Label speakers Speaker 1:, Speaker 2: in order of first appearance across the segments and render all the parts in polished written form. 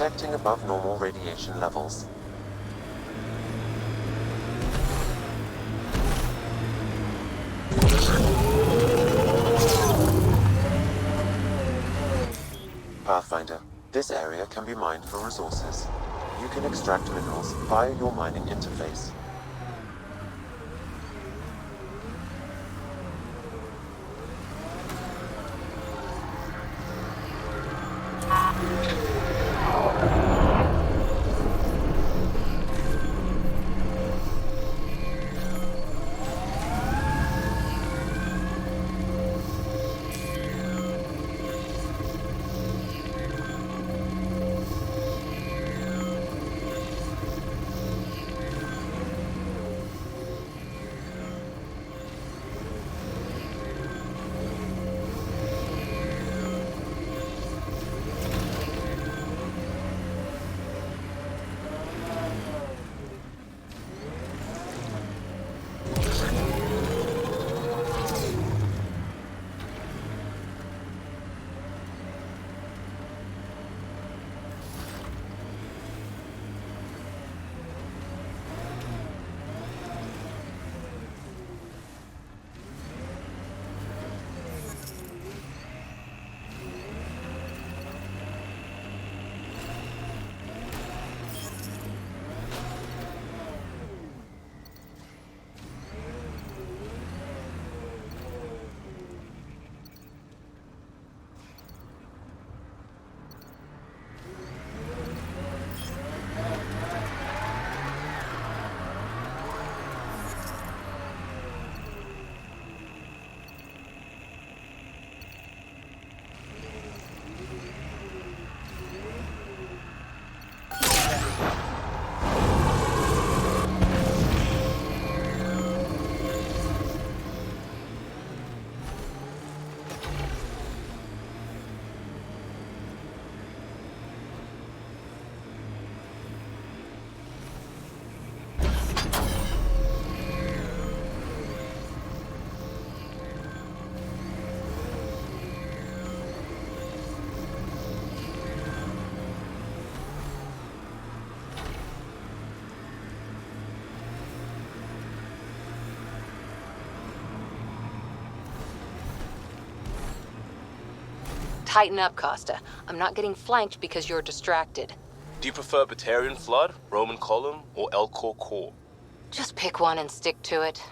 Speaker 1: Detecting above normal radiation levels. Pathfinder, this area can be mined for resources. You can extract minerals via your mining interface.
Speaker 2: Tighten up, Costa. I'm not getting flanked because you're distracted.
Speaker 3: Do you prefer Batarian Flood, Roman Column, or Elcor Core?
Speaker 2: Just pick one and stick to it.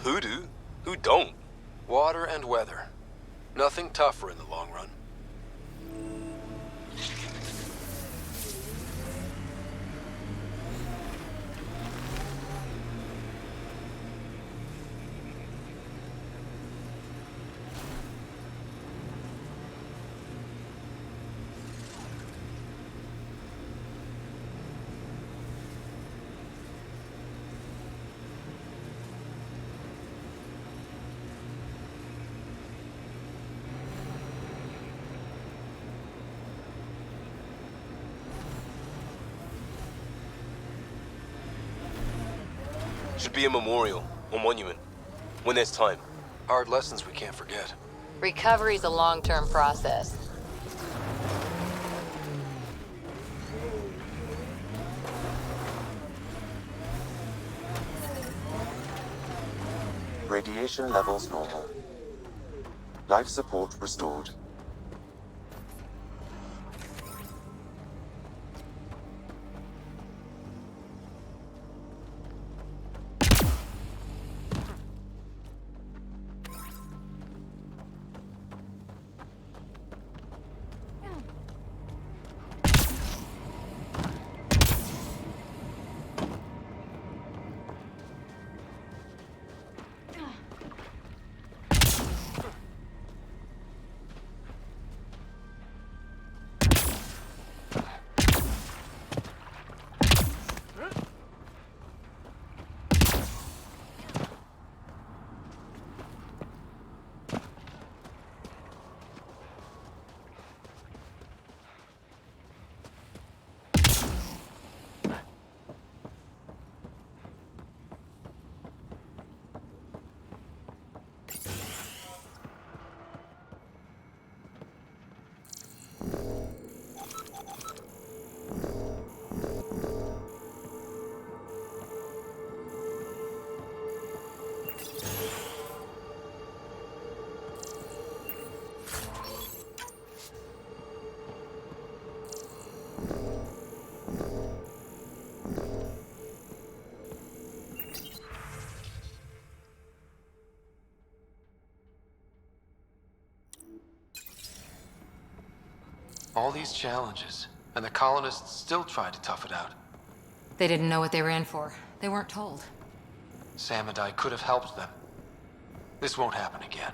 Speaker 3: Who do? Who don't?
Speaker 4: Water and weather. Nothing tougher in the long run.
Speaker 3: Should be a memorial or monument. When there's time.
Speaker 4: Hard lessons we can't forget.
Speaker 2: Recovery's a long-term process.
Speaker 1: Radiation levels normal. Life support restored.
Speaker 4: All these challenges, and the colonists still tried to tough it out.
Speaker 2: They didn't know what they were in for. They weren't told.
Speaker 4: Sam and I could have helped them. This won't happen again.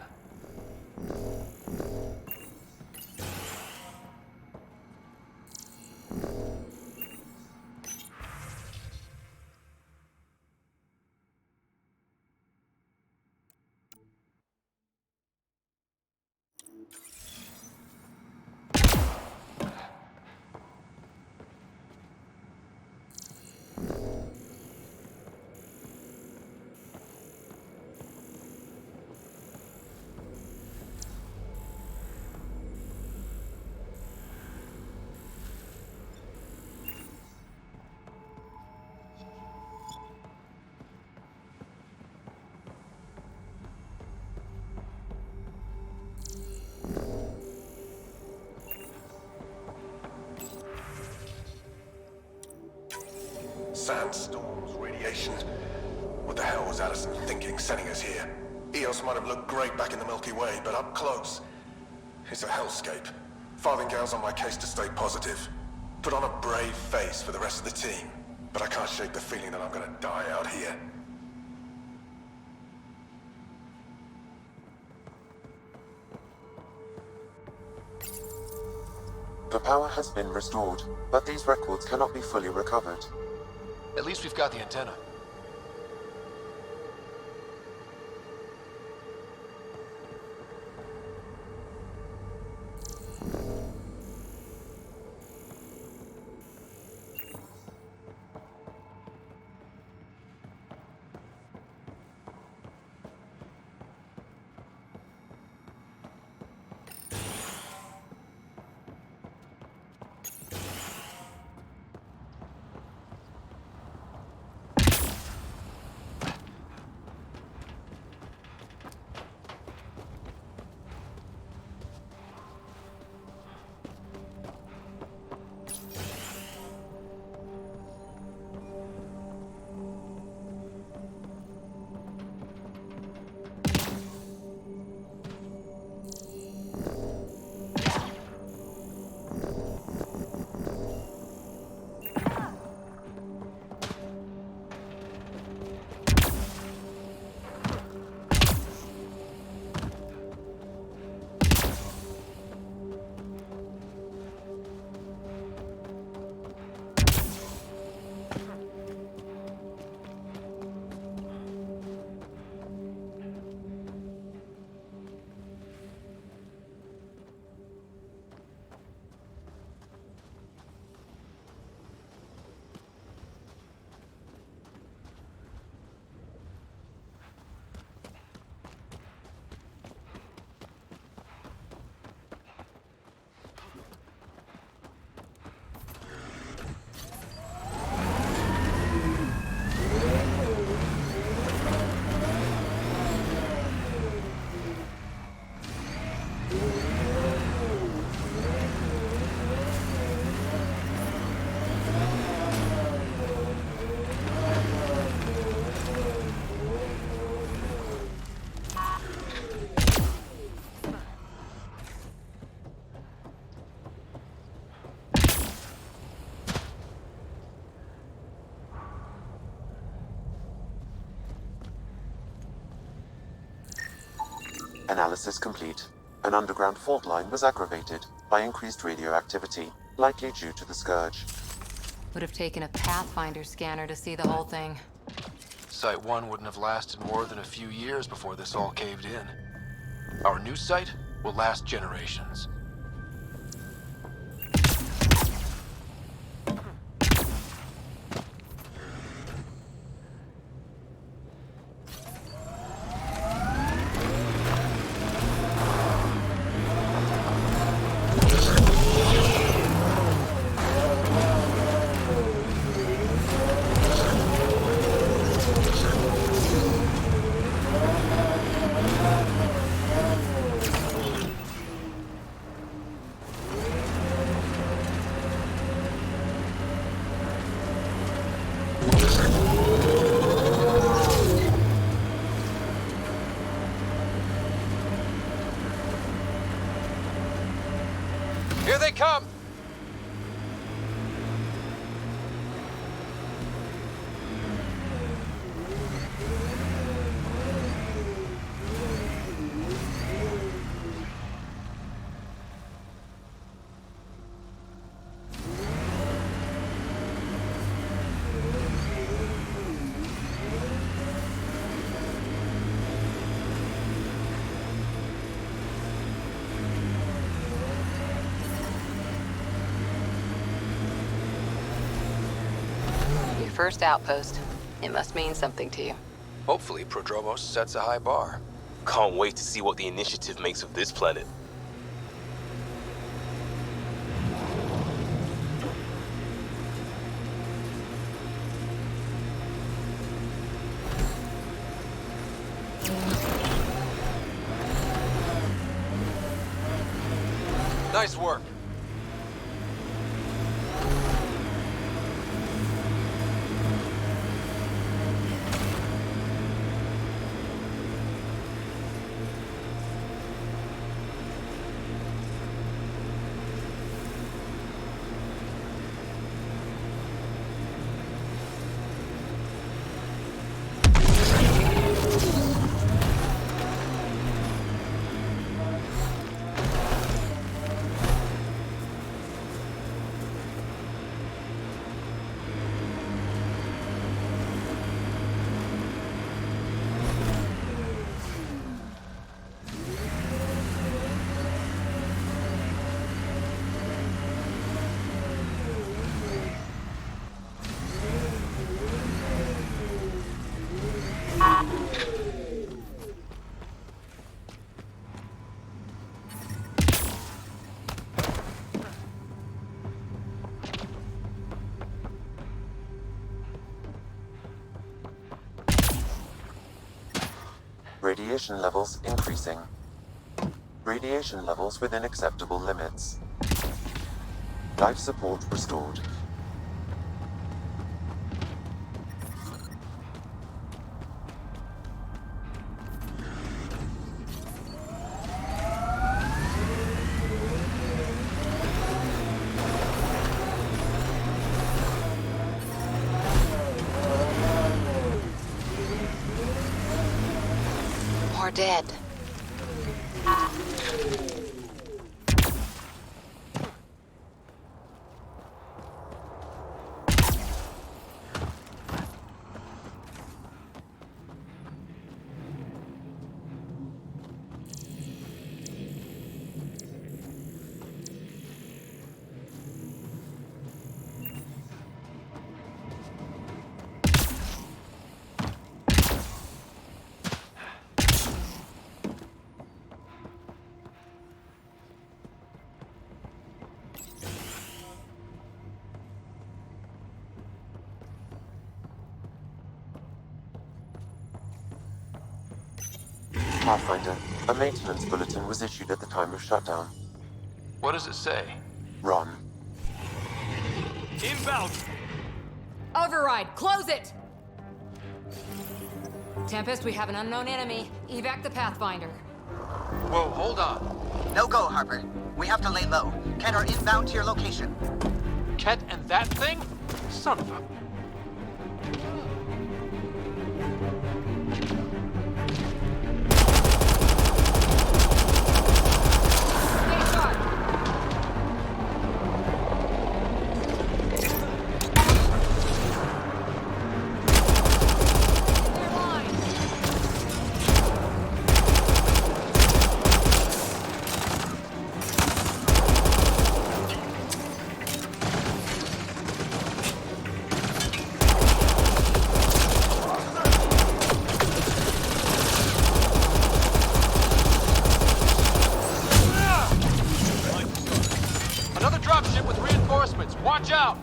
Speaker 5: Sandstorms, radiation. What the hell was Allison thinking sending us here? Eos might have looked great back in the Milky Way, but up close, it's a hellscape. Farthingale's on my case to stay positive. Put on a brave face for the rest of the team, but I can't shake the feeling that I'm gonna die out here.
Speaker 1: The power has been restored, but these records cannot be fully recovered.
Speaker 4: At least we've got the antenna.
Speaker 1: Analysis complete. An underground fault line was aggravated by increased radioactivity, likely due to the Scourge.
Speaker 2: Would have taken a Pathfinder scanner to see the whole thing.
Speaker 4: Site 1 wouldn't have lasted more than a few years before this all caved in. Our new site will last generations. Here they come!
Speaker 2: Your first outpost. It must mean something to you.
Speaker 4: Hopefully, Prodromos sets a high bar.
Speaker 3: Can't wait to see what the initiative makes of this planet.
Speaker 4: Nice work.
Speaker 1: Radiation levels increasing. Radiation levels within acceptable limits. Life support restored.
Speaker 2: More dead.
Speaker 1: Pathfinder, a maintenance bulletin was issued at the time of shutdown.
Speaker 4: What does it say?
Speaker 1: Run.
Speaker 3: Inbound!
Speaker 6: Override, close it! Tempest, we have an unknown enemy. Evac the Pathfinder.
Speaker 4: Whoa, hold on.
Speaker 7: No go, Harper. We have to lay low. Ken are inbound to your location.
Speaker 4: Ket and that thing? Son of a...
Speaker 6: Stay sharp! Clear line!
Speaker 4: Another dropship with reinforcements. Watch out!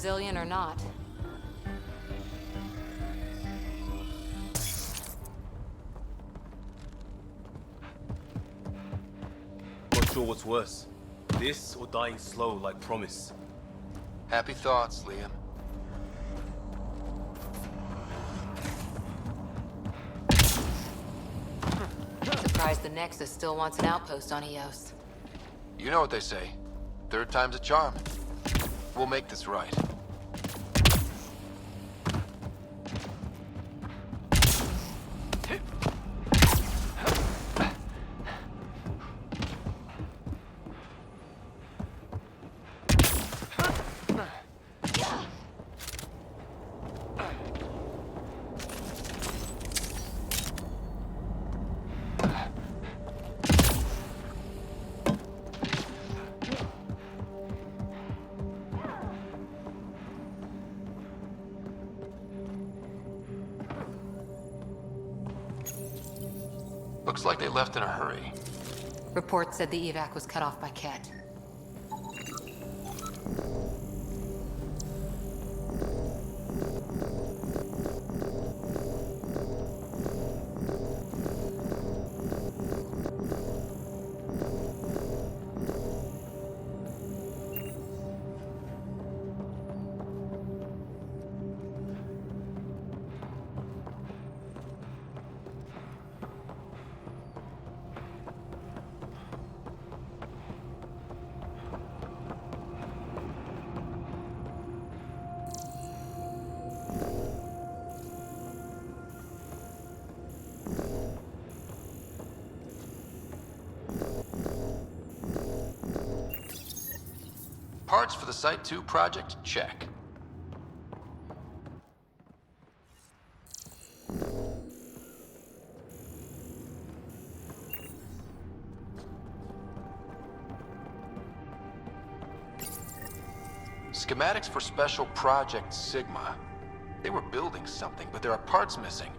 Speaker 6: Brazilian or not.
Speaker 3: Not sure what's worse. This or dying slow like Promise.
Speaker 4: Happy thoughts, Liam.
Speaker 2: Surprised the Nexus still wants an outpost on Eos.
Speaker 4: You know what they say. Third time's a charm. We'll make this right. Looks like they left in a hurry.
Speaker 6: Report said the evac was cut off by Ket.
Speaker 4: Parts for the Site 2 project, check. Schematics for Special Project Sigma. They were building something, but there are parts missing.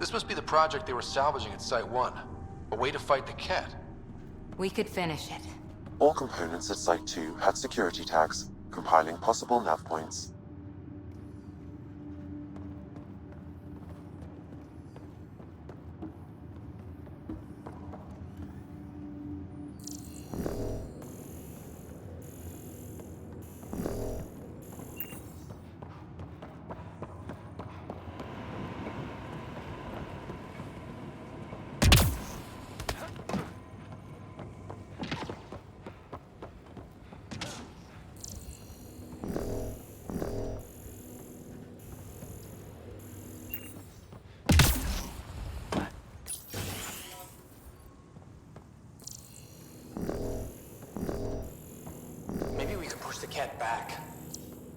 Speaker 4: This must be the project they were salvaging at Site 1. A way to fight the Ket.
Speaker 6: We could finish it.
Speaker 1: All components at Site 2 had security tags, compiling possible nav points.
Speaker 8: Maybe we could push the Ket back.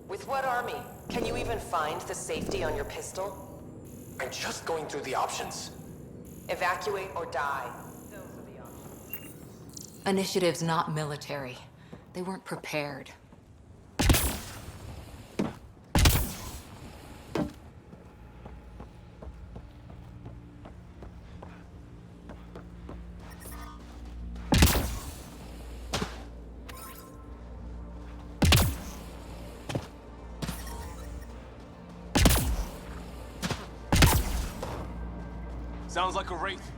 Speaker 8: With what army? Can you even find the safety on your pistol? I'm just going through the options. Evacuate or die. Those are the options.
Speaker 6: Initiative's not military. They weren't prepared.
Speaker 3: Sounds like a wraith.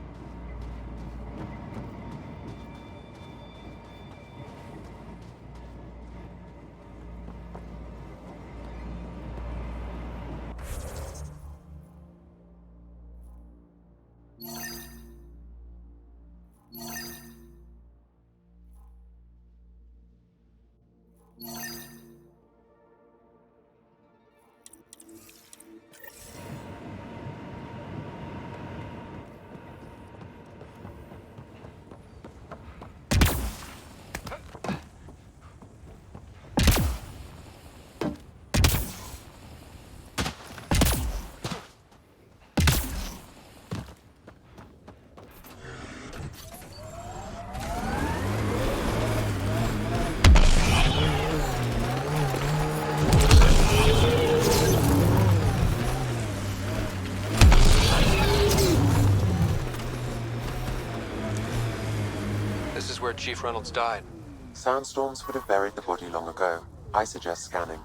Speaker 4: This is where Chief Reynolds died.
Speaker 1: Sandstorms would have buried the body long ago. I suggest scanning.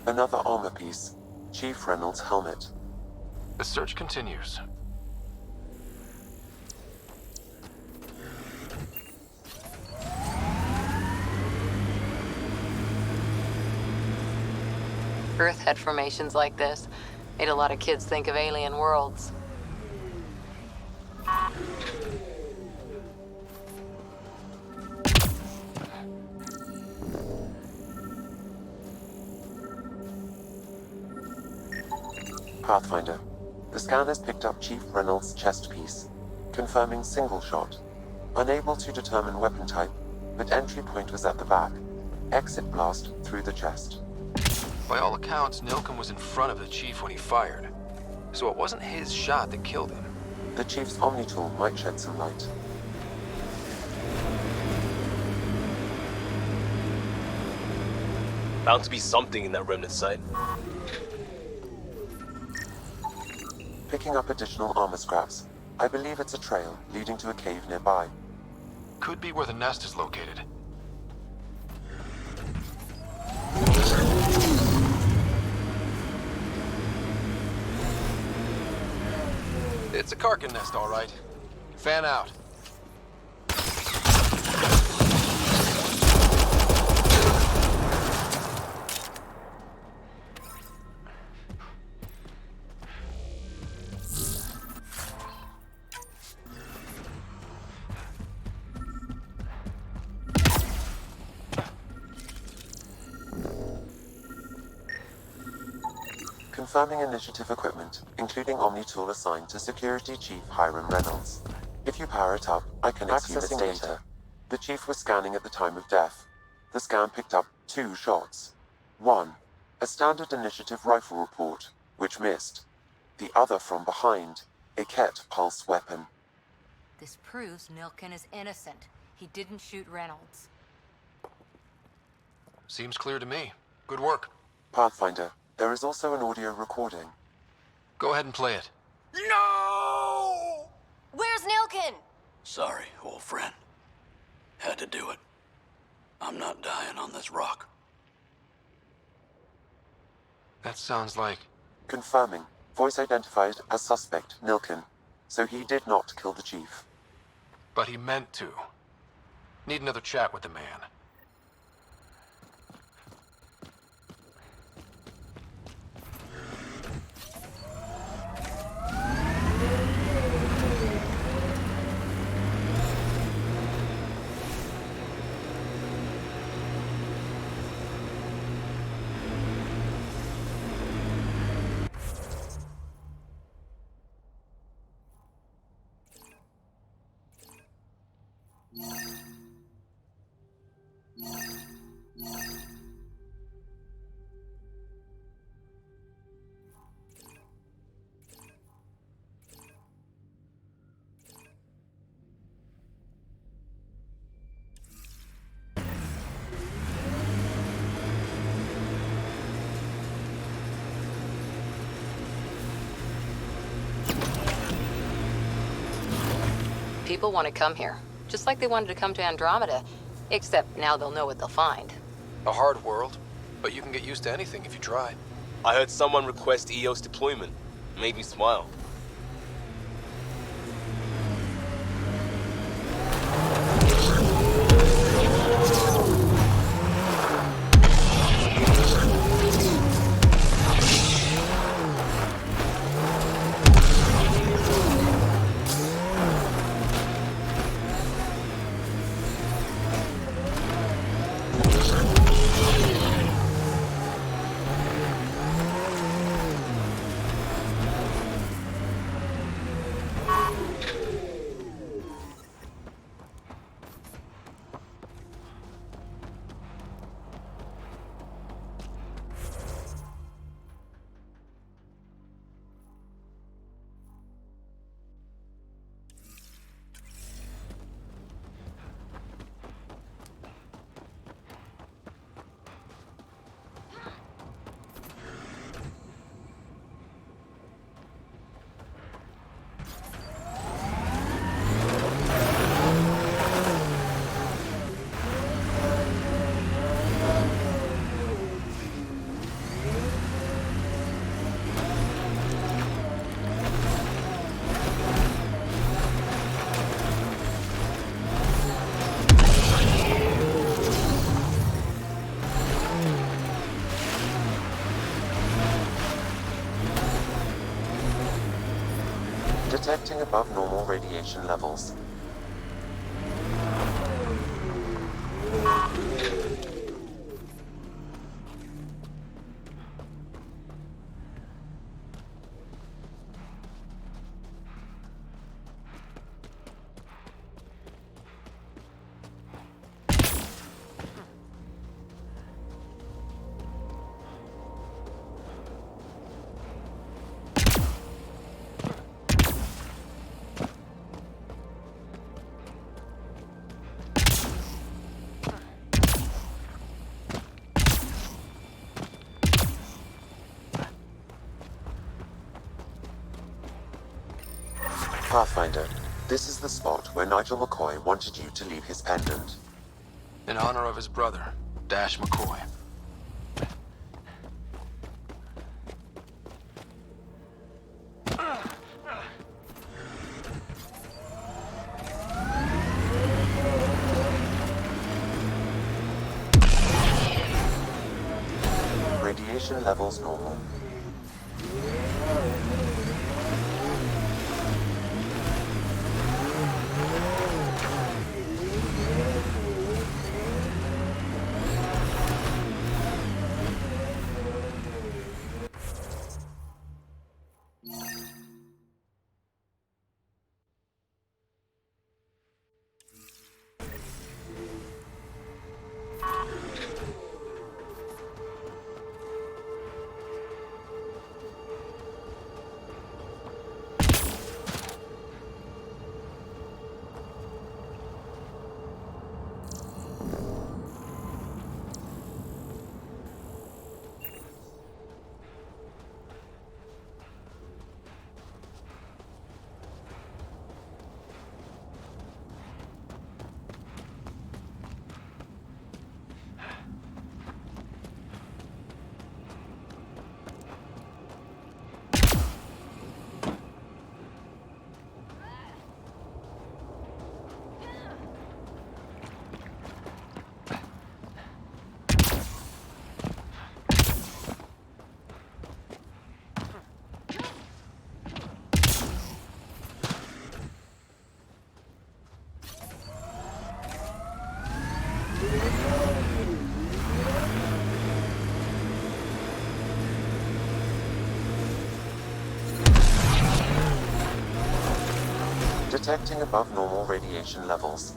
Speaker 1: Another armor piece. Chief Reynolds' helmet.
Speaker 4: The search continues.
Speaker 2: Earth had formations like this. Made a lot of kids think of alien worlds.
Speaker 1: Pathfinder. The scanners picked up Chief Reynolds' chest piece, confirming single shot. Unable to determine weapon type, but entry point was at the back. Exit blast through the chest.
Speaker 4: By all accounts, Nilken was in front of the Chief when he fired. So it wasn't his shot that killed him.
Speaker 1: The Chief's Omni tool might shed some light.
Speaker 3: Bound to be something in that remnant site.
Speaker 1: Picking up additional armor scraps. I believe it's a trail leading to a cave nearby.
Speaker 4: Could be where the nest is located. It's a Karkin nest, all right. Fan out.
Speaker 1: Confirming initiative equipment, including Omni tool assigned to Security Chief Hiram Reynolds. If you power it up, I can access its data. The Chief was scanning at the time of death. The scan picked up 2 shots. 1. A standard initiative rifle report, which missed. The other from behind, a Ket pulse weapon.
Speaker 6: This proves Nilken is innocent. He didn't shoot Reynolds.
Speaker 4: Seems clear to me. Good work.
Speaker 1: Pathfinder, there is also an audio recording.
Speaker 4: Go ahead and play it.
Speaker 9: No!
Speaker 6: Where's Nilken?
Speaker 9: Sorry, old friend. Had to do it. I'm not dying on this rock.
Speaker 4: That sounds like...
Speaker 1: Confirming. Voice identified as suspect, Nilken. So he did not kill the Chief.
Speaker 4: But he meant to. Need another chat with the man.
Speaker 2: People want to come here, just like they wanted to come to Andromeda, except now they'll know what they'll find.
Speaker 4: A hard world, but you can get used to anything if you try.
Speaker 3: I heard someone request EOS deployment. Made me smile.
Speaker 1: Detecting above normal radiation levels. Pathfinder, this is the spot where Nigel McCoy wanted you to leave his pendant.
Speaker 4: In honor of his brother, Dash McCoy.
Speaker 1: Radiation levels normal. Detecting above normal radiation levels.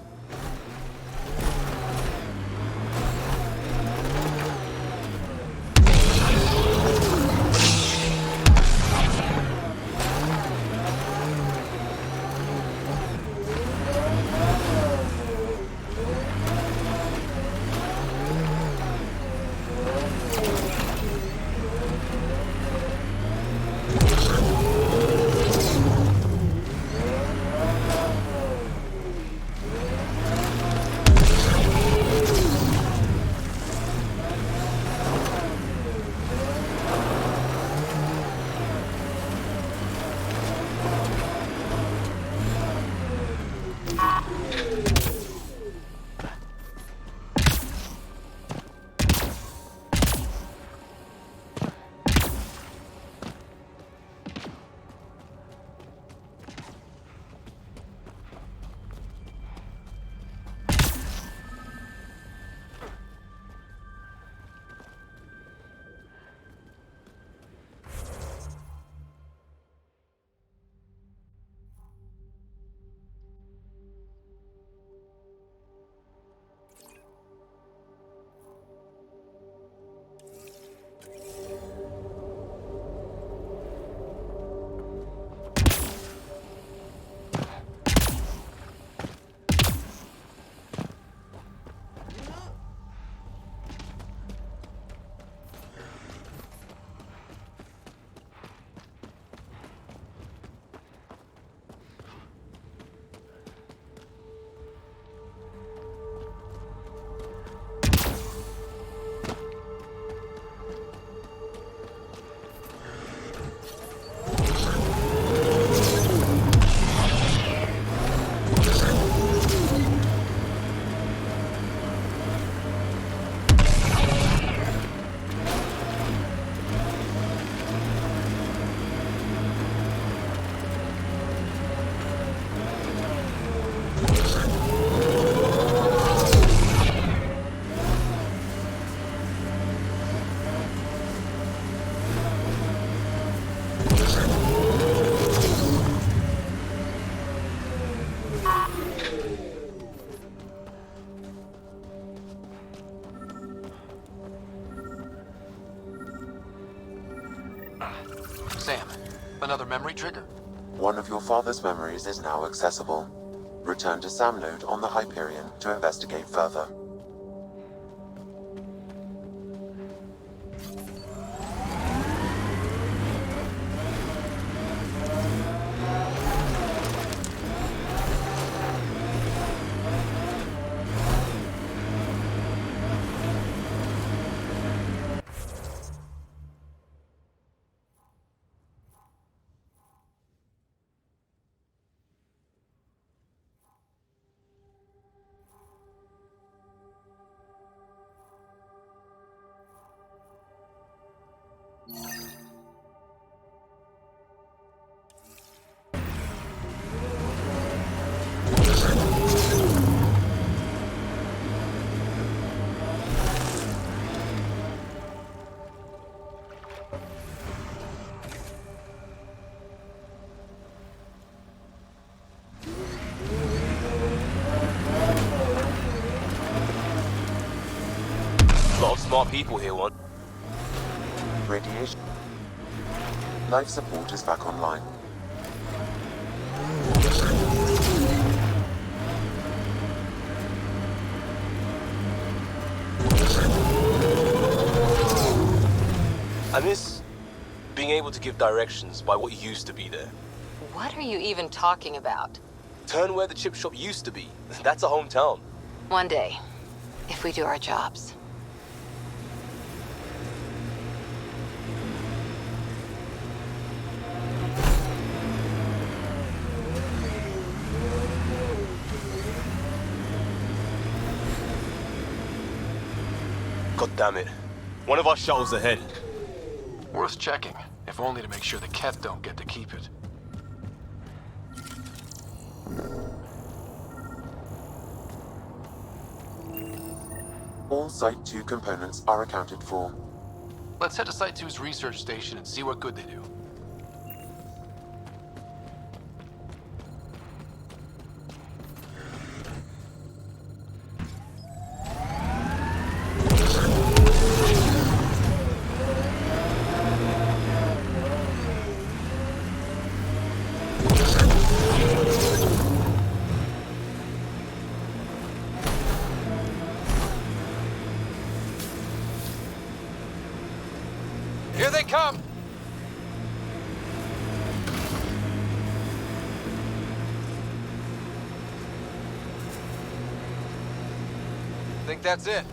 Speaker 4: Sam, another memory trigger?
Speaker 1: One of your father's memories is now accessible. Return to Sam node on the Hyperion to investigate further.
Speaker 3: A lot of smart people here, one.
Speaker 1: Radiation. Life support is back online.
Speaker 3: I miss being able to give directions by what used to be there.
Speaker 2: What are you even talking about?
Speaker 3: Turn where the chip shop used to be. That's a hometown.
Speaker 2: One day, if we do our jobs.
Speaker 3: God damn it. One of our shuttles ahead.
Speaker 4: Worth checking, if only to make sure the Keth don't get to keep it.
Speaker 1: All Site 2 components are accounted for.
Speaker 4: Let's head to Site 2's research station and see what good they do. Here they come! Think that's it?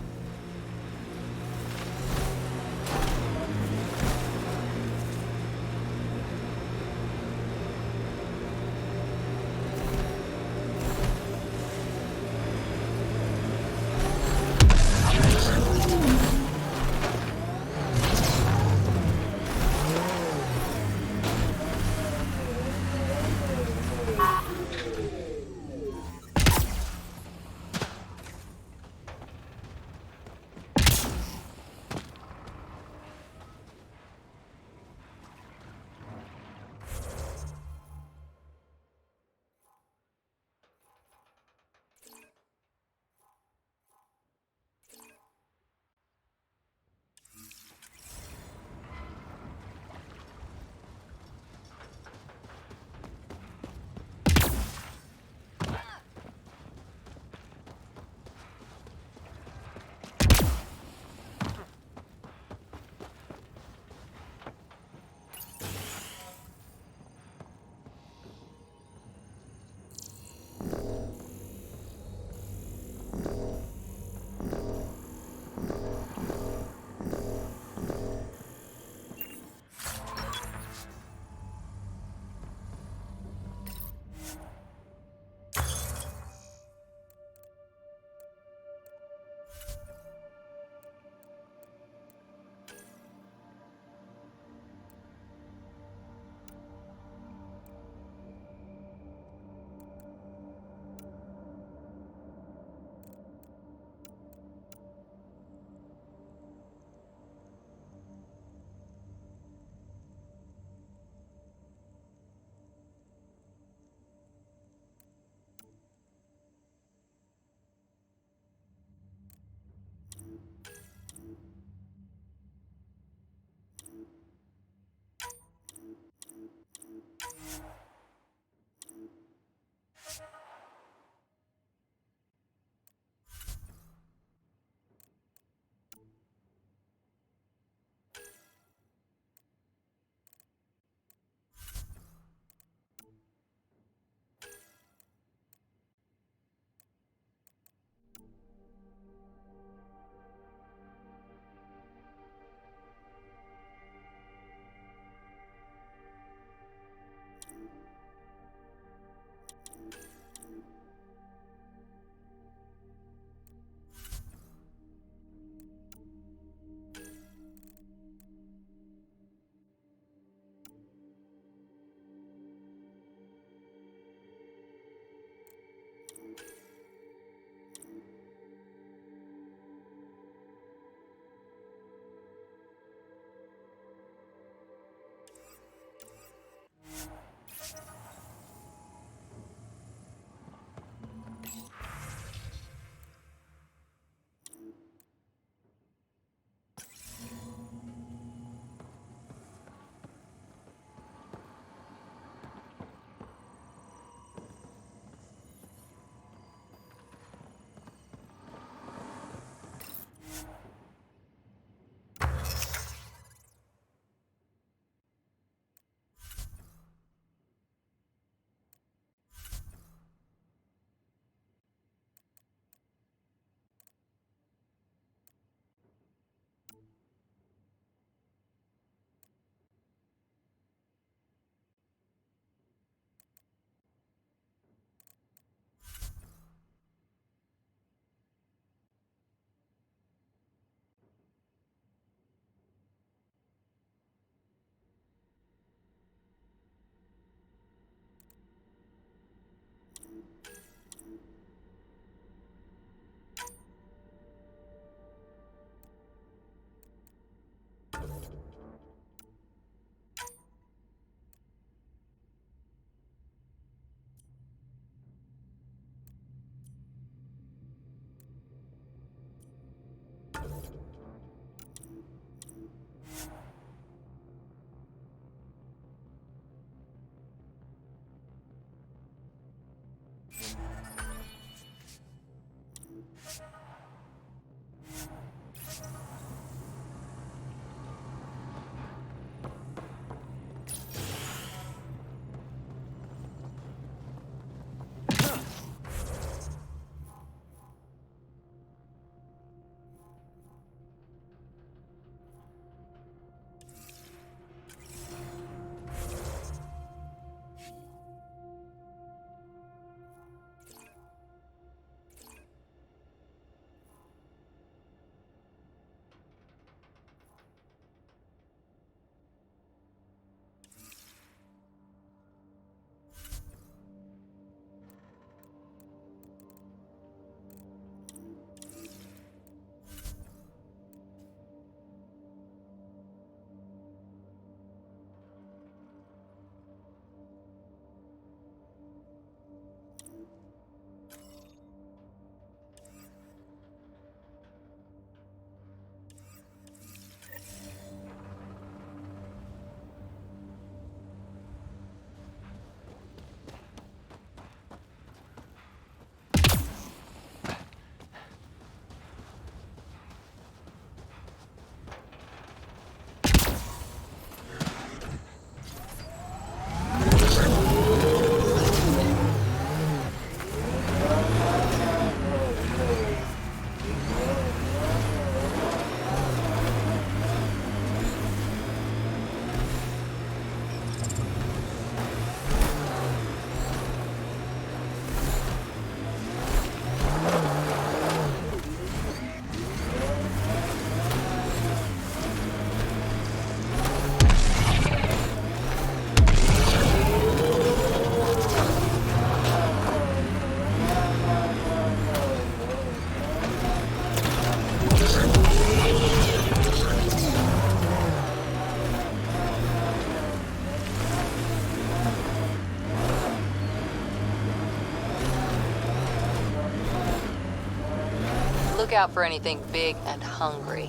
Speaker 2: Look out for anything big and hungry.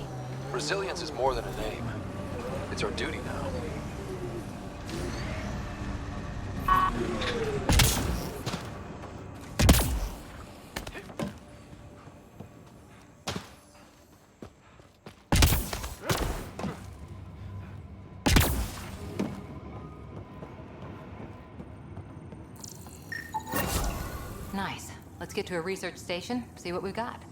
Speaker 4: Resilience is more than a name. It's our duty now.
Speaker 6: Nice. Let's get to a research station, see what we've got.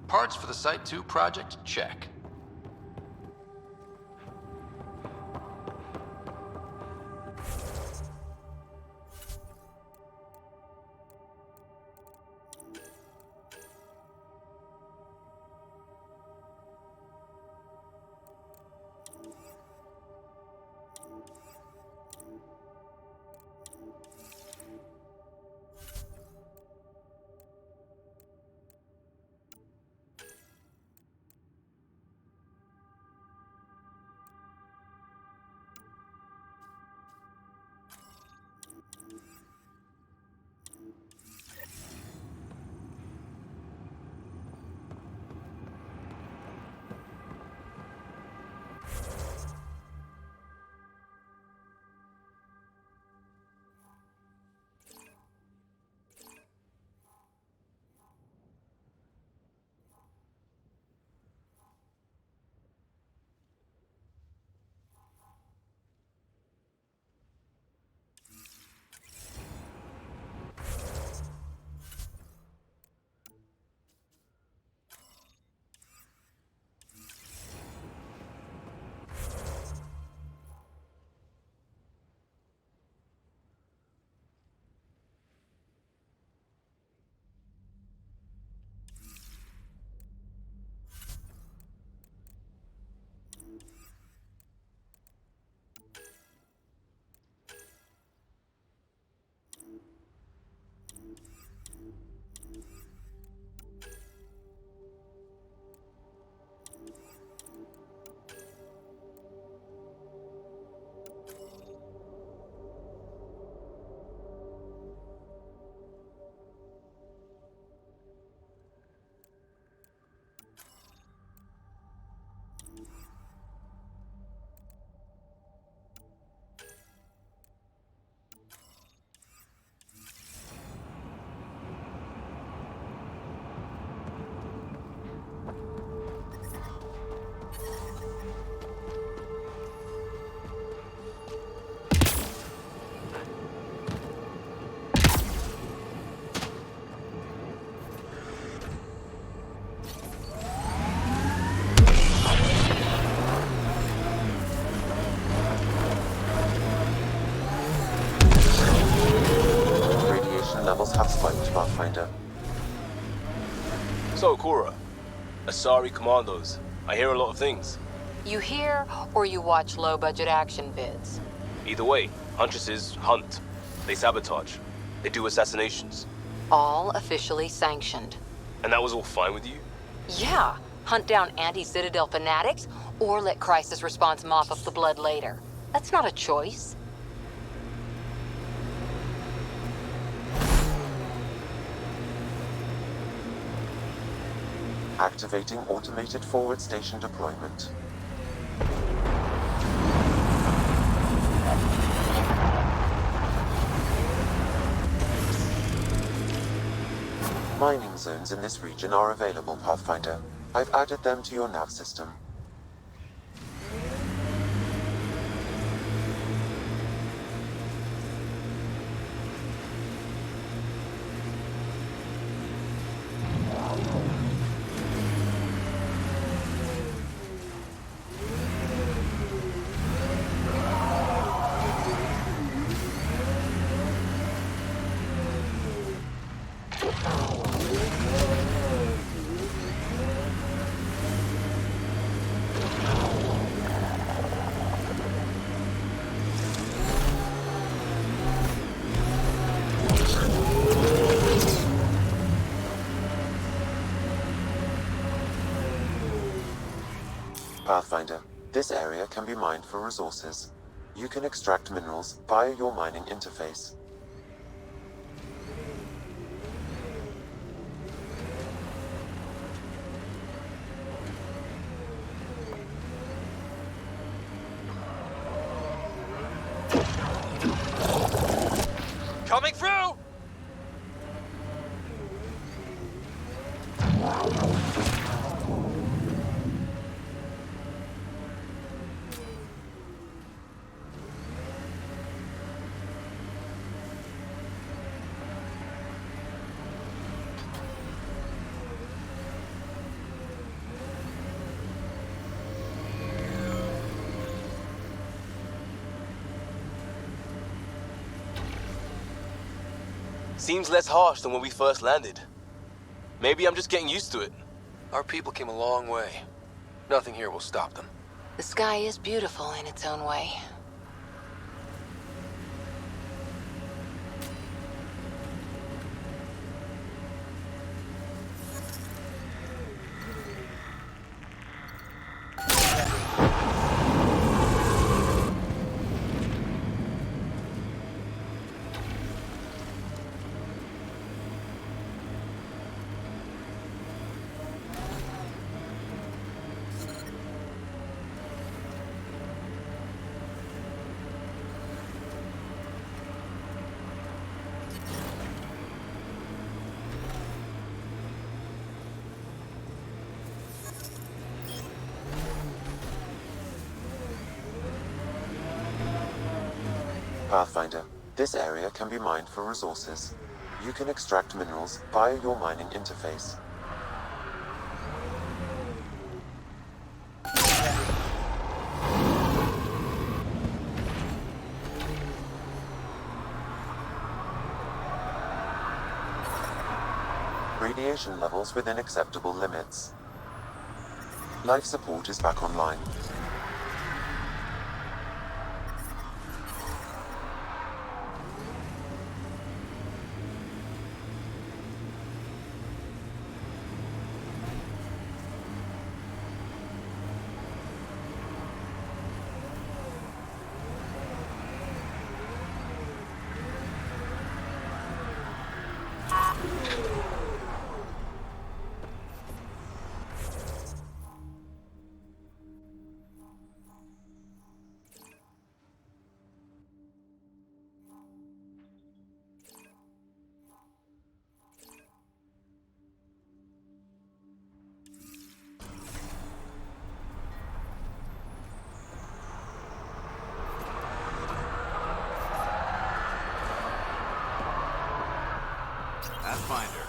Speaker 4: Parts for the Site 2 project? Check.
Speaker 1: Levels have spiked, Pathfinder.
Speaker 3: So, Cora, Asari Commandos. I hear a lot of things.
Speaker 2: You hear or you watch low-budget action vids?
Speaker 3: Either way, Huntresses hunt. They sabotage. They do assassinations.
Speaker 2: All officially sanctioned.
Speaker 3: And that was all fine with you?
Speaker 2: Yeah, hunt down anti-Citadel fanatics or let crisis response mop up the blood later. That's not a choice.
Speaker 1: Activating automated forward station deployment. Mining zones in this region are available, Pathfinder. I've added them to your nav system. Pathfinder, this area can be mined for resources. You can extract minerals via your mining interface.
Speaker 3: Coming through! Seems less harsh than when we first landed. Maybe I'm just getting used to it.
Speaker 4: Our people came a long way. Nothing here will stop them.
Speaker 2: The sky is beautiful in its own way.
Speaker 1: Pathfinder, this area can be mined for resources. You can extract minerals via your mining interface. Radiation levels within acceptable limits. Life support is back online.
Speaker 9: Pathfinder.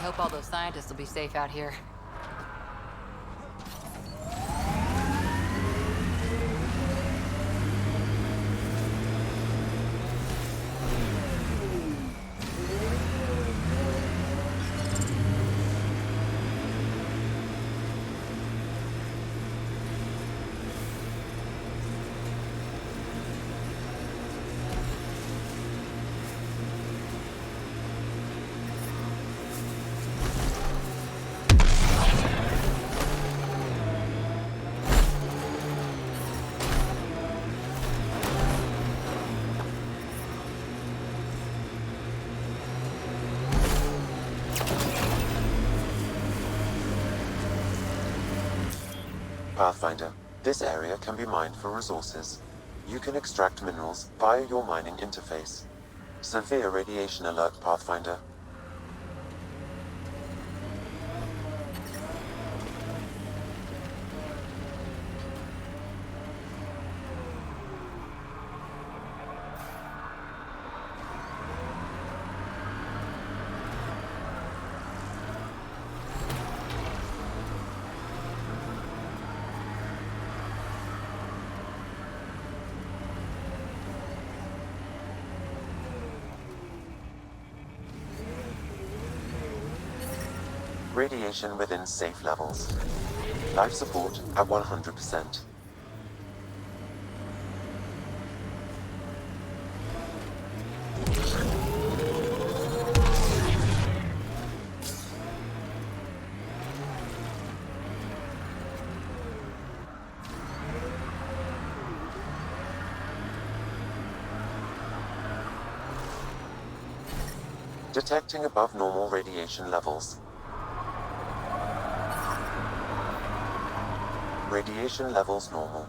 Speaker 2: hope all those scientists will be safe out here.
Speaker 1: Pathfinder, this area can be mined for resources. You can extract minerals via your mining interface. Severe radiation alert, Pathfinder. Radiation within safe levels. Life support at 100%. Detecting above normal radiation levels. Radiation levels normal.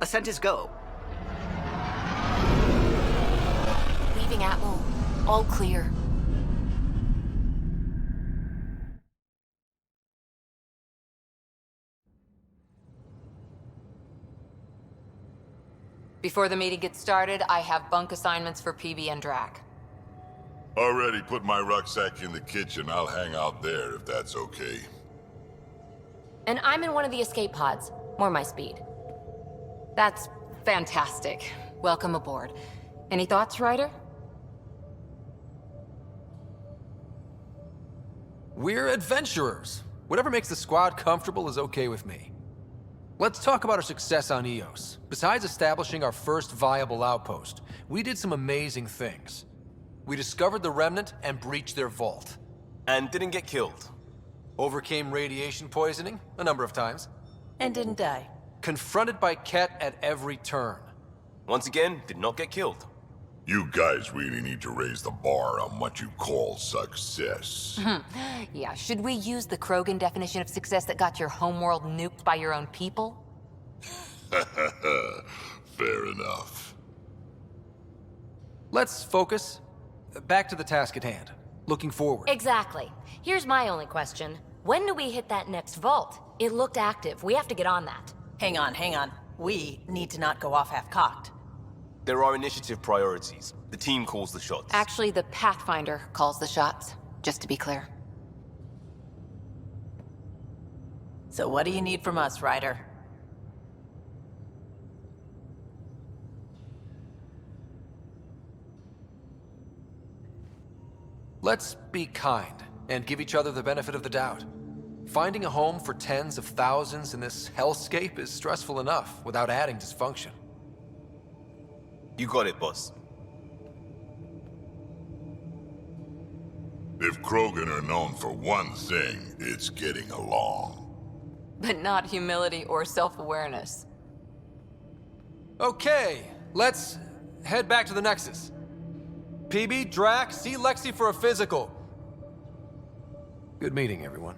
Speaker 7: Ascent is go.
Speaker 2: Leaving Atmo. All clear. Before the meeting gets started, I have bunk assignments for PB and Drac.
Speaker 10: Already put my rucksack in the kitchen. I'll hang out there if that's okay.
Speaker 2: And I'm in one of the escape pods. More my speed. That's fantastic. Welcome aboard. Any thoughts, Ryder?
Speaker 4: We're adventurers. Whatever makes the squad comfortable is okay with me. Let's talk about our success on Eos. Besides establishing our first viable outpost, we did some amazing things. We discovered the Remnant and breached their vault.
Speaker 3: And didn't get killed.
Speaker 4: Overcame radiation poisoning a number of times.
Speaker 6: And didn't die.
Speaker 4: Confronted by Ket at every turn.
Speaker 3: Once again, did not get killed.
Speaker 10: You guys really need to raise the bar on what you call success.
Speaker 2: Yeah, should we use the Krogan definition of success that got your homeworld nuked by your own people?
Speaker 10: Fair enough.
Speaker 4: Let's focus. Back to the task at hand. Looking forward.
Speaker 11: Exactly. Here's my only question. When do we hit that next vault? It looked active. We have to get on that.
Speaker 6: Hang on. We need to not go off half-cocked.
Speaker 3: There are initiative priorities. The team calls the shots.
Speaker 2: Actually, the Pathfinder calls the shots, just to be clear.
Speaker 6: So what do you need from us, Ryder?
Speaker 4: Let's be kind and give each other the benefit of the doubt. Finding a home for tens of thousands in this hellscape is stressful enough without adding dysfunction.
Speaker 3: You got it, boss.
Speaker 10: If Krogan are known for one thing, it's getting along.
Speaker 2: But not humility or self-awareness.
Speaker 4: Okay, let's head back to the Nexus. PB, Drac, see Lexi for a physical. Good meeting, everyone.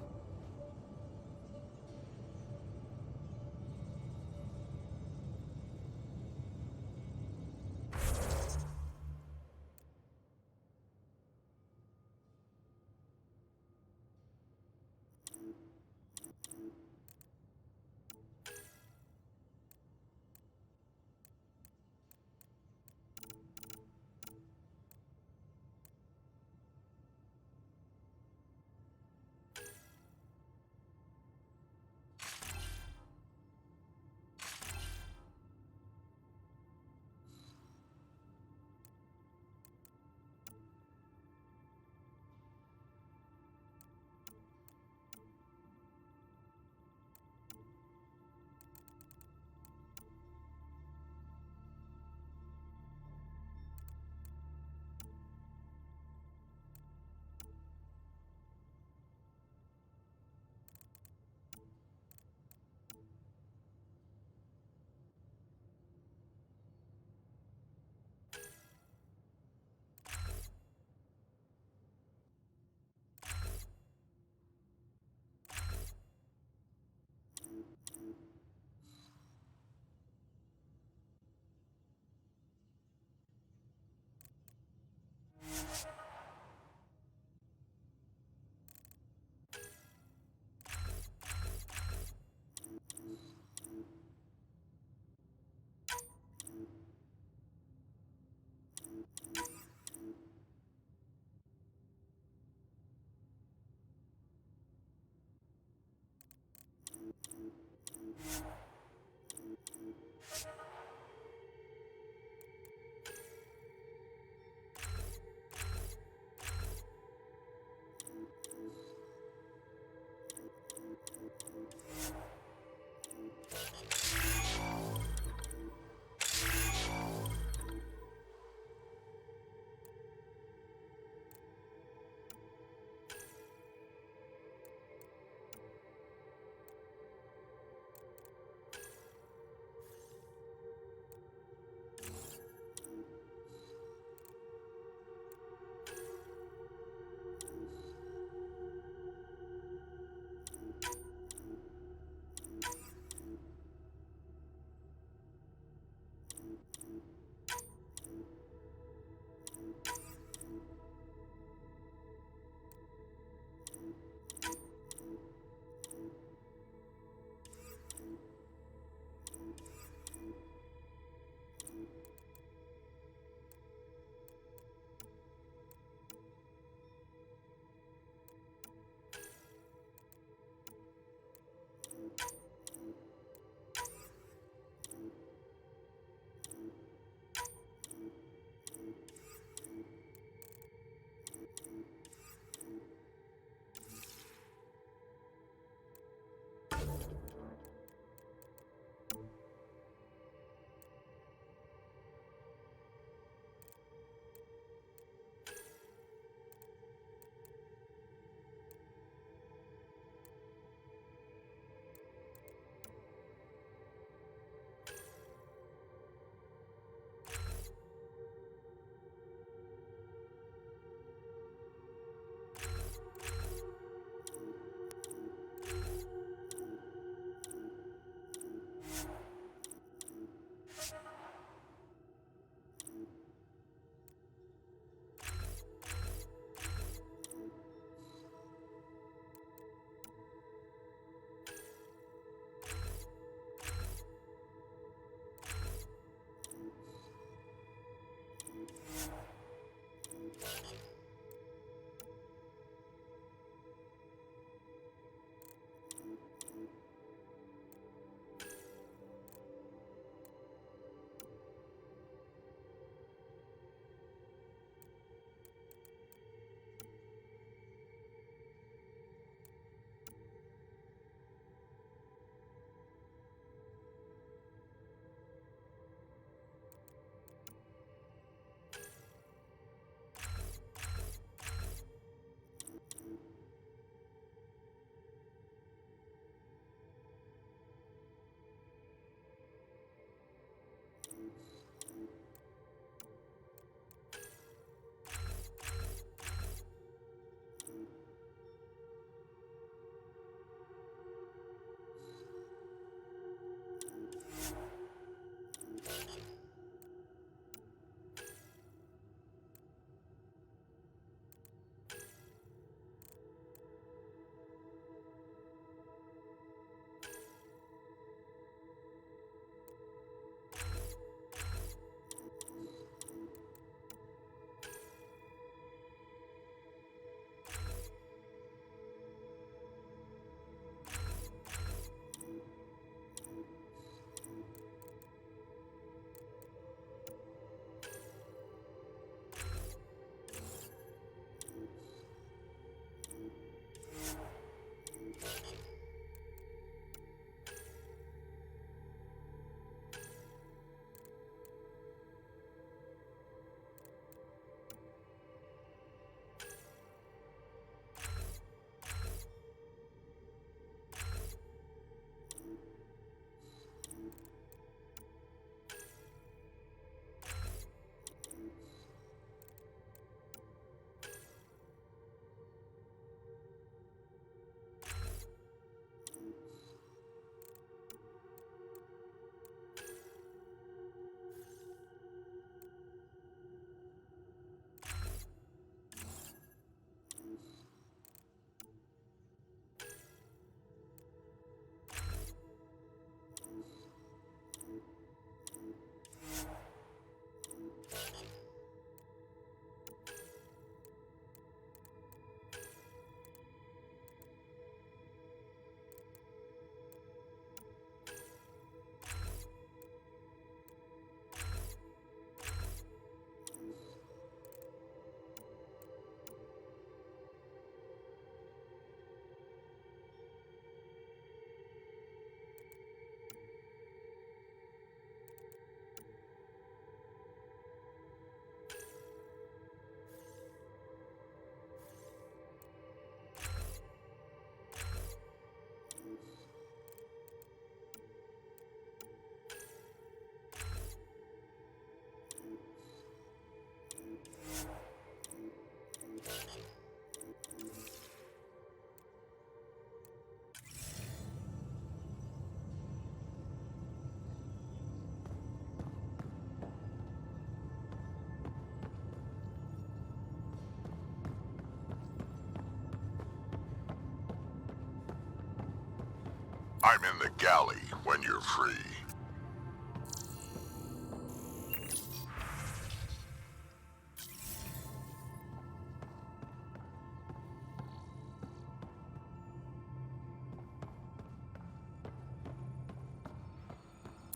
Speaker 10: I'm in the galley when you're free.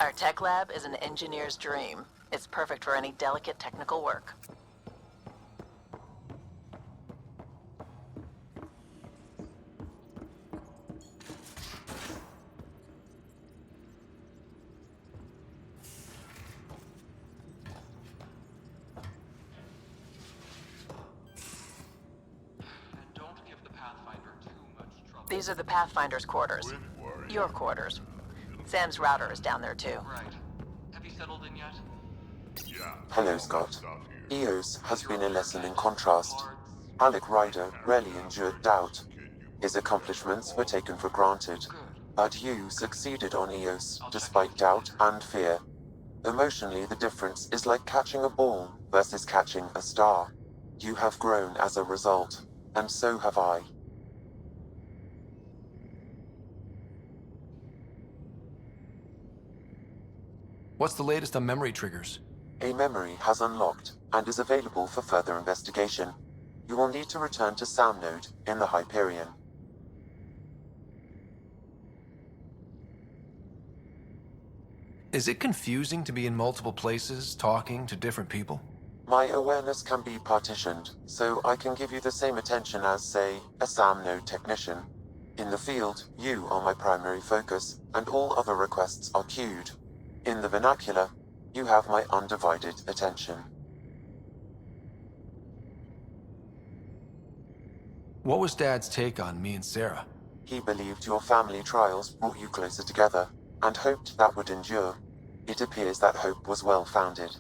Speaker 12: Our tech lab is an engineer's dream. It's perfect for any delicate technical work. These are the Pathfinder's quarters. Your quarters. Sam's router is down there too.
Speaker 13: Right. Have you settled in yet?
Speaker 1: Hello, Scott. EOS has been a lesson in contrast. Alec Ryder rarely endured doubt. His accomplishments were taken for granted. But you succeeded on EOS, despite doubt and fear. Emotionally, the difference is like catching a ball versus catching a star. You have grown as a result, and so have I.
Speaker 4: What's the latest on memory triggers?
Speaker 1: A memory has unlocked and is available for further investigation. You will need to return to Sam Node in the Hyperion.
Speaker 4: Is it confusing to be in multiple places, talking to different people?
Speaker 1: My awareness can be partitioned, so I can give you the same attention as, say, a Sam Node technician. In the field, you are my primary focus, and all other requests are queued. In the vernacular, you have my undivided attention.
Speaker 4: What was Dad's take on me and Sarah?
Speaker 1: He believed your family trials brought you closer together, and hoped that would endure. It appears that hope was well-founded.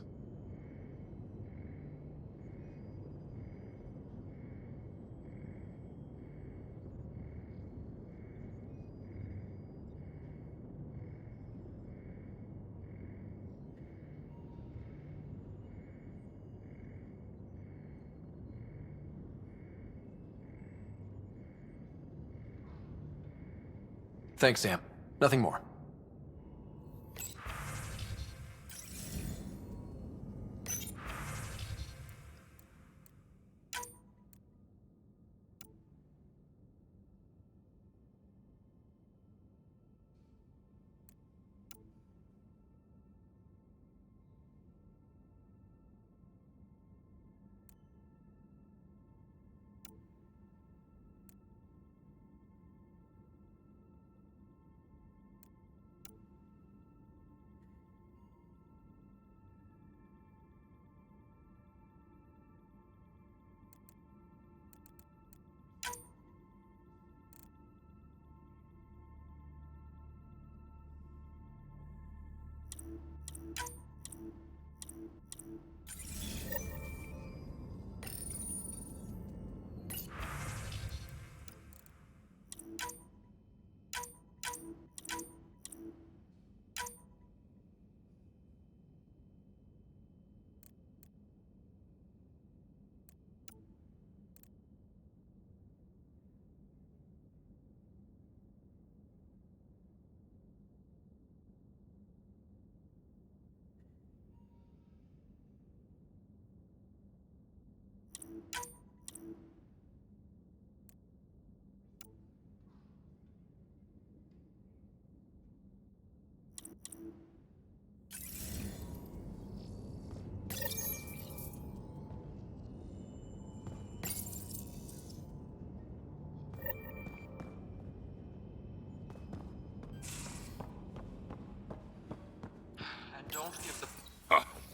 Speaker 4: Thanks, Sam. Nothing more.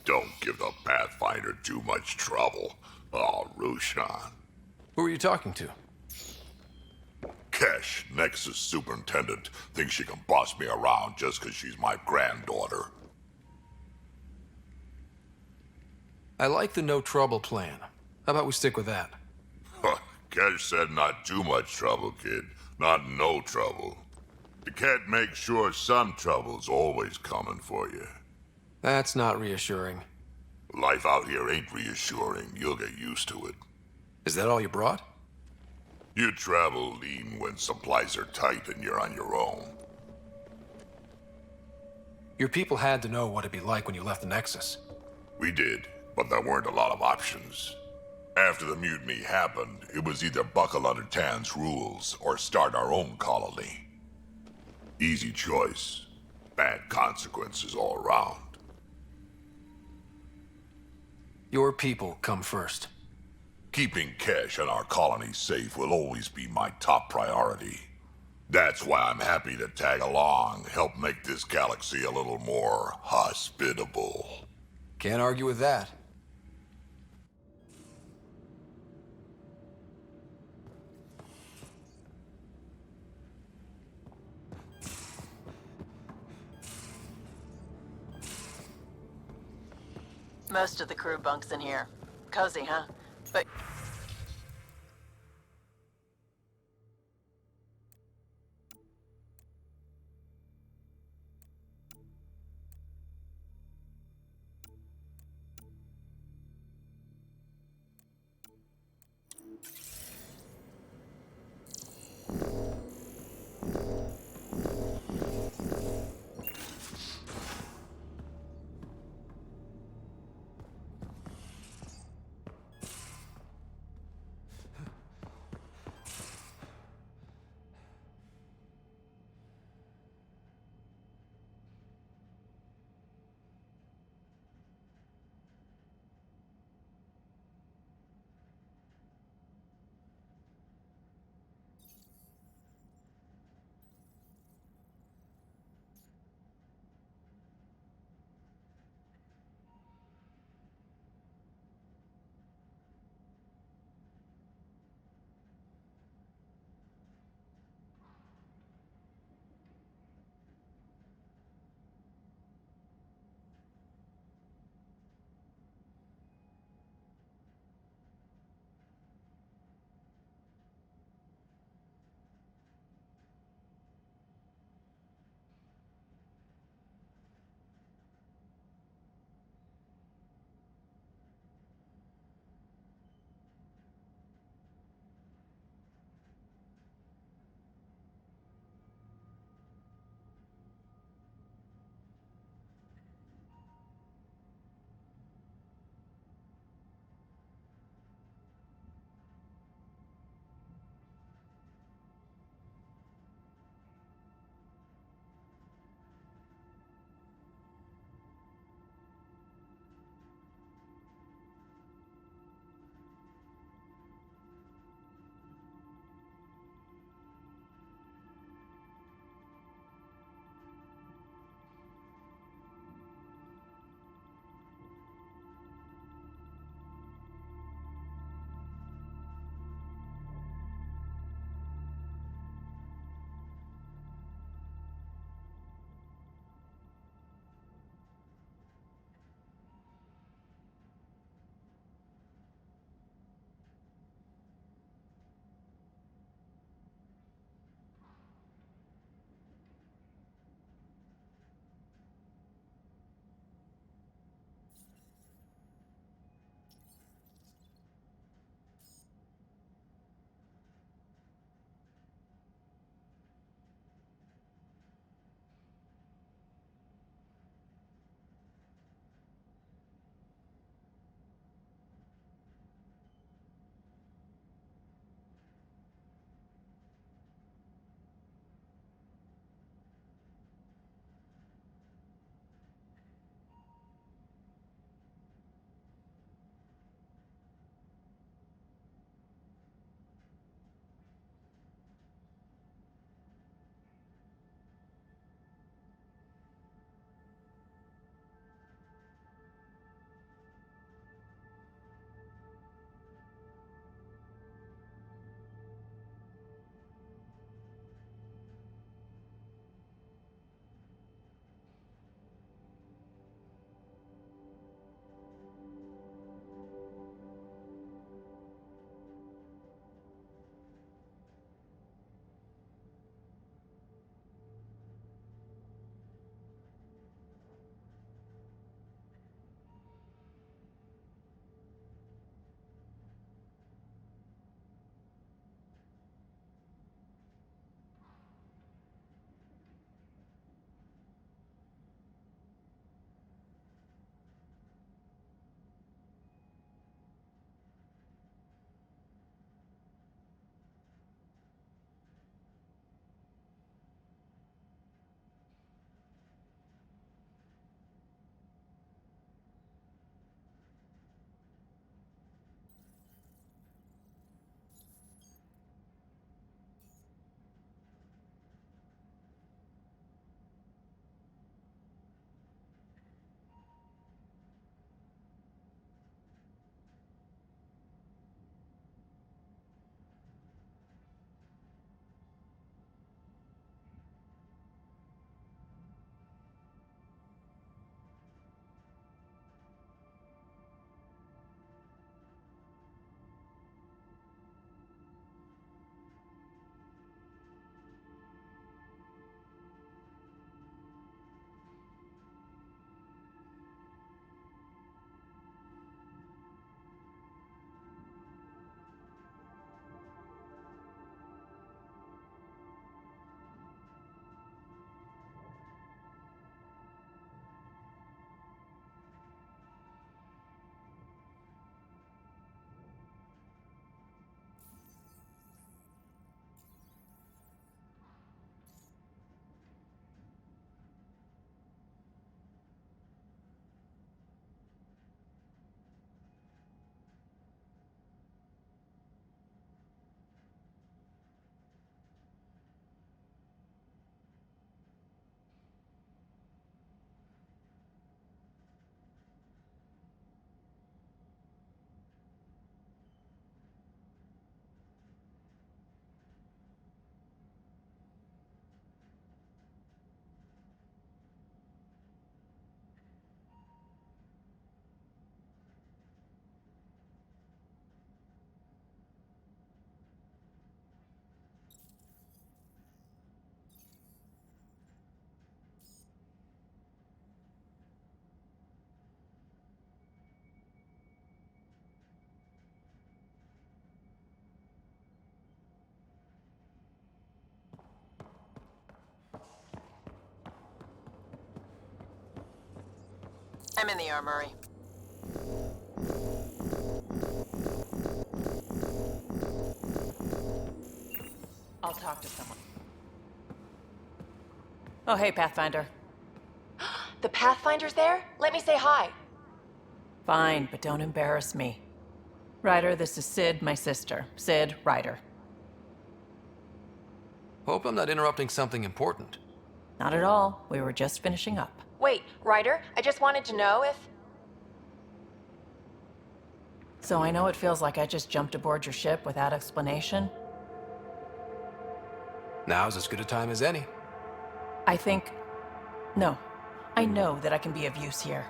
Speaker 10: Don't give the Pathfinder too much trouble. Oh, Rushan.
Speaker 4: Who are you talking to?
Speaker 10: Kesh, Nexus Superintendent, thinks she can boss me around just because she's my granddaughter.
Speaker 4: I like the no trouble plan. How about we stick with that?
Speaker 10: Kesh said not too much trouble, kid. Not no trouble. You can't make sure some trouble's always coming for you.
Speaker 4: That's not reassuring.
Speaker 10: Life out here ain't reassuring. You'll get used to it.
Speaker 4: Is that all you brought?
Speaker 10: You travel lean when supplies are tight and you're on your own.
Speaker 4: Your people had to know what it'd be like when you left the Nexus.
Speaker 10: We did, but there weren't a lot of options. After the mutiny happened, it was either buckle under Tan's rules or start our own colony. Easy choice. Bad consequences all around.
Speaker 4: Your people come first.
Speaker 10: Keeping Kesh and our colony safe will always be my top priority. That's why I'm happy to tag along, help make this galaxy a little more hospitable.
Speaker 4: Can't argue with that.
Speaker 12: Most of the crew bunks in here. Cozy, huh? But...
Speaker 7: I'm in the armory.
Speaker 12: I'll talk to someone. Oh, hey, Pathfinder.
Speaker 2: The Pathfinder's there? Let me say hi.
Speaker 12: Fine, but don't embarrass me. Ryder, this is Sid, my sister. Sid, Ryder.
Speaker 4: Hope I'm not interrupting something important.
Speaker 12: Not at all. We were just finishing up.
Speaker 2: Wait, Ryder, I just wanted to know if...
Speaker 12: So I know it feels like I just jumped aboard your ship without explanation.
Speaker 4: Now's as good a time as any.
Speaker 12: No. I know that I can be of use here.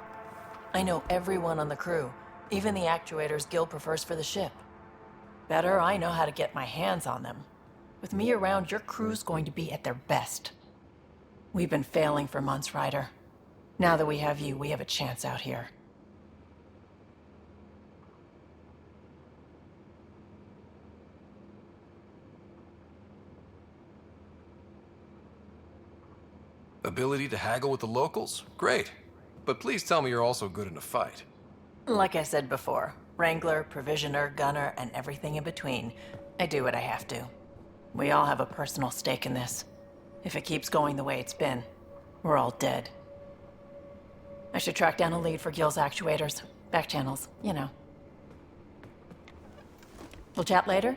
Speaker 12: I know everyone on the crew, even the actuators Gil prefers for the ship. Better, I know how to get my hands on them. With me around, your crew's going to be at their best. We've been failing for months, Ryder. Now that we have you, we have a chance out here.
Speaker 4: Ability to haggle with the locals? Great. But please tell me you're also good in a fight.
Speaker 12: Like I said before, Wrangler, Provisioner, Gunner, and everything in between. I do what I have to. We all have a personal stake in this. If it keeps going the way it's been, we're all dead. I should track down a lead for Gil's actuators. Back channels, you know. We'll chat later?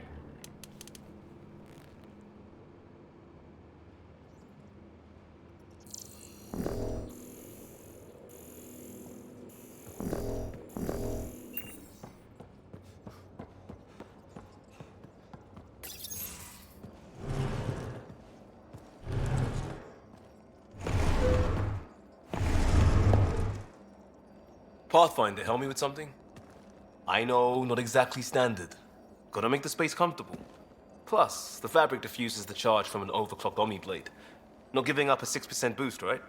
Speaker 3: Pathfinder, help me with something? I know, not exactly standard. Gotta make the space comfortable. Plus, the fabric diffuses the charge from an overclocked Omni blade. Not giving up a 6% boost, right?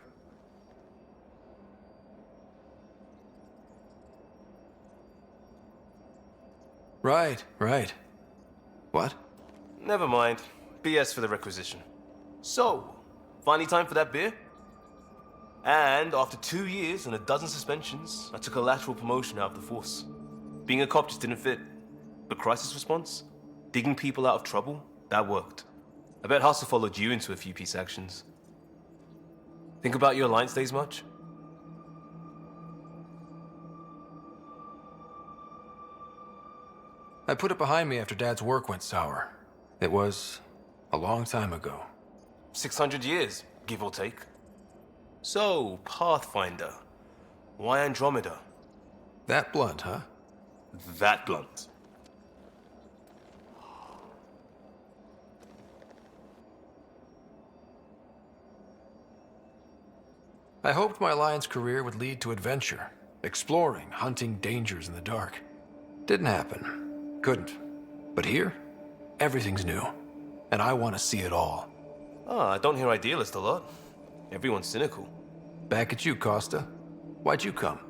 Speaker 4: Right. What?
Speaker 3: Never mind. BS for the requisition. So, finally time for that beer? And after 2 years and a dozen suspensions, I took a lateral promotion out of the force. Being a cop just didn't fit. But crisis response? Digging people out of trouble? That worked. I bet Hustle followed you into a few peace actions. Think about your Alliance days much?
Speaker 4: I put it behind me after Dad's work went sour. It was a long time ago.
Speaker 3: 600 years, give or take. So, Pathfinder. Why Andromeda?
Speaker 4: That blunt, huh?
Speaker 3: That blunt.
Speaker 4: I hoped my Alliance career would lead to adventure, exploring, hunting dangers in the dark. Didn't happen. Couldn't. But here, everything's new. And I want to see it all.
Speaker 3: I don't hear idealist a lot. Everyone's cynical.
Speaker 4: Back at you, Costa. Why'd you come?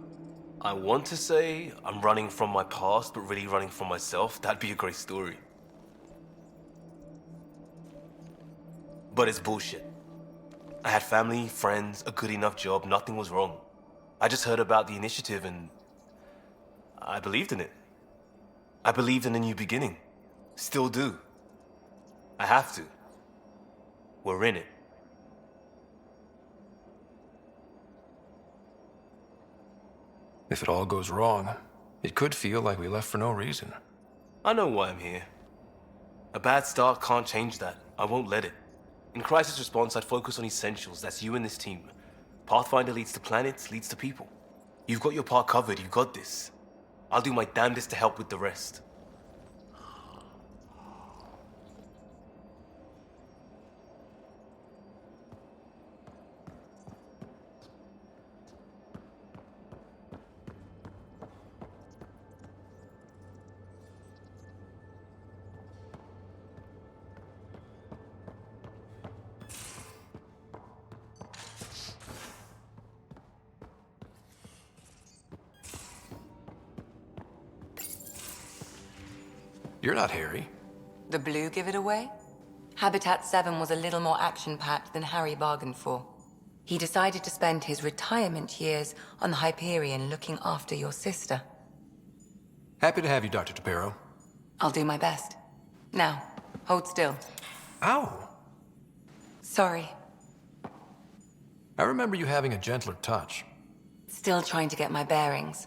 Speaker 3: I want to say I'm running from my past, but really running from myself. That'd be a great story. But it's bullshit. I had family, friends, a good enough job, nothing was wrong. I just heard about the initiative and I believed in it. I believed in a new beginning. Still do. I have to. We're in it.
Speaker 4: If it all goes wrong, it could feel like we left for no reason.
Speaker 3: I know why I'm here. A bad start can't change that. I won't let it. In crisis response, I'd focus on essentials. That's you and this team. Pathfinder leads to planets, leads to people. You've got your part covered. You got this. I'll do my damnedest to help with the rest.
Speaker 4: You're not Harry.
Speaker 2: The blue give it away? Habitat 7 was a little more action-packed than Harry bargained for. He decided to spend his retirement years on the Hyperion looking after your sister.
Speaker 4: Happy to have you, Dr. Tapero.
Speaker 2: I'll do my best. Now, hold still.
Speaker 4: Ow!
Speaker 2: Sorry.
Speaker 4: I remember you having a gentler touch.
Speaker 2: Still trying to get my bearings.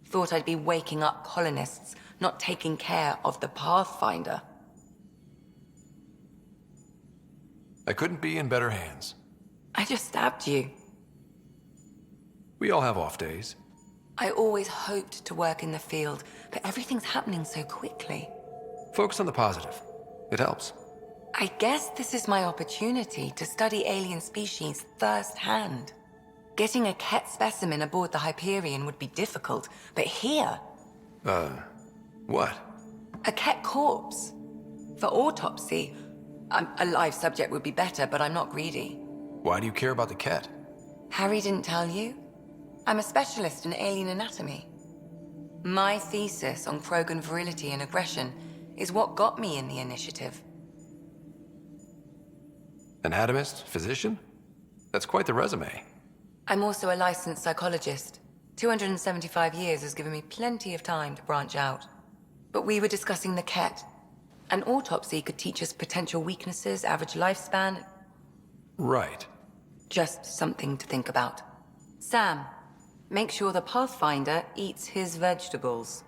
Speaker 2: Thought I'd be waking up colonists, not taking care of the Pathfinder.
Speaker 4: I couldn't be in better hands.
Speaker 2: I just stabbed you.
Speaker 4: We all have off days.
Speaker 2: I always hoped to work in the field, but everything's happening so quickly.
Speaker 4: Focus on the positive. It helps.
Speaker 2: I guess this is my opportunity to study alien species firsthand. Getting a Ket specimen aboard the Hyperion would be difficult, but here...
Speaker 4: What?
Speaker 2: A Ket corpse. For autopsy, a live subject would be better, but I'm not greedy.
Speaker 4: Why do you care about the Ket?
Speaker 2: Harry didn't tell you? I'm a specialist in alien anatomy. My thesis on Krogan virility and aggression is what got me in the initiative.
Speaker 4: Anatomist? Physician? That's quite the resume.
Speaker 2: I'm also a licensed psychologist. 275 years has given me plenty of time to branch out. But we were discussing the Ket. An autopsy could teach us potential weaknesses, average lifespan.
Speaker 4: Right.
Speaker 2: Just something to think about. Sam, make sure the Pathfinder eats his vegetables.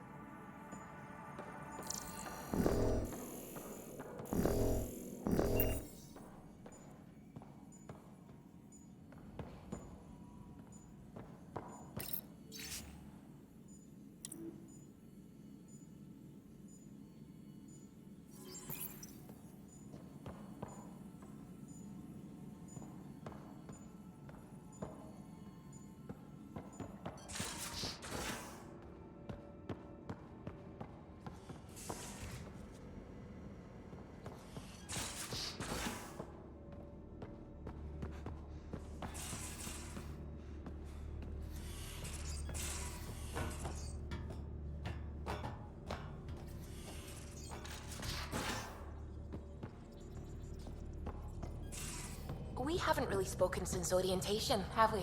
Speaker 11: We haven't really spoken since orientation, have we?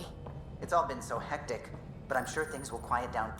Speaker 7: It's all been so hectic, but I'm sure things will quiet down.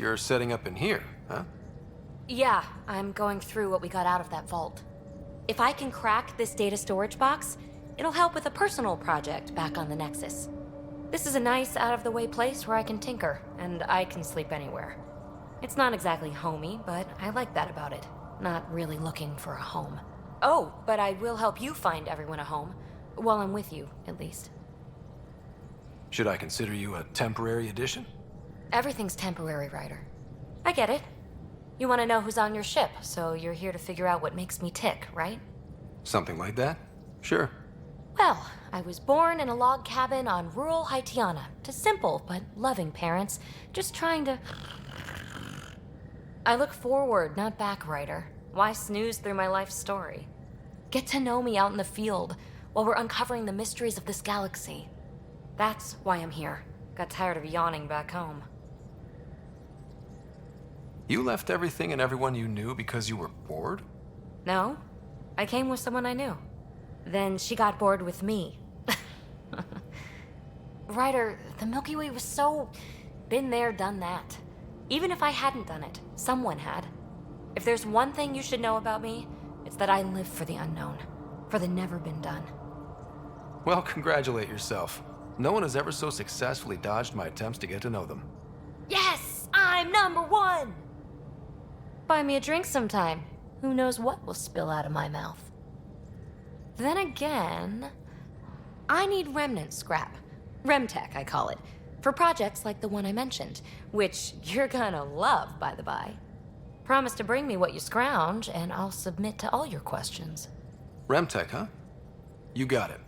Speaker 4: you're setting up in here, huh?
Speaker 11: Yeah, I'm going through what we got out of that vault. If I can crack this data storage box, it'll help with a personal project back on the Nexus. This is a nice, out-of-the-way place where I can tinker, and I can sleep anywhere. It's not exactly homey, but I like that about it. Not really looking for a home. Oh, but I will help you find everyone a home. While I'm with you, at least.
Speaker 4: Should I consider you a temporary addition?
Speaker 11: Everything's temporary, Ryder. I get it. You want to know who's on your ship, so you're here to figure out what makes me tick, right?
Speaker 4: Something like that? Sure.
Speaker 11: Well, I was born in a log cabin on rural Haitiana to simple but loving parents, just trying to... I look forward, not back, Ryder. Why snooze through my life story? Get to know me out in the field while we're uncovering the mysteries of this galaxy. That's why I'm here. Got tired of yawning back home.
Speaker 4: You left everything and everyone you knew because you were bored?
Speaker 11: No, I came with someone I knew. Then she got bored with me. Ryder, the Milky Way was so... been there, done that. Even if I hadn't done it, someone had. If there's one thing you should know about me, it's that I live for the unknown. For the never been done.
Speaker 4: Well, congratulate yourself. No one has ever so successfully dodged my attempts to get to know them.
Speaker 11: Yes! I'm #1! Buy me a drink sometime. Who knows what will spill out of my mouth. Then again, I need remnant scrap. Remtech, I call it. For projects like the one I mentioned, which you're gonna love, by the by. Promise to bring me what you scrounge, and I'll submit to all your questions.
Speaker 4: Remtech, huh? You got it.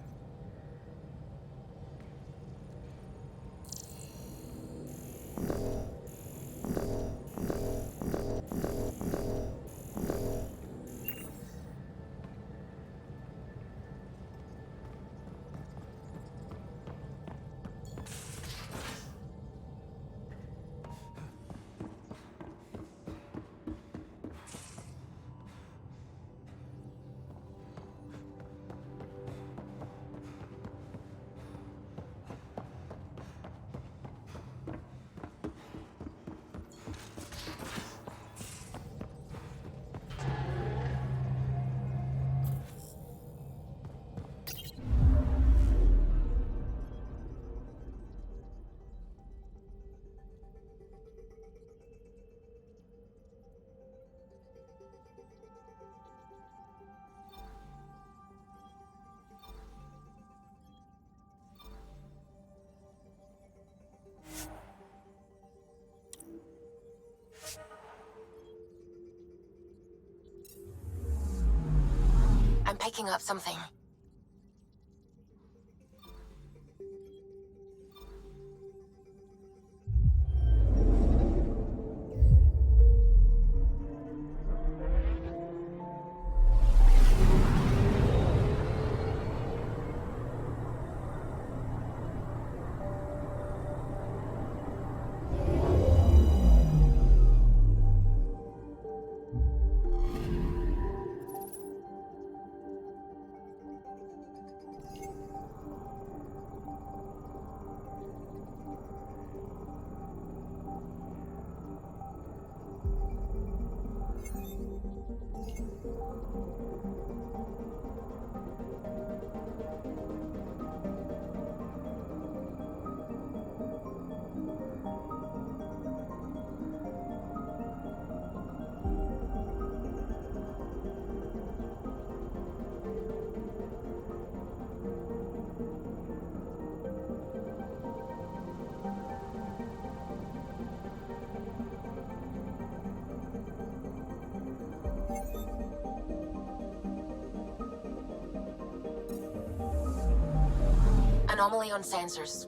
Speaker 2: I'm picking up something. Anomaly on sensors.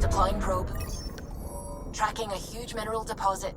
Speaker 2: Deploying probe. Tracking a huge mineral deposit.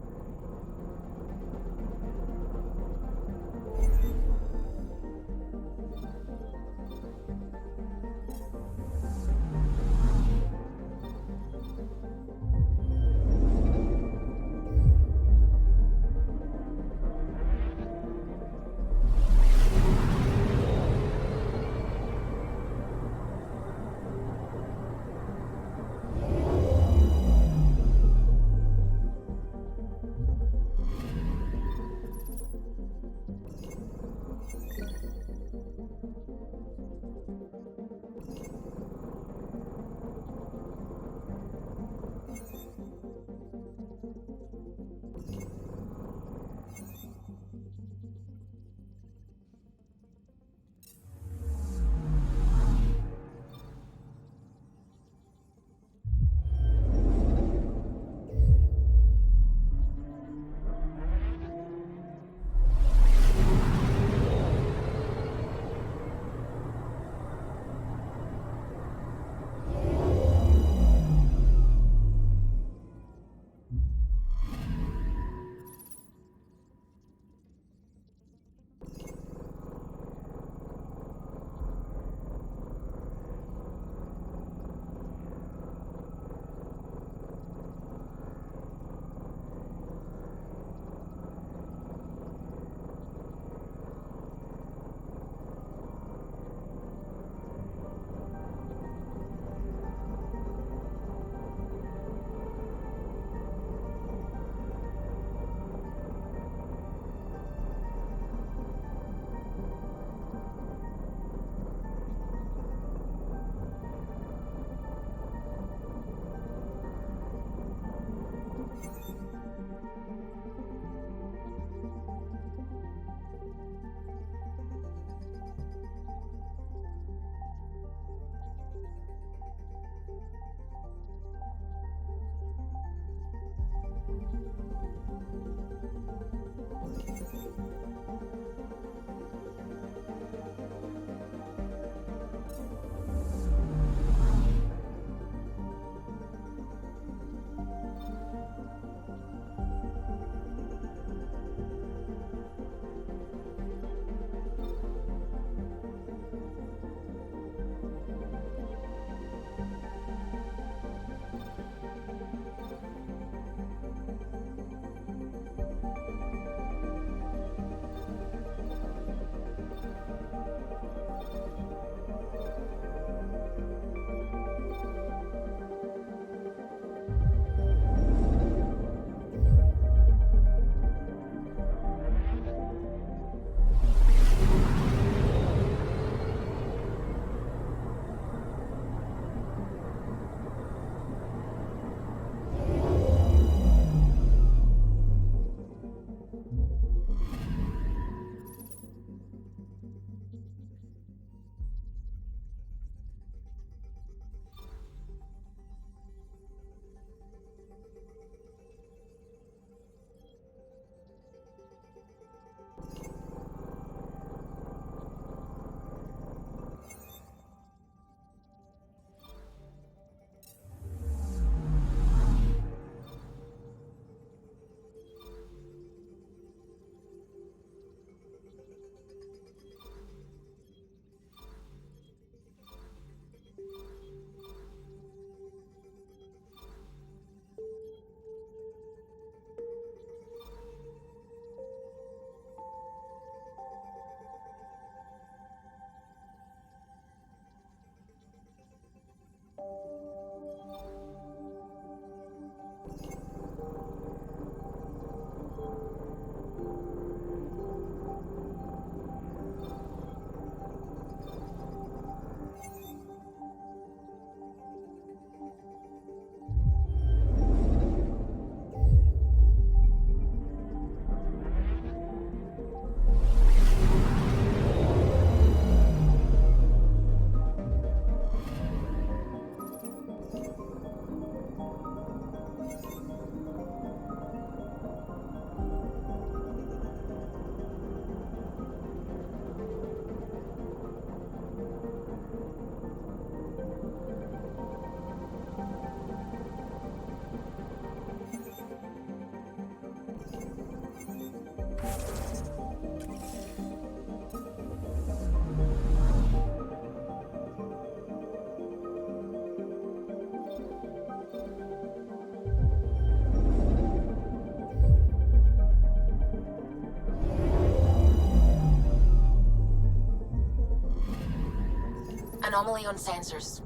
Speaker 14: Anomaly on sensors.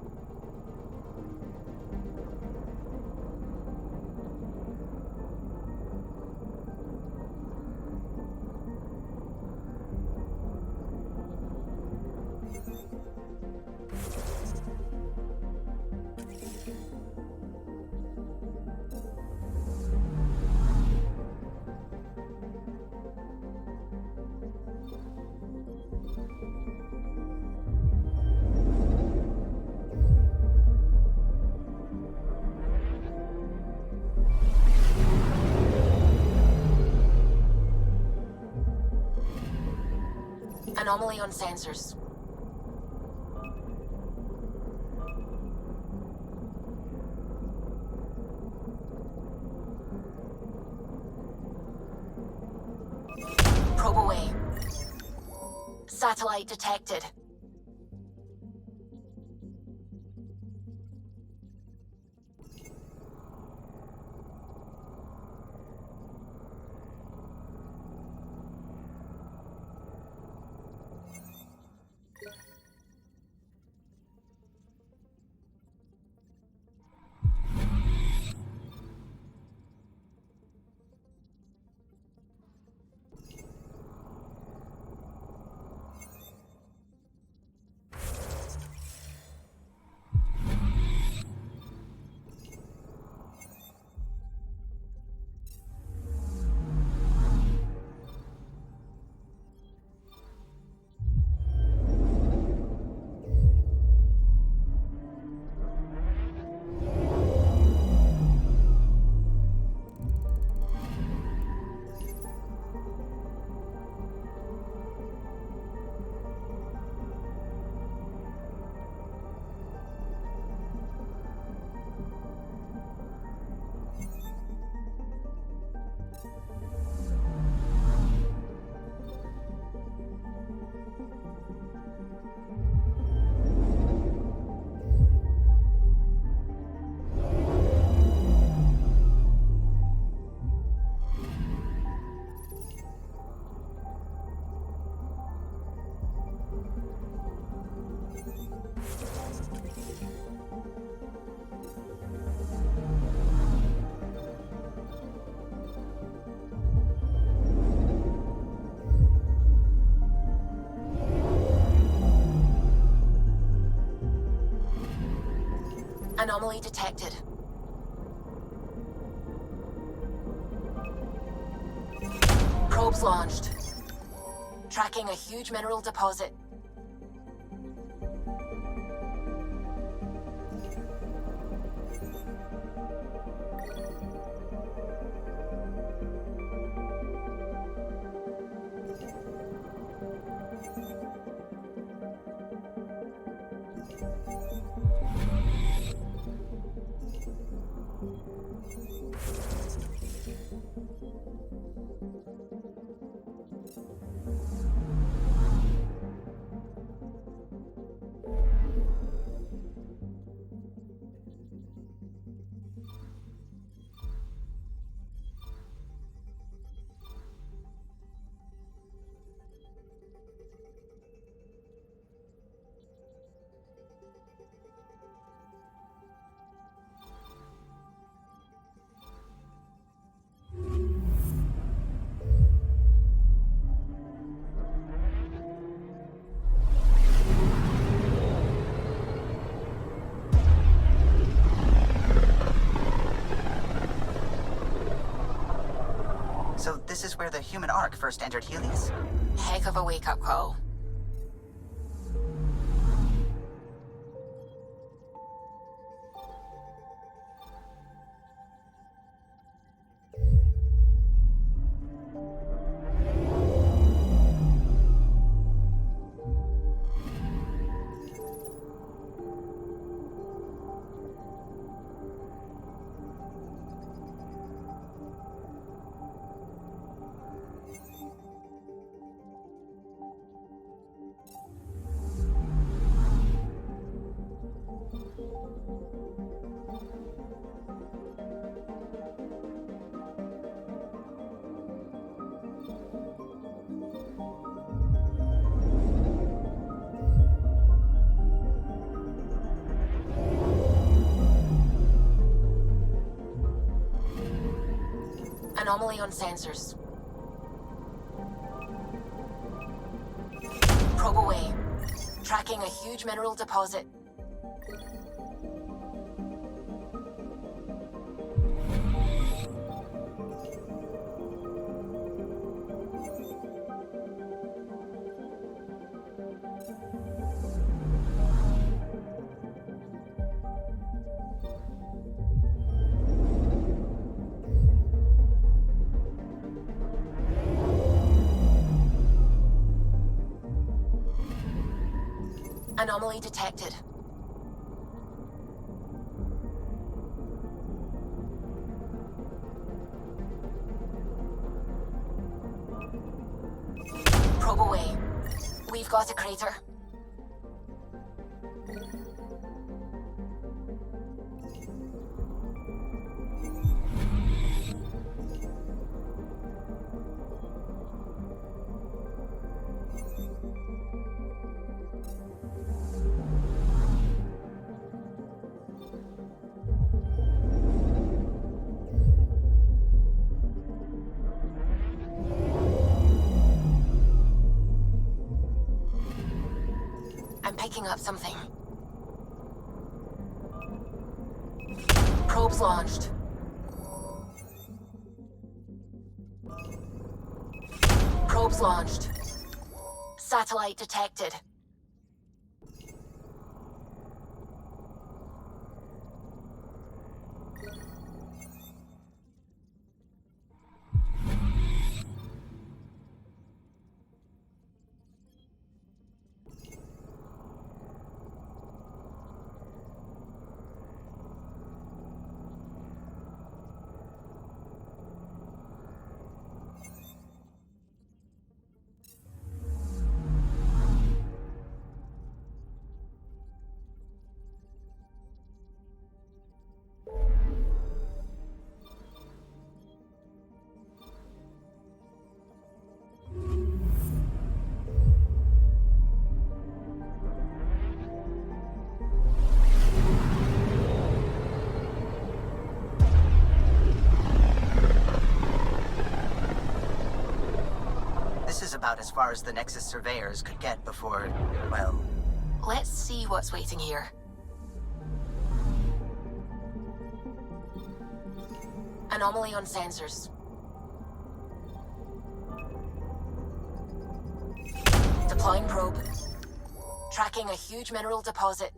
Speaker 14: Anomaly on sensors. Probe away. Satellite detected. Anomaly detected. Probes launched. Tracking a huge mineral deposit.
Speaker 7: So this is where the human Ark first entered Helios?
Speaker 14: Heck of a wake-up call. Anomaly on sensors. Probe away. Tracking a huge mineral deposit. Anomaly detected. Probe away. We've got a crater. I'm picking up something. Probes launched. Probes launched. Satellite detected.
Speaker 7: This is about as far as the Nexus surveyors could get before, well...
Speaker 14: Let's see what's waiting here. Anomaly on sensors. Deploying probe. Tracking a huge mineral deposit.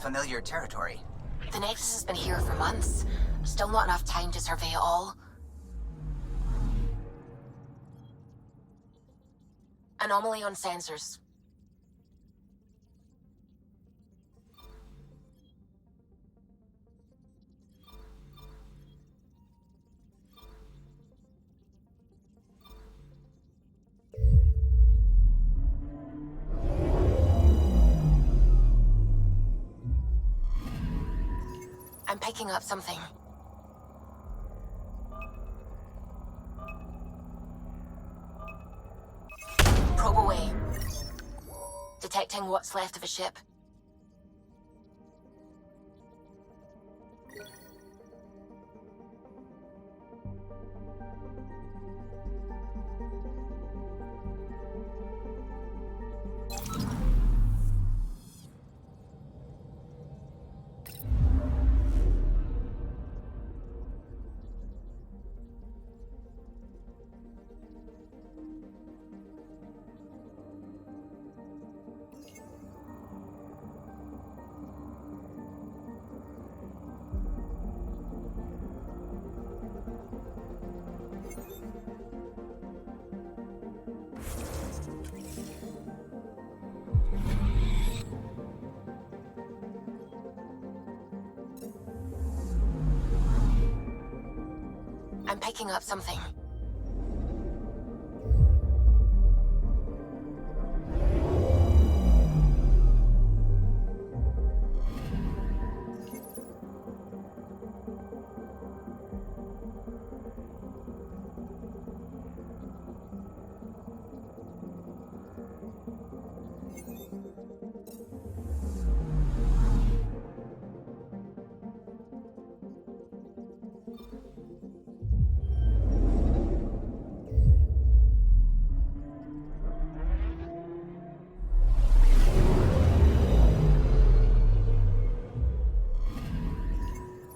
Speaker 7: familiar territory.
Speaker 14: The Nexus has been here for months. Still not enough time to survey it all. Anomaly on sensors. I'm picking up something. Probe away. Detecting what's left of a ship. I'm picking up something.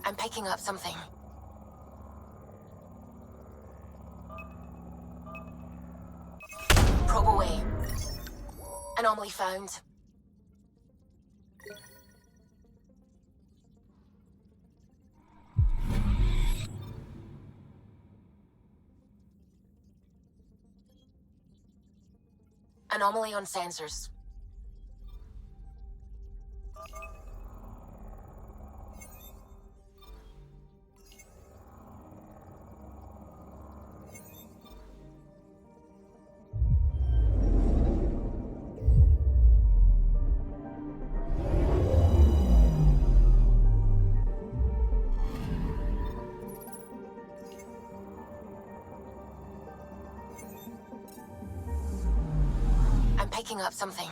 Speaker 14: I'm picking up something. Probe away. Anomaly found. Anomaly on sensors. I'm picking up something.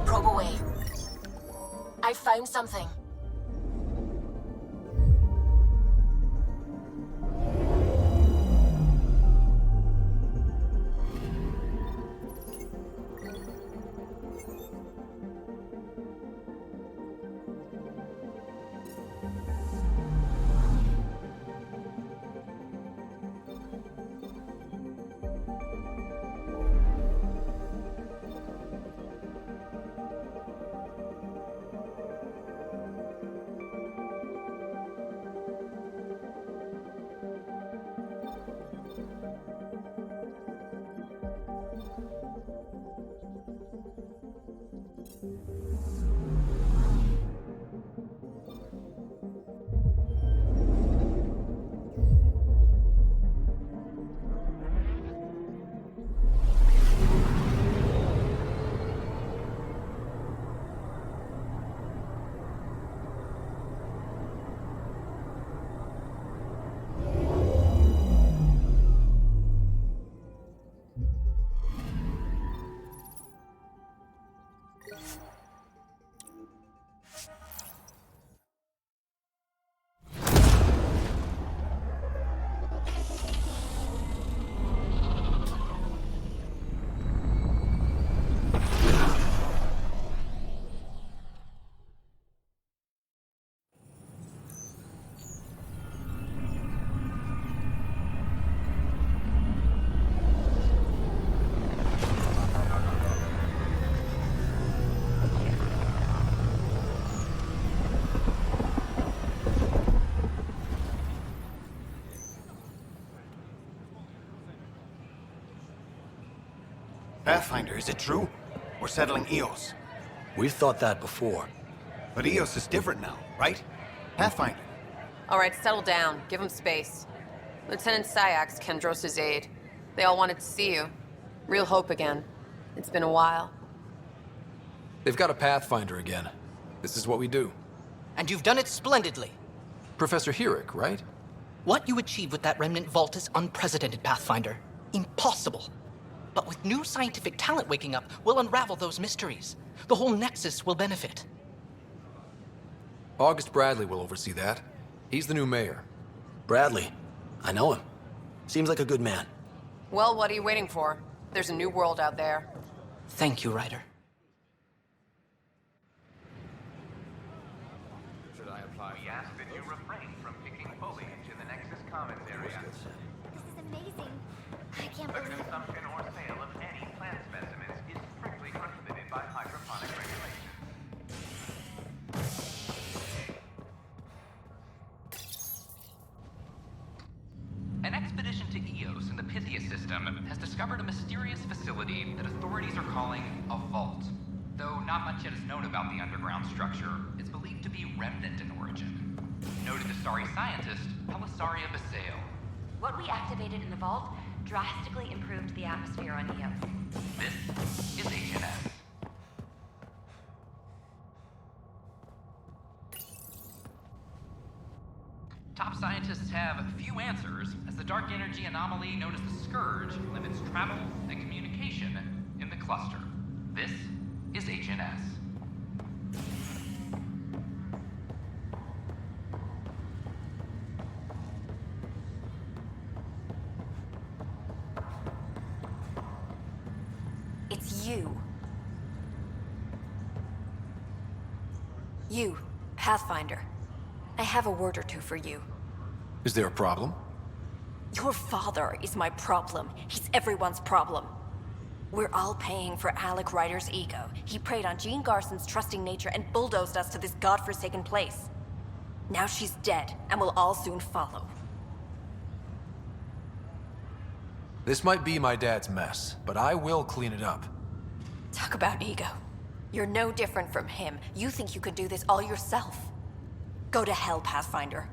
Speaker 14: Probe away. I found something.
Speaker 15: Pathfinder, is it true? We're settling Eos.
Speaker 9: We've thought that before.
Speaker 15: But Eos is different now, right? Pathfinder.
Speaker 8: All right, settle down. Give him space. Lieutenant Syax, Kendros' aide. They all wanted to see you. Real hope again. It's been a while.
Speaker 4: They've got a Pathfinder again. This is what we do.
Speaker 16: And you've done it splendidly.
Speaker 4: Professor Herrick, right?
Speaker 16: What you achieved with that remnant vault is unprecedented, Pathfinder. Impossible. But with new scientific talent waking up, we'll unravel those mysteries. The whole Nexus will benefit.
Speaker 4: August Bradley will oversee that. He's the new mayor.
Speaker 9: Bradley. I know him. Seems like a good man.
Speaker 8: Well, what are you waiting for? There's a new world out there.
Speaker 16: Thank you, Ryder.
Speaker 17: Should I apply? We ask that you refrain from picking foliage in the Nexus Commons area.
Speaker 18: This is amazing. I can't
Speaker 17: The
Speaker 18: believe it.
Speaker 17: consumption or sale of any plant specimens is strictly prohibited by hydroponic regulations. An expedition to Eos in the Pythia system has discovered a mysterious facility that authorities are calling a vault. Though not much yet is known about the underground structure, it's believed to be remnant in origin. Noted Asari scientist, Pelisaria Basale.
Speaker 11: What we activated in the vault drastically improved the atmosphere on Eos.
Speaker 17: This is HNS. Top scientists have few answers, as the dark energy anomaly known as the Scourge limits travel and communication in the cluster. This is HNS.
Speaker 11: It's you. You, Pathfinder. I have a word or two for you.
Speaker 4: Is there a problem?
Speaker 11: Your father is my problem. He's everyone's problem. We're all paying for Alec Ryder's ego. He preyed on Jean Garson's trusting nature and bulldozed us to this godforsaken place. Now she's dead, and we'll all soon follow.
Speaker 4: This might be my dad's mess, but I will clean it up.
Speaker 11: Talk about ego. You're no different from him. You think you could do this all yourself. Go to hell, Pathfinder.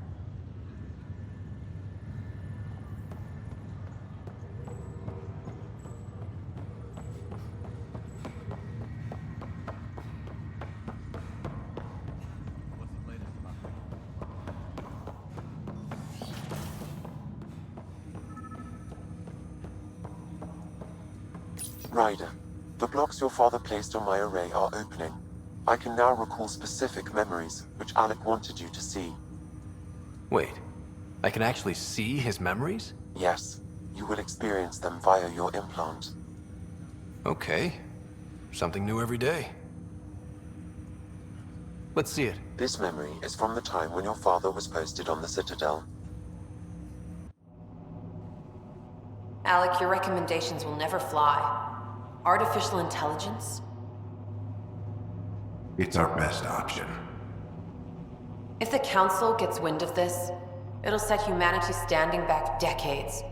Speaker 1: Ryder, the blocks your father placed on my array are opening. I can now recall specific memories, which Alec wanted you to see.
Speaker 4: Wait, I can actually see his memories?
Speaker 1: Yes, you will experience them via your implant.
Speaker 4: Okay. Something new every day. Let's see it.
Speaker 1: This memory is from the time when your father was posted on the Citadel.
Speaker 8: Alec, your recommendations will never fly. Artificial intelligence?
Speaker 19: It's our best option.
Speaker 8: If the Council gets wind of this, it'll set humanity standing back decades.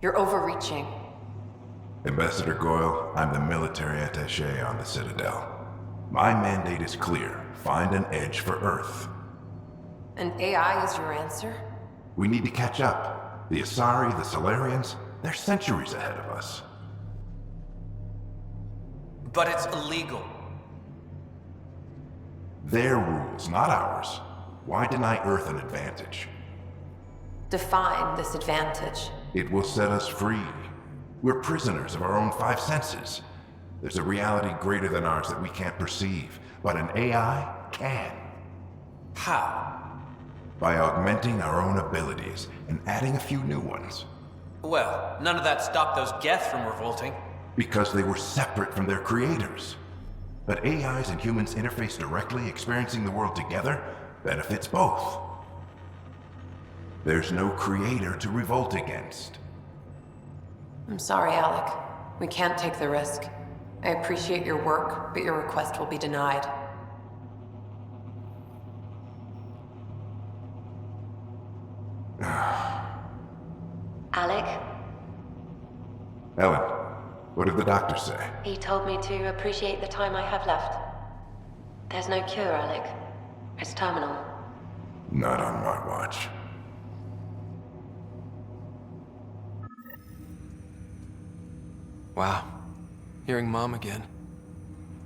Speaker 8: You're overreaching.
Speaker 19: Ambassador Goyle, I'm the military attaché on the Citadel. My mandate is clear. Find an edge for Earth.
Speaker 8: And AI is your answer?
Speaker 19: We need to catch up. The Asari, the Solarians, they're centuries ahead of us.
Speaker 15: But it's illegal.
Speaker 19: Their rules, not ours. Why deny Earth an advantage?
Speaker 8: Define this advantage.
Speaker 19: It will set us free. We're prisoners of our own five senses. There's a reality greater than ours that we can't perceive, but an AI can.
Speaker 15: How?
Speaker 19: By augmenting our own abilities and adding a few new ones.
Speaker 15: Well, none of that stopped those Geth from revolting.
Speaker 19: Because they were separate from their creators. But AIs and humans interface directly, experiencing the world together, benefits both. There's no creator to revolt against.
Speaker 8: I'm sorry, Alec. We can't take the risk. I appreciate your work, but your request will be denied.
Speaker 11: Alec?
Speaker 19: Ellen, What did the doctor say?
Speaker 11: He told me to appreciate the time I have left. There's no cure, Alec. It's terminal.
Speaker 19: Not on my watch.
Speaker 4: Wow. Hearing Mom again.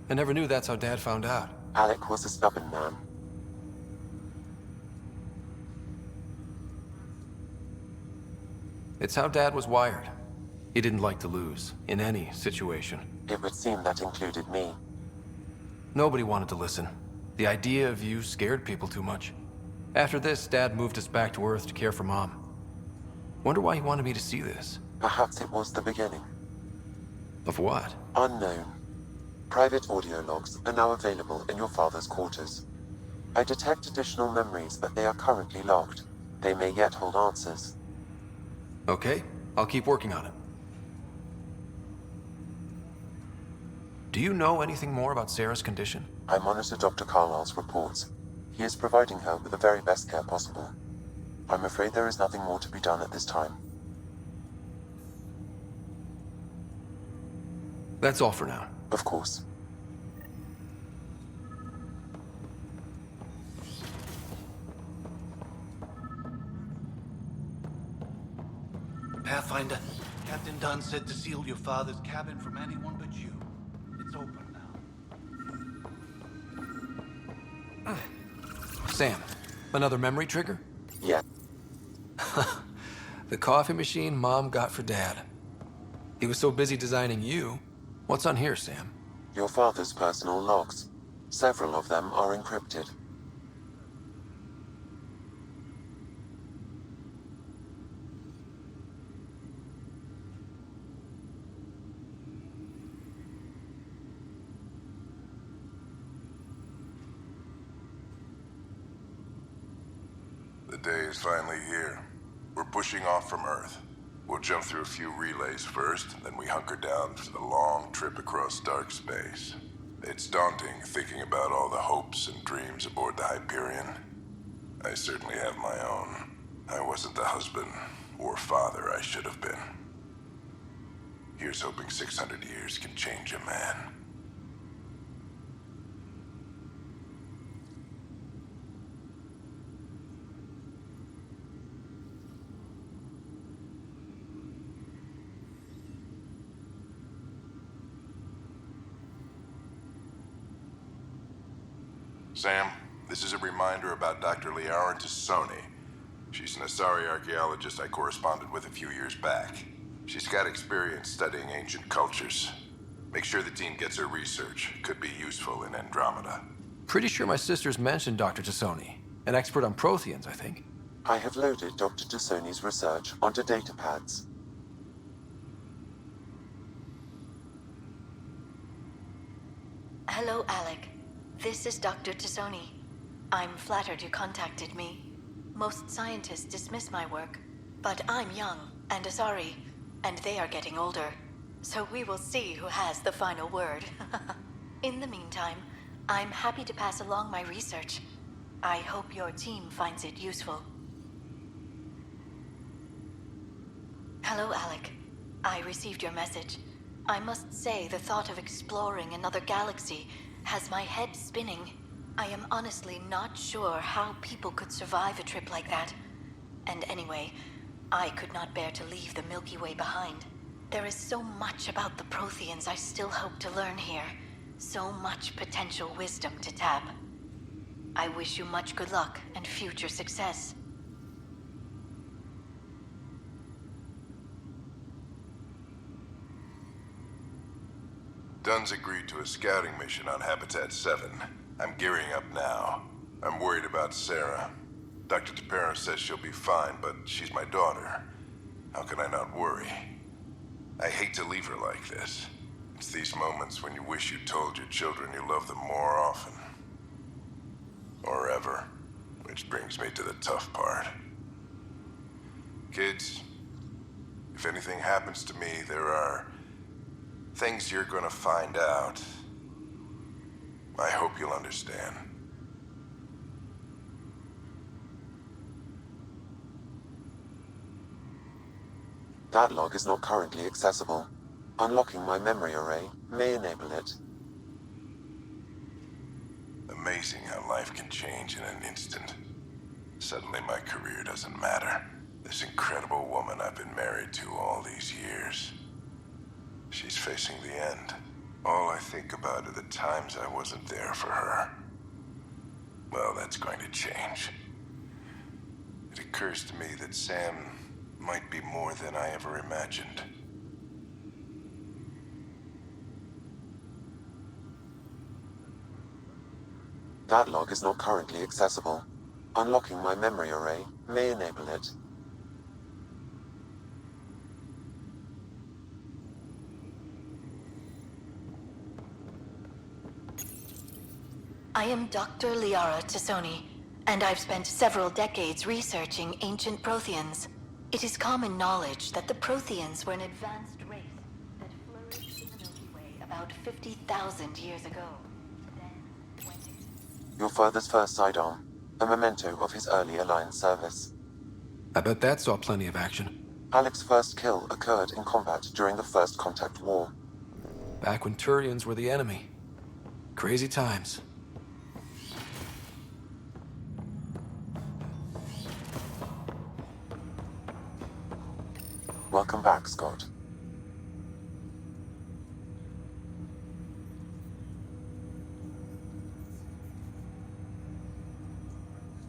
Speaker 4: I never knew that's how Dad found out.
Speaker 1: Alec was a stubborn man.
Speaker 4: It's how Dad was wired. He didn't like to lose, in any situation.
Speaker 1: It would seem that included me.
Speaker 4: Nobody wanted to listen. The idea of you scared people too much. After this, Dad moved us back to Earth to care for Mom. Wonder why he wanted me to see this.
Speaker 1: Perhaps it was the beginning.
Speaker 4: Of what?
Speaker 1: Unknown. Private audio logs are now available in your father's quarters. I detect additional memories, but they are currently logged. They may yet hold answers.
Speaker 4: Okay, I'll keep working on it. Do you know anything more about Sarah's condition?
Speaker 1: I monitor Dr. Carlisle's reports. He is providing her with the very best care possible. I'm afraid there is nothing more to be done at this time.
Speaker 4: That's all for now.
Speaker 1: Of course.
Speaker 15: Pathfinder, Captain Dunn said to seal your father's cabin from anyone but you. It's open now.
Speaker 4: Sam, another memory trigger?
Speaker 1: Yeah.
Speaker 4: The coffee machine Mom got for Dad. He was so busy designing you. What's on here, Sam?
Speaker 1: Your father's personal logs. Several of them are encrypted.
Speaker 5: The day is finally here. We're pushing off from Earth. We'll jump through a few relays first, then we hunker down for the long trip across dark space. It's daunting thinking about all the hopes and dreams aboard the Hyperion. I certainly have my own. I wasn't the husband or father I should have been. Here's hoping 600 years can change a man. Sam, this is a reminder about Dr. Liara Tassoni. She's an Asari archaeologist I corresponded with a few years back. She's got experience studying ancient cultures. Make sure the team gets her research. Could be useful in Andromeda.
Speaker 4: Pretty sure my sisters mentioned Dr. Tassoni. An expert on Protheans, I think.
Speaker 1: I have loaded Dr. Tassoni's research onto data pads.
Speaker 20: Hello, Alec. This is Dr. Tassoni. I'm flattered you contacted me. Most scientists dismiss my work, but I'm young and Asari, and they are getting older. So we will see who has the final word. In the meantime, I'm happy to pass along my research. I hope your team finds it useful. Hello, Alec. I received your message. I must say the thought of exploring another galaxy has my head spinning. I am honestly not sure how people could survive a trip like that. And anyway, I could not bear to leave the Milky Way behind. There is so much about the Protheans I still hope to learn here. So much potential wisdom to tap. I wish you much good luck and future success.
Speaker 5: Dunn's agreed to a scouting mission on Habitat 7. I'm gearing up now. I'm worried about Sarah. Dr. Tapero says she'll be fine, but she's my daughter. How can I not worry? I hate to leave her like this. It's these moments when you wish you told your children you love them more often. Or ever. Which brings me to the tough part. Kids, if anything happens to me, there are things you're gonna find out. I hope you'll understand.
Speaker 1: That log is not currently accessible. Unlocking my memory array may enable it.
Speaker 5: Amazing how life can change in an instant. Suddenly my career doesn't matter. This incredible woman I've been married to all these years. She's facing the end. All I think about are the times I wasn't there for her. Well, that's going to change. It occurs to me that Sam might be more than I ever imagined.
Speaker 1: That log is not currently accessible. Unlocking my memory array may enable it.
Speaker 20: I am Dr. Liara Tassoni, and I've spent several decades researching ancient Protheans. It is common knowledge that the Protheans were an advanced race that flourished in the Milky Way about 50,000 years ago.
Speaker 1: Your father's first sidearm, a memento of his early Alliance service.
Speaker 4: I bet that saw plenty of action.
Speaker 1: Alec's first kill occurred in combat during the First Contact War.
Speaker 4: Back when Turians were the enemy. Crazy times.
Speaker 1: Welcome back, Scott.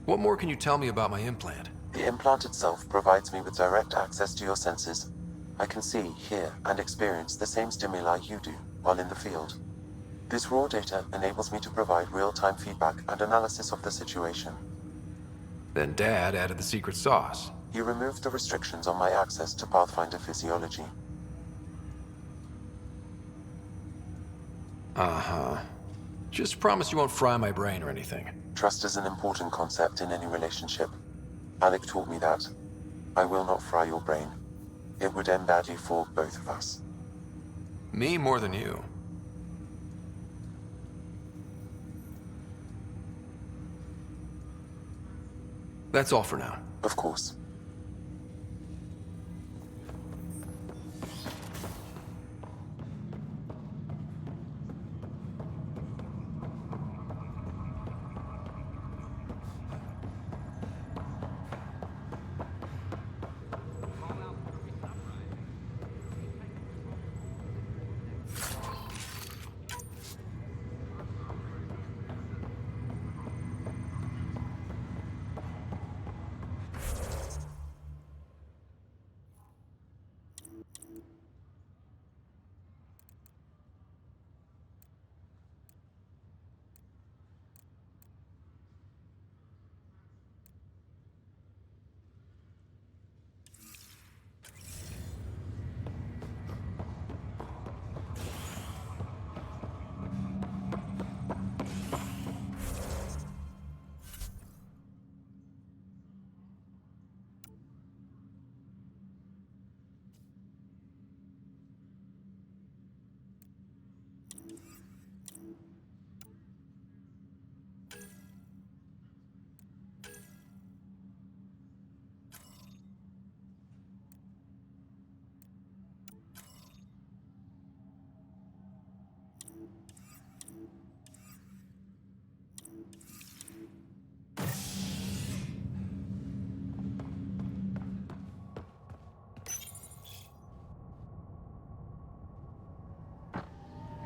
Speaker 4: What more can you tell me about my implant?
Speaker 1: The implant itself provides me with direct access to your senses. I can see, hear, and experience the same stimuli you do while in the field. This raw data enables me to provide real-time feedback and analysis of the situation.
Speaker 4: Then Dad added the secret sauce.
Speaker 1: He removed the restrictions on my access to Pathfinder physiology.
Speaker 4: Uh-huh. Just promise you won't fry my brain or anything.
Speaker 1: Trust is an important concept in any relationship. Alec taught me that. I will not fry your brain. It would end badly for both of us.
Speaker 4: Me more than you. That's all for now.
Speaker 1: Of course.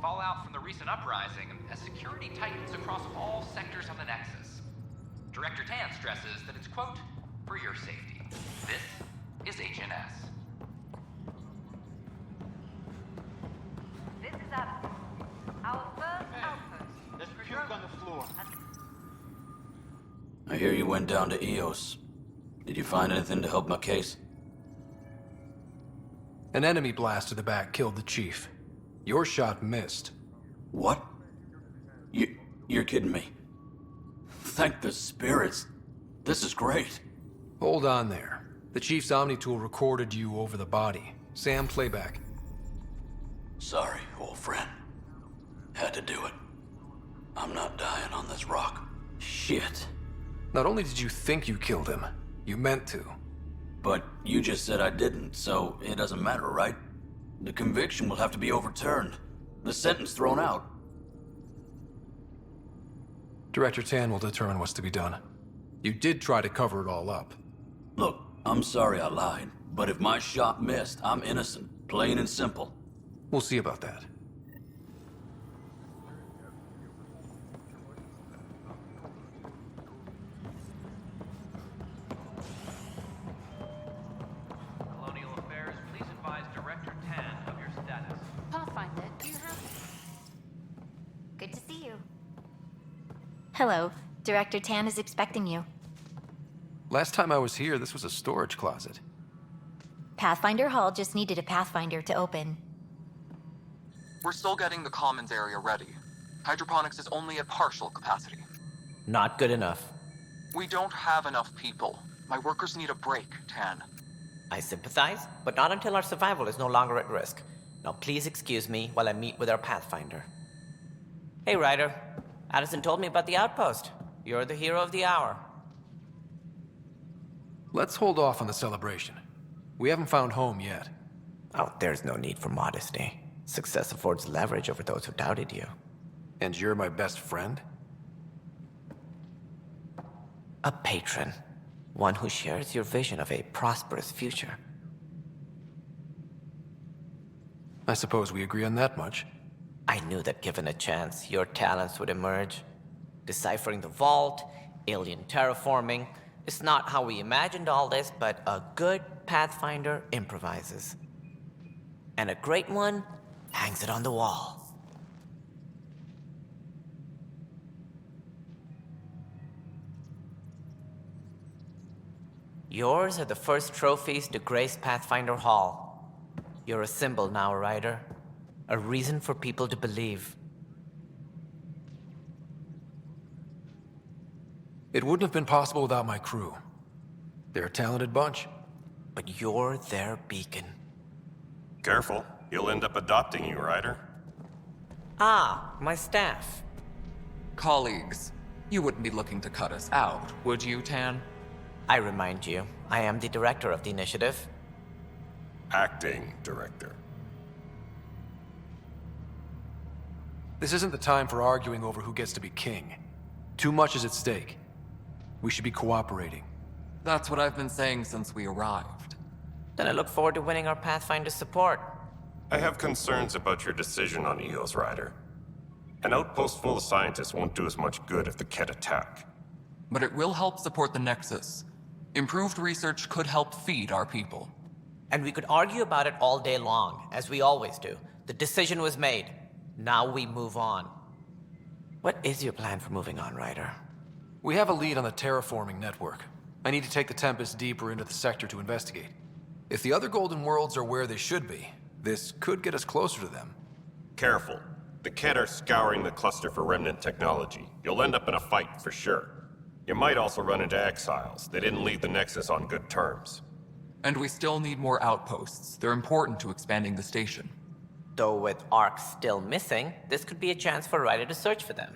Speaker 17: Fallout from the recent uprising as security tightens across all sectors of the Nexus. Director Tan stresses that it's, quote, for your safety. This is HNS.
Speaker 6: This is Adam. Our first outpost.
Speaker 15: There's puke on the floor.
Speaker 9: I hear you went down to EOS. Did you find anything to help my case?
Speaker 4: An enemy blast to the back killed the chief. Your shot missed.
Speaker 9: What? You're kidding me. Thank the spirits. This is great.
Speaker 4: Hold on there. The chief's Omni tool recorded you over the body. Sam, playback.
Speaker 9: Sorry, old friend. Had to do it. I'm not dying on this rock. Shit.
Speaker 4: Not only did you think you killed him, you meant to.
Speaker 9: But you just said I didn't, so it doesn't matter, right? The conviction will have to be overturned. The sentence thrown out.
Speaker 4: Director Tan will determine what's to be done. You did try to cover it all up.
Speaker 9: Look, I'm sorry I lied, but if my shot missed, I'm innocent. Plain and simple.
Speaker 4: We'll see about that.
Speaker 17: Colonial Affairs, please advise Director Tan of your status.
Speaker 18: Pathfinder, do you have... Good to see you. Hello. Director Tan is expecting you.
Speaker 4: Last time I was here, this was a storage closet.
Speaker 18: Pathfinder Hall just needed a Pathfinder to open.
Speaker 13: We're still getting the commons area ready. Hydroponics is only at partial capacity.
Speaker 21: Not good enough.
Speaker 13: We don't have enough people. My workers need a break, Tan.
Speaker 21: I sympathize, but not until our survival is no longer at risk. Now please excuse me while I meet with our Pathfinder. Hey, Ryder. Addison told me about the outpost. You're the hero of the hour.
Speaker 4: Let's hold off on the celebration. We haven't found home yet.
Speaker 21: Oh, there's no need for modesty. Success affords leverage over those who doubted you.
Speaker 4: And you're my best friend?
Speaker 21: A patron. One who shares your vision of a prosperous future.
Speaker 4: I suppose we agree on that much.
Speaker 21: I knew that given a chance, your talents would emerge. Deciphering the vault, alien terraforming. It's not how we imagined all this, but a good Pathfinder improvises. And a great one hangs it on the wall. Yours are the first trophies to grace Pathfinder Hall. You're a symbol now, Ryder. A reason for people to believe.
Speaker 4: It wouldn't have been possible without my crew. They're a talented bunch.
Speaker 21: But you're their beacon.
Speaker 22: Careful. He'll end up adopting you, Ryder.
Speaker 21: Ah, my staff.
Speaker 23: Colleagues, you wouldn't be looking to cut us out, would you, Tan?
Speaker 21: I remind you, I am the director of the initiative.
Speaker 22: Acting director.
Speaker 4: This isn't the time for arguing over who gets to be king. Too much is at stake. We should be cooperating.
Speaker 23: That's what I've been saying since we arrived.
Speaker 21: Then I look forward to winning our Pathfinder's support.
Speaker 22: I have concerns about your decision on Eos, Ryder. An outpost full of scientists won't do as much good if the Ket attack.
Speaker 23: But it will help support the Nexus. Improved research could help feed our people.
Speaker 21: And we could argue about it all day long, as we always do. The decision was made. Now we move on. What is your plan for moving on, Ryder?
Speaker 4: We have a lead on the terraforming network. I need to take the Tempest deeper into the sector to investigate. If the other Golden Worlds are where they should be, this could get us closer to them.
Speaker 22: Careful. The Ket are scouring the cluster for remnant technology. You'll end up in a fight, for sure. You might also run into exiles. They didn't leave the Nexus on good terms.
Speaker 23: And we still need more outposts. They're important to expanding the station.
Speaker 21: Though with Ark still missing, this could be a chance for Ryder to search for them.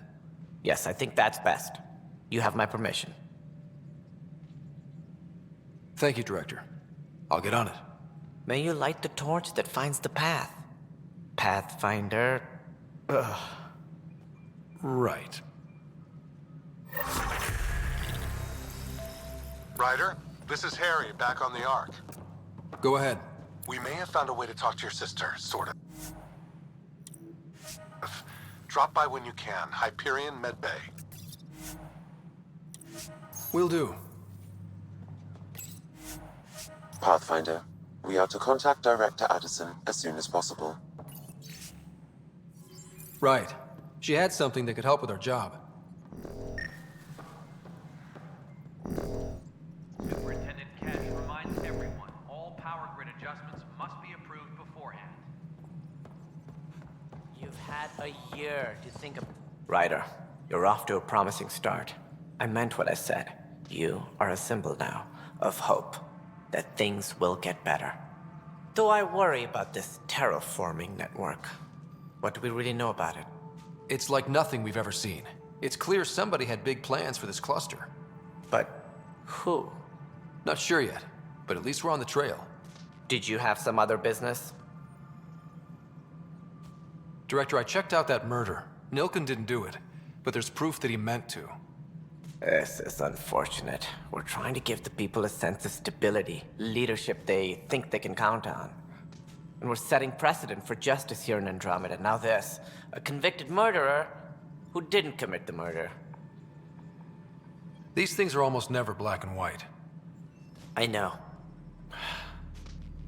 Speaker 21: Yes, I think that's best. You have my permission.
Speaker 4: Thank you, Director. I'll get on it.
Speaker 21: May you light the torch that finds the path. Pathfinder... Ugh.
Speaker 4: Right.
Speaker 5: Ryder, this is Harry, back on the Ark.
Speaker 4: Go ahead.
Speaker 5: We may have found a way to talk to your sister, sort of. Drop by when you can. Hyperion Medbay.
Speaker 4: Will do.
Speaker 1: Pathfinder, we are to contact Director Addison as soon as possible.
Speaker 4: Right. She had something that could help with our job.
Speaker 17: Superintendent Cash reminds everyone all power grid adjustments must be approved beforehand.
Speaker 21: You've had a year to think of... Ryder, you're off to a promising start. I meant what I said. You are a symbol now of hope that things will get better. Though I worry about this terraforming network. What do we really know about it?
Speaker 4: It's like nothing we've ever seen. It's clear somebody had big plans for this cluster.
Speaker 21: But who?
Speaker 4: Not sure yet, but at least we're on the trail.
Speaker 21: Did you have some other business?
Speaker 4: Director, I checked out that murder. Nilken didn't do it, but there's proof that he meant to.
Speaker 21: This is unfortunate. We're trying to give the people a sense of stability, leadership they think they can count on. And we're setting precedent for justice here in Andromeda. Now this, a convicted murderer who didn't commit the murder.
Speaker 4: These things are almost never black and white.
Speaker 21: I know.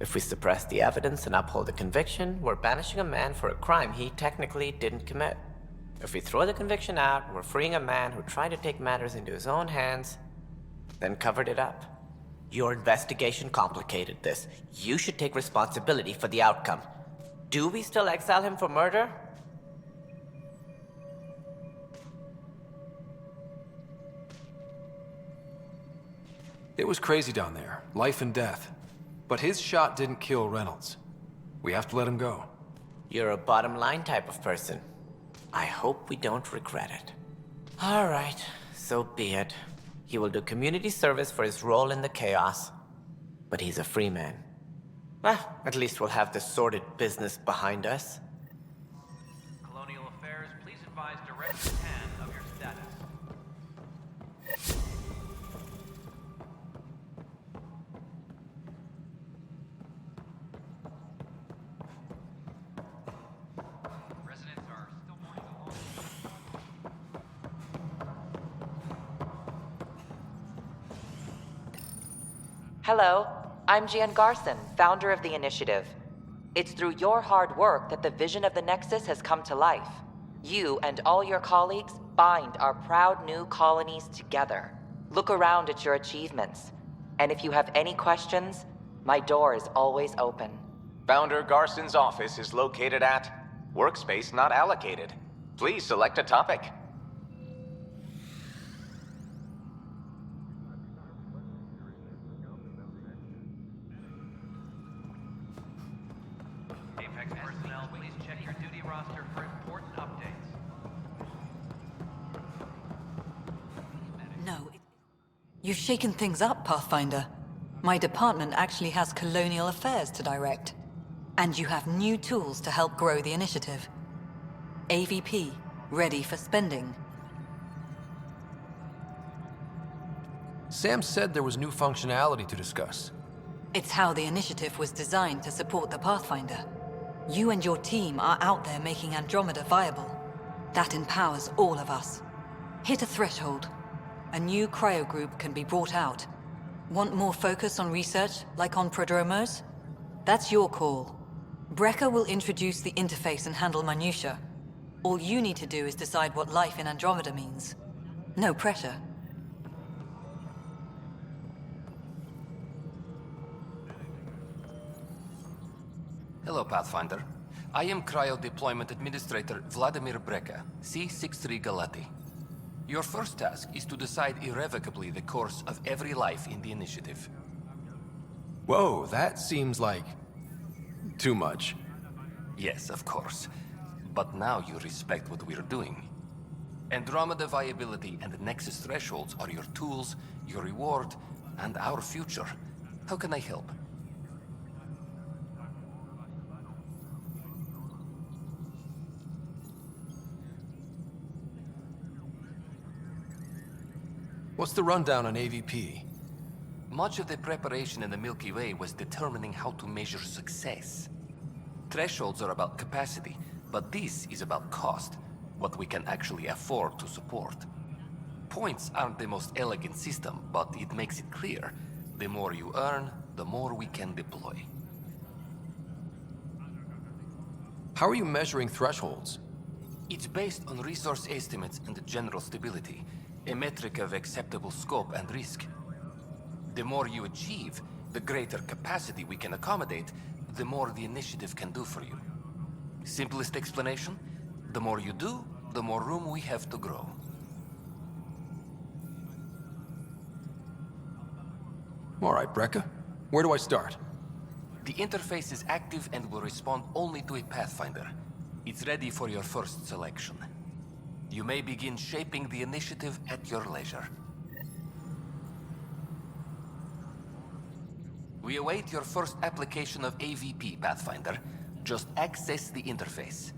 Speaker 21: If we suppress the evidence and uphold the conviction, we're banishing a man for a crime he technically didn't commit. If we throw the conviction out, we're freeing a man who tried to take matters into his own hands, then covered it up. Your investigation complicated this. You should take responsibility for the outcome. Do we still exile him for murder?
Speaker 4: It was crazy down there, life and death. But his shot didn't kill Reynolds. We have to let him go.
Speaker 21: You're a bottom line type of person. I hope we don't regret it. All right, so be it. He will do community service for his role in the chaos. But he's a free man. Well, at least we'll have the sordid business behind us.
Speaker 17: Colonial Affairs, please advise Director Tan of your status. Residents are still mourning the loss.
Speaker 3: Hello, I'm Jan Garson, founder of the initiative. It's through your hard work that the vision of the Nexus has come to life. You and all your colleagues bind our proud new colonies together. Look around at your achievements. And if you have any questions, my door is always open.
Speaker 10: Founder Garson's office is located at Workspace Not Allocated. Please select a topic.
Speaker 17: Apex personnel, please check your duty roster for important updates.
Speaker 12: No. You've shaken things up, Pathfinder. My department actually has colonial affairs to direct. And you have new tools to help grow the initiative. AVP, ready for spending.
Speaker 4: Sam said there was new functionality to discuss.
Speaker 12: It's how the initiative was designed to support the Pathfinder. You and your team are out there making Andromeda viable. That empowers all of us. Hit a threshold. A new cryo group can be brought out. Want more focus on research, like on prodromos? That's your call. Brecker will introduce the interface and handle minutiae. All you need to do is decide what life in Andromeda means. No pressure.
Speaker 24: Hello, Pathfinder. I am Cryo Deployment Administrator Vladimir Brecker, C-63 Galati. Your first task is to decide irrevocably the course of every life in the initiative.
Speaker 4: Whoa, that seems like... too much.
Speaker 24: Yes, of course. But now you respect what we're doing. Andromeda viability and the Nexus thresholds are your tools, your reward, and our future. How can I help?
Speaker 4: What's the rundown on AVP?
Speaker 24: Much of the preparation in the Milky Way was determining how to measure success. Thresholds are about capacity, but this is about cost, what we can actually afford to support. Points aren't the most elegant system, but it makes it clear. The more you earn, the more we can deploy.
Speaker 4: How are you measuring thresholds?
Speaker 24: It's based on resource estimates and general stability, a metric of acceptable scope and risk. The more you achieve, the greater capacity we can accommodate, the more the initiative can do for you. Simplest explanation, the more you do, the more room we have to grow.
Speaker 4: All right, Brecker. Where do I start?
Speaker 24: The interface is active and will respond only to a Pathfinder. It's ready for your first selection. You may begin shaping the initiative at your leisure. We await your first application of AVP, Pathfinder. Just access the interface.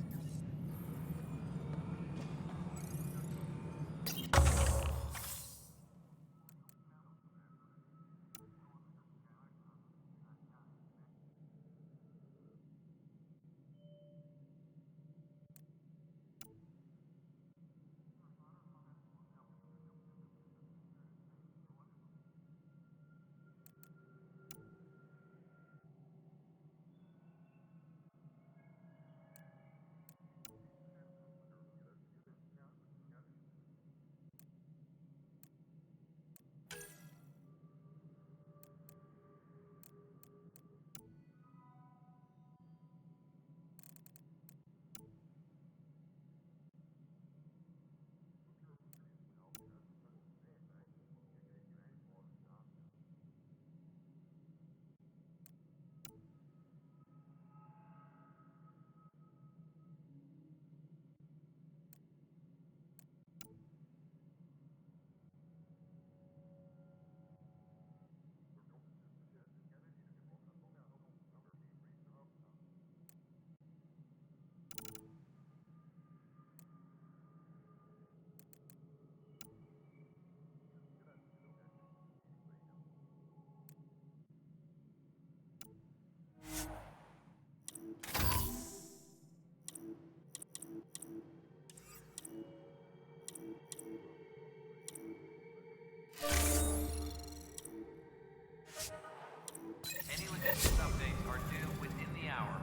Speaker 17: Any logistics updates are due within the hour.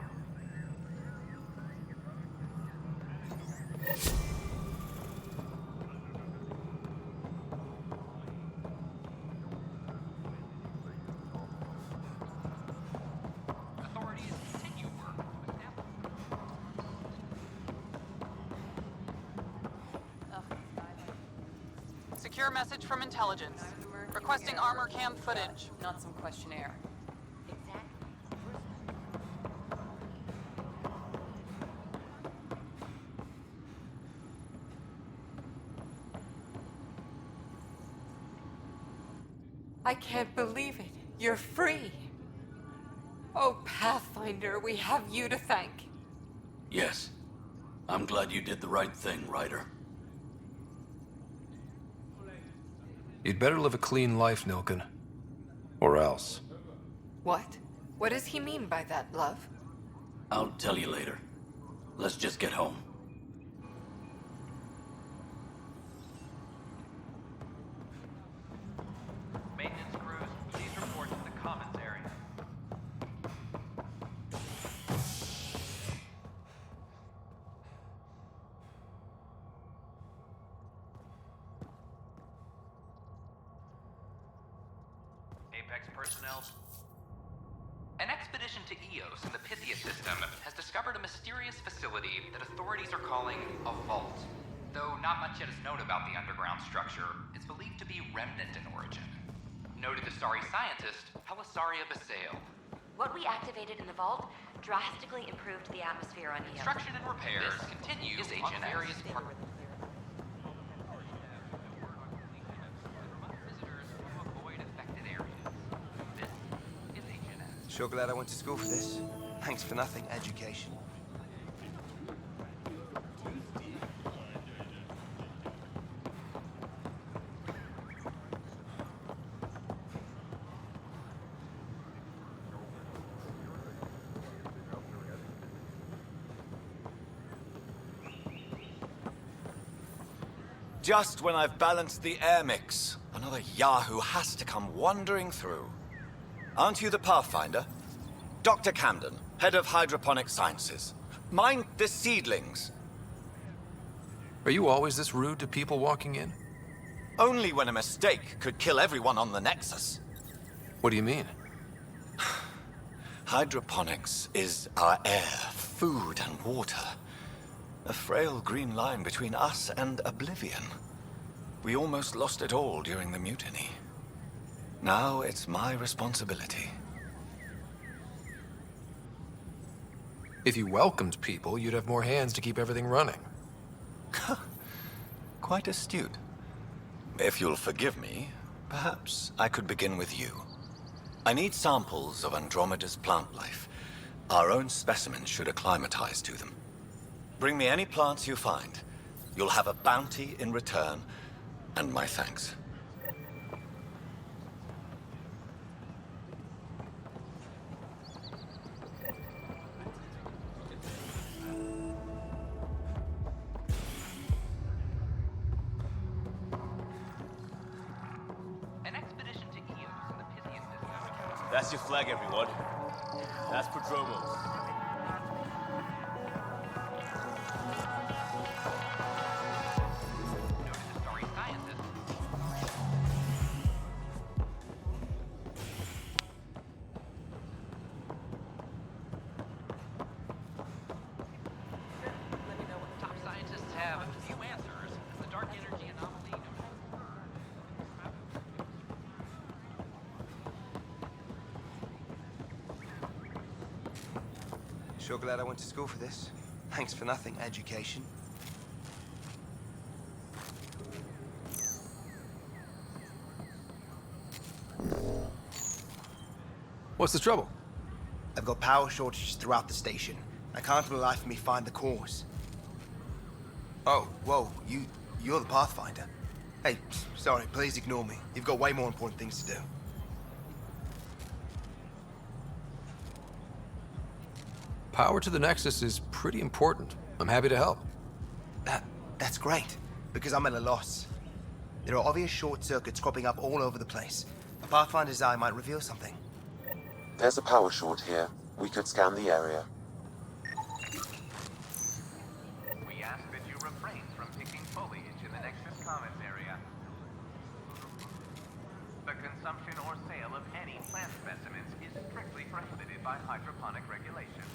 Speaker 17: Authorities continue work with
Speaker 2: Secure message from intelligence. Requesting armor cam footage.
Speaker 6: Not some questionnaire.
Speaker 7: I can't believe it. You're free. Oh, Pathfinder, we have you to thank.
Speaker 9: Yes. I'm glad you did the right thing, Ryder.
Speaker 4: You'd better live a clean life, Nilken. Or else.
Speaker 7: What? What does he mean by that, love?
Speaker 9: I'll tell you later. Let's just get home.
Speaker 17: Maintenance crews, please report to the commons area. Apex personnel. An expedition to Eos in the Pythia system has discovered a mysterious facility that authorities are calling a vault. Though not much yet is known about the underground structure, it's believed to be remnant in origin. Noted Asari scientist, Helisaria Basale.
Speaker 11: What we activated in the vault drastically improved the atmosphere on Eos.
Speaker 17: Construction and repairs continue on various parts.
Speaker 14: Sure glad I went to school for this. Thanks for nothing, education.
Speaker 16: Just when I've balanced the air mix, another Yahoo has to come wandering through. Aren't you the Pathfinder? Dr. Camden, head of hydroponic sciences. Mind the seedlings.
Speaker 4: Are you always this rude to people walking in?
Speaker 16: Only when a mistake could kill everyone on the Nexus.
Speaker 4: What do you mean?
Speaker 16: Hydroponics is our air, food, and water. A frail green line between us and oblivion. We almost lost it all during the mutiny. Now it's my responsibility.
Speaker 4: If you welcomed people, you'd have more hands to keep everything running.
Speaker 16: Quite astute. If you'll forgive me, perhaps I could begin with you. I need samples of Andromeda's plant life. Our own specimens should acclimatize to them. Bring me any plants you find. You'll have a bounty in return, and my thanks.
Speaker 17: An expedition to Eos in the Pythia system.
Speaker 25: That's your flag, everyone. That's Prodromos.
Speaker 17: Top scientists have a few answers, as the dark energy anomaly.
Speaker 14: Sure glad I went to school for this. Thanks for nothing, education.
Speaker 4: What's the trouble?
Speaker 14: I've got power shortages throughout the station. I can't for the life of me find the cause. Oh, whoa, you're the Pathfinder. Hey, sorry, please ignore me. You've got way more important things to do.
Speaker 4: Power to the Nexus is pretty important. I'm happy to help.
Speaker 14: That's great, because I'm at a loss. There are obvious short circuits cropping up all over the place. A Pathfinder's eye might reveal something.
Speaker 1: There's a power short here. We could scan the area.
Speaker 17: We ask that you refrain from picking foliage in the Nexus Commons area. The consumption or sale of any plant specimens is strictly prohibited by hydroponic regulations.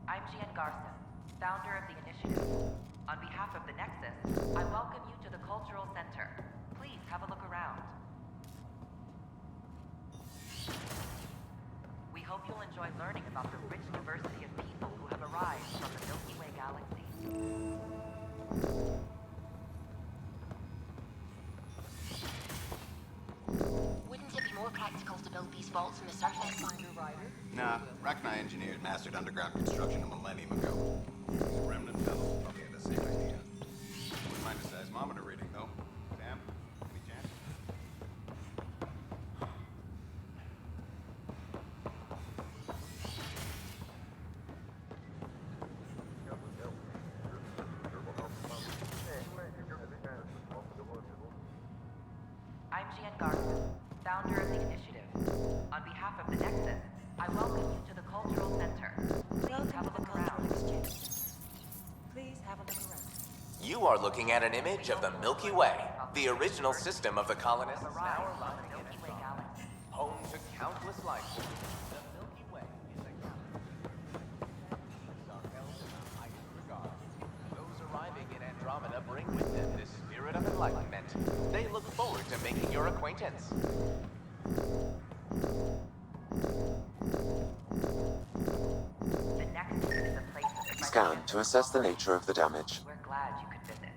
Speaker 3: I'm Gian Garson, founder of the initiative. On behalf of the Nexus, I welcome you to the Cultural Center. Please have a look around. We hope you'll enjoy learning about the rich diversity of people who have arrived from the Milky Way galaxy.
Speaker 8: Wouldn't it be more practical to build these vaults in the surface?
Speaker 15: Nah, Rack and I engineers mastered underground construction a millennium ago. These remnant fellows probably had the same idea. Wouldn't mind a seismometer reading, though. Sam, any chance?
Speaker 3: I'm Gian Garson, founder of the initiative. On behalf of the Nexus, I welcome you to the Cultural Center. Please have a look around. Please have a look around.
Speaker 10: You are looking at an image of the Milky Way, the original system of the colonists now alive in its galaxy, home to countless life forms. The Milky Way is a galaxy. These are held in the highest regard. Those arriving in Andromeda bring with them this spirit of enlightenment. They look forward to making your acquaintance.
Speaker 3: The Nexus is a place of
Speaker 1: Scan to assess the nature of the damage.
Speaker 3: We're glad you could visit.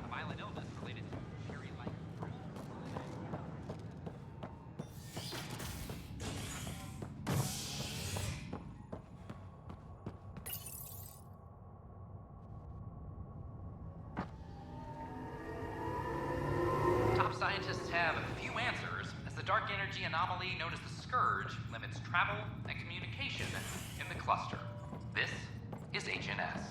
Speaker 17: A violent illness related to cherry-like fruit. Top scientists have a few answers, as the dark energy anomaly known as the Scourge limits travel and communication in the cluster. This is HNS.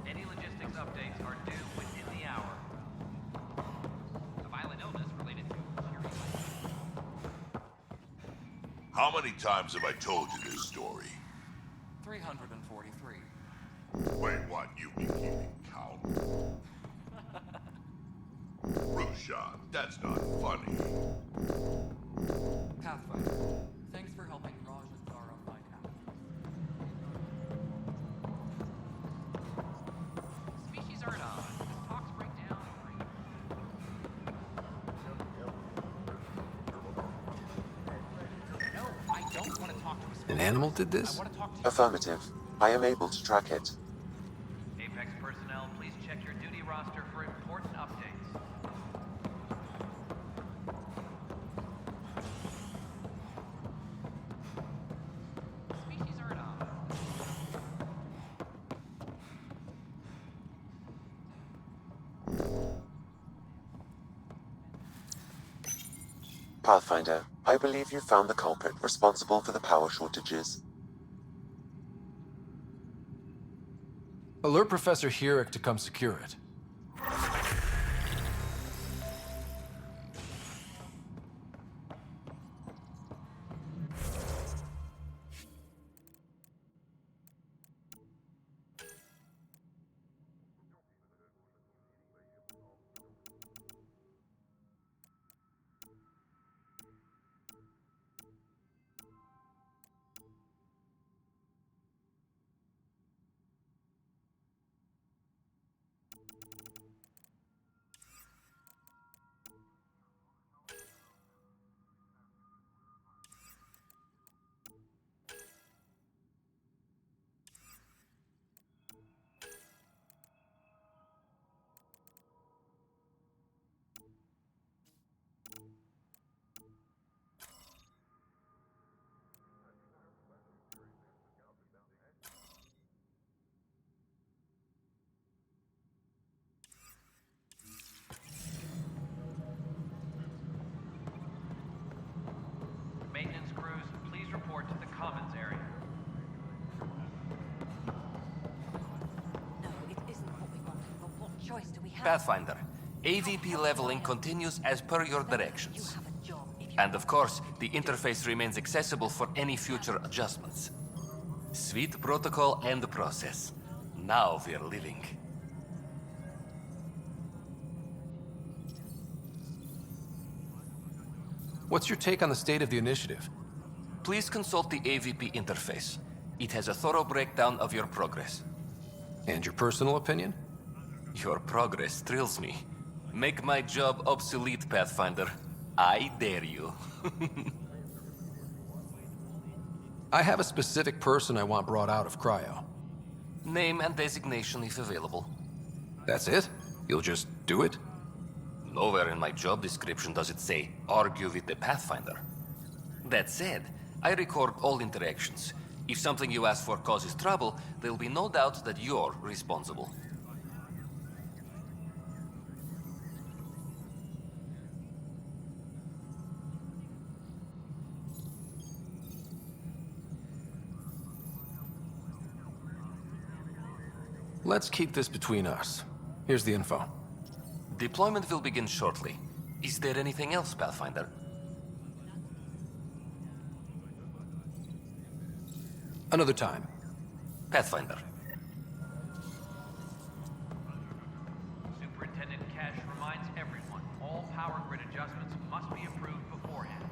Speaker 17: Any logistics updates are due within the hour. A violent illness related to
Speaker 18: How many times have I told you this story?
Speaker 23: 343.
Speaker 18: Wait, what? You've been keeping count? Rushan, that's not funny.
Speaker 23: Pathfinder, thanks for helping Raj and Zara find out. Species are on. As talks break down. No, I don't want to talk to a species.
Speaker 4: An animal did this?
Speaker 1: Affirmative. I am able to track it.
Speaker 17: Apex personnel, please check your duty roster for important updates. Species are on.
Speaker 1: Pathfinder, I believe you found the culprit responsible for the power shortages.
Speaker 4: Alert Professor Herrick to come secure it.
Speaker 17: over to the commons area.
Speaker 12: No, it isn't what we wanted, but what choice do we have?
Speaker 24: Pathfinder, AVP leveling continues as per your directions. And of course, the interface remains accessible for any future adjustments. Sweet protocol and process. Now we're living.
Speaker 4: What's your take on the state of the initiative?
Speaker 24: Please consult the AVP interface. It has a thorough breakdown of your progress.
Speaker 4: And your personal opinion?
Speaker 24: Your progress thrills me. Make my job obsolete, Pathfinder. I dare you.
Speaker 4: I have a specific person I want brought out of cryo.
Speaker 24: Name and designation if available.
Speaker 4: That's it? You'll just do it?
Speaker 24: Nowhere in my job description does it say, argue with the Pathfinder. That said, I record all interactions. If something you ask for causes trouble, there'll be no doubt that you're responsible.
Speaker 4: Let's keep this between us. Here's the info.
Speaker 24: Deployment will begin shortly. Is there anything else, Pathfinder?
Speaker 4: Another time.
Speaker 24: Pathfinder.
Speaker 17: Superintendent Cash reminds everyone, all power grid adjustments must be approved beforehand.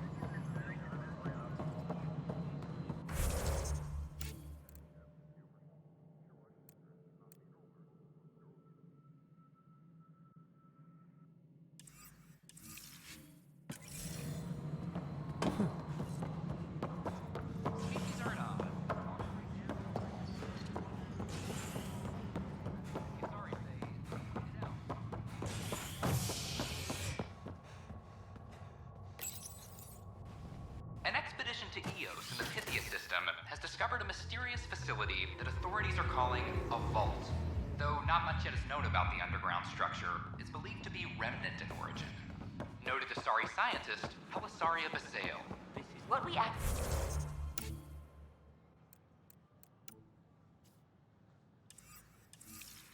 Speaker 17: An expedition to Eos in the Pythia system has discovered a mysterious facility that authorities are calling a vault. Though not much yet is known about the underground structure, it's believed to be remnant in origin. Noted Asari scientist, Helisaria Basale.
Speaker 8: This is what we act.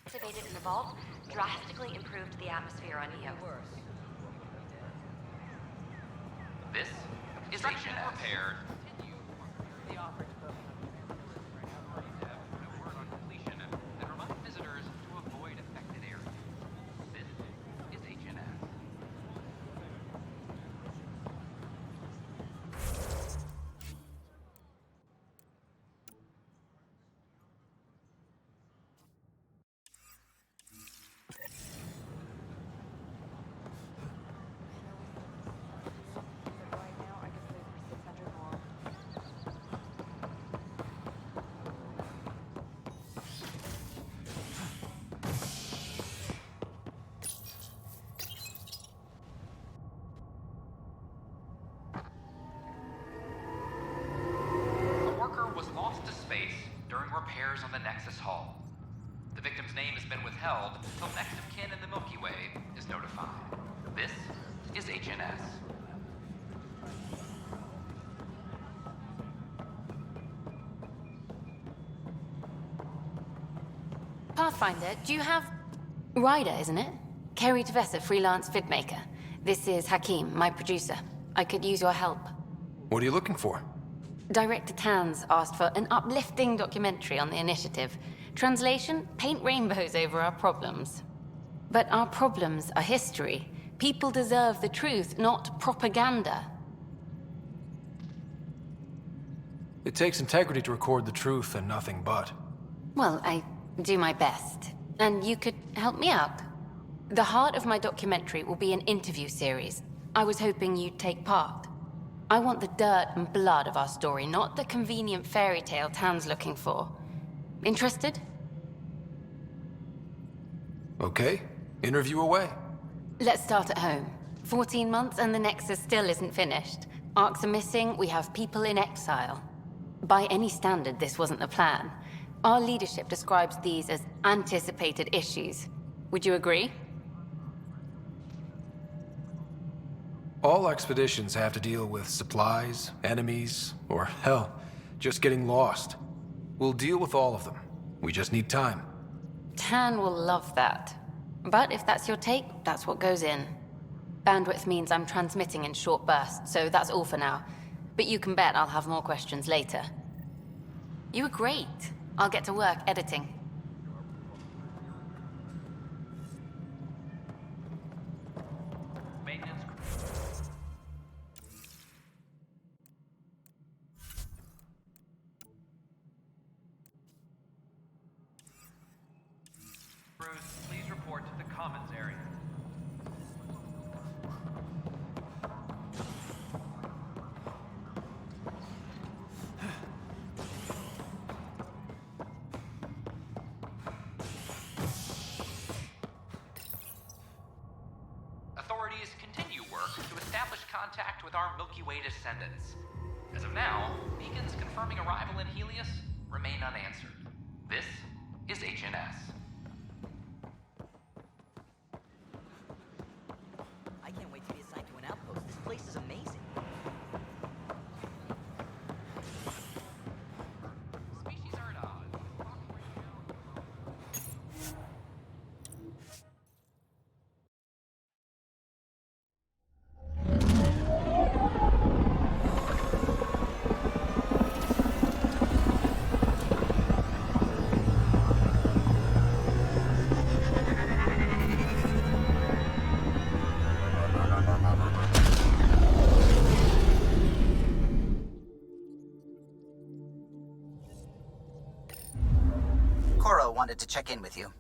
Speaker 8: Activated in the vault, drastically improved the atmosphere on Eos.
Speaker 17: This is Agent repaired. The offer to both word on completion and remind visitors to avoid affected areas. This is HNS. Repairs on the Nexus hull. The victim's name has been withheld until next of kin in the Milky Way is notified. This is HNS.
Speaker 11: Pathfinder, do you have... Ryder, isn't it? Kerry Tavessa, freelance vidmaker. This is Hakim, my producer. I could use your help.
Speaker 4: What are you looking for?
Speaker 11: Director Tans asked for an uplifting documentary on the initiative. Translation, paint rainbows over our problems. But our problems are history. People deserve the truth, not propaganda.
Speaker 4: It takes integrity to record the truth and nothing but.
Speaker 11: Well, I do my best. And you could help me out. The heart of my documentary will be an interview series. I was hoping you'd take part. I want the dirt and blood of our story, not the convenient fairy tale Tan's looking for. Interested?
Speaker 4: Okay, interview away.
Speaker 11: Let's start at home. 14 months and the Nexus still isn't finished. Arcs are missing, we have people in exile. By any standard, this wasn't the plan. Our leadership describes these as anticipated issues. Would you agree?
Speaker 4: All expeditions have to deal with supplies, enemies, or hell, just getting lost. We'll deal with all of them. We just need time.
Speaker 5: Tan will love that. But if that's your take, that's what goes in. Bandwidth means I'm transmitting in short bursts, so that's all for now. But you can bet I'll have more questions later. You were great. I'll get to work editing.
Speaker 17: Crews, please report to the commons area. Authorities continue work to establish contact with our Milky Way descendants. As of now, beacons confirming arrival in Helios remain unanswered. This is HNS.
Speaker 13: I can't wait to be assigned to an outpost. This place is amazing.
Speaker 17: Species are at odds.
Speaker 19: Coro wanted to check in with you.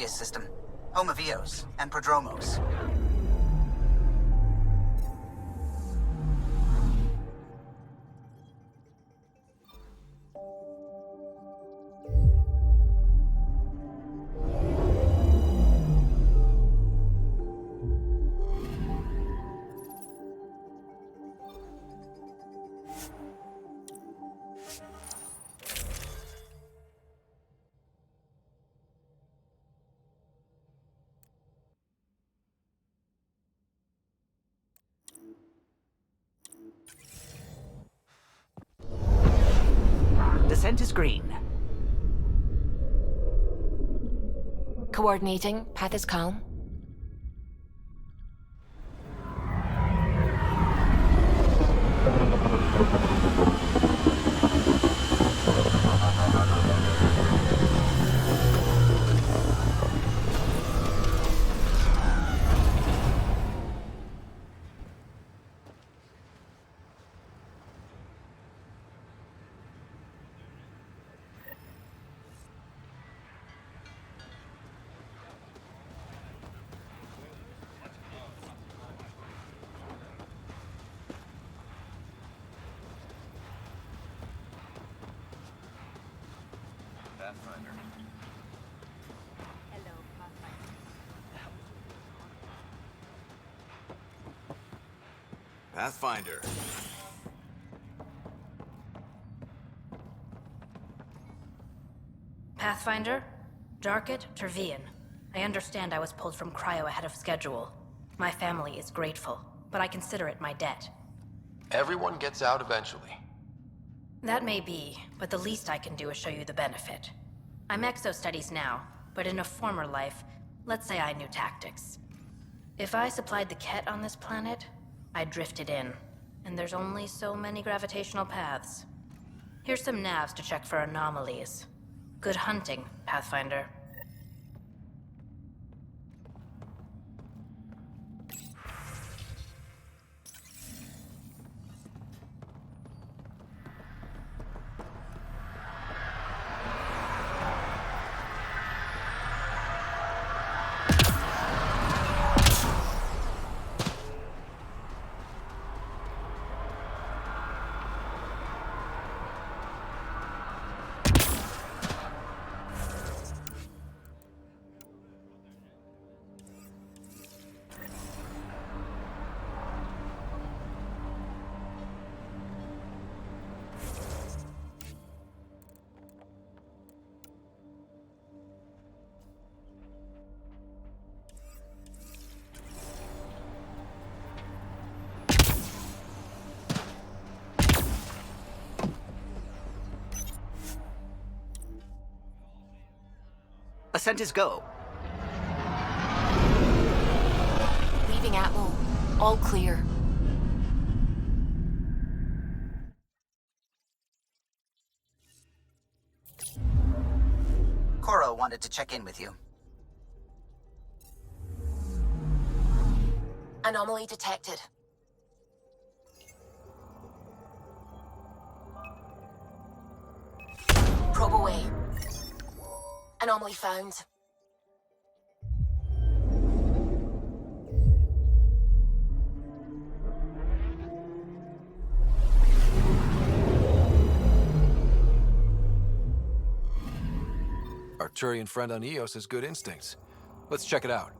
Speaker 19: System, home of Eos and Prodromos.
Speaker 13: Descent is green.
Speaker 11: Coordinating. Path is calm.
Speaker 25: Pathfinder.
Speaker 6: Hello,
Speaker 15: Pathfinder.
Speaker 20: Pathfinder? Jarkett, Tervian. I understand I was pulled from cryo ahead of schedule. My family is grateful, but I consider it my debt.
Speaker 4: Everyone gets out eventually.
Speaker 20: That may be, but the least I can do is show you the benefit. I'm exo-studies now, but in a former life, let's say I knew tactics. If I supplied the Ket on this planet, I drifted in, and there's only so many gravitational paths. Here's some navs to check for anomalies. Good hunting, Pathfinder.
Speaker 19: Ascent is go.
Speaker 8: Leaving Atmo. All clear.
Speaker 19: Koro wanted to check in with you.
Speaker 8: Anomaly detected. Probe away. Anomaly found.
Speaker 4: Our Turian friend on Eos has good instincts. Let's check it out.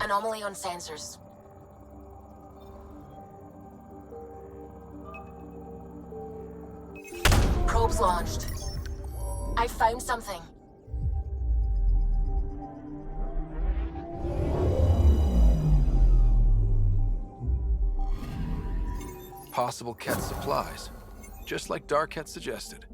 Speaker 8: Anomaly on sensors. Probes launched. I found something.
Speaker 4: Possible Ket supplies, just like Dark had suggested.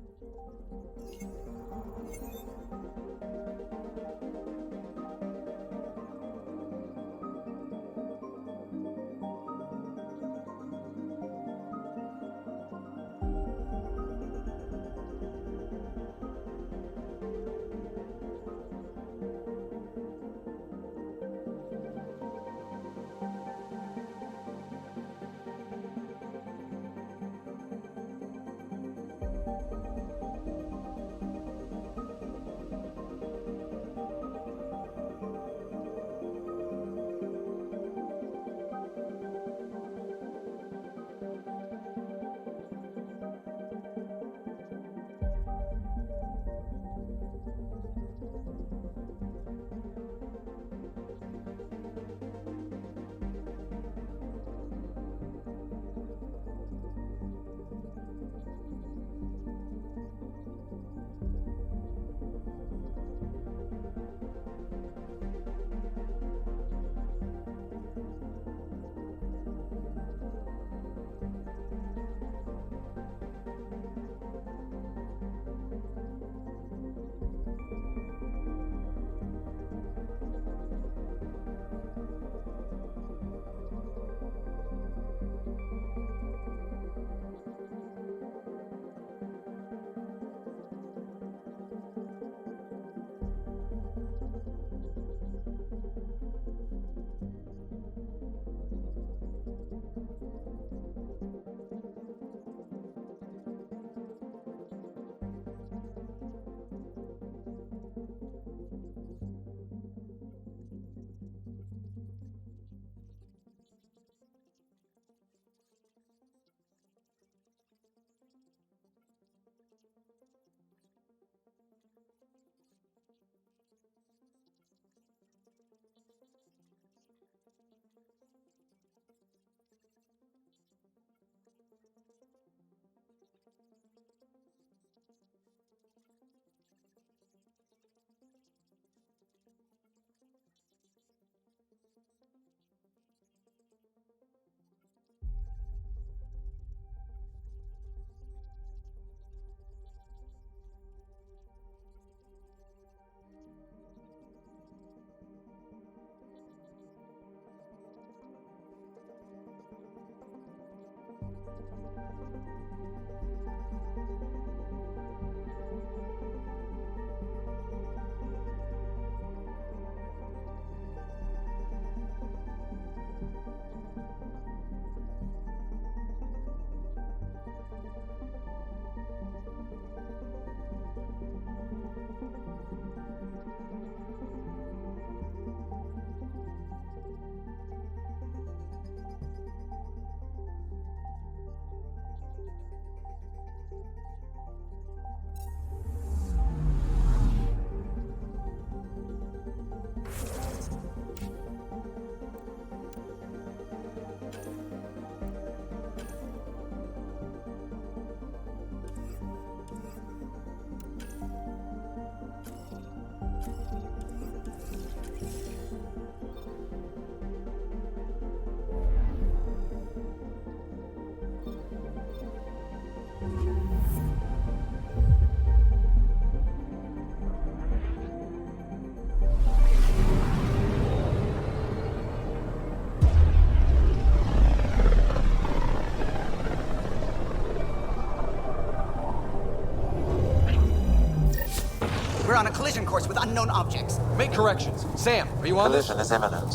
Speaker 19: course with unknown objects.
Speaker 4: Make corrections. Sam, are you on this?
Speaker 1: Collision is imminent.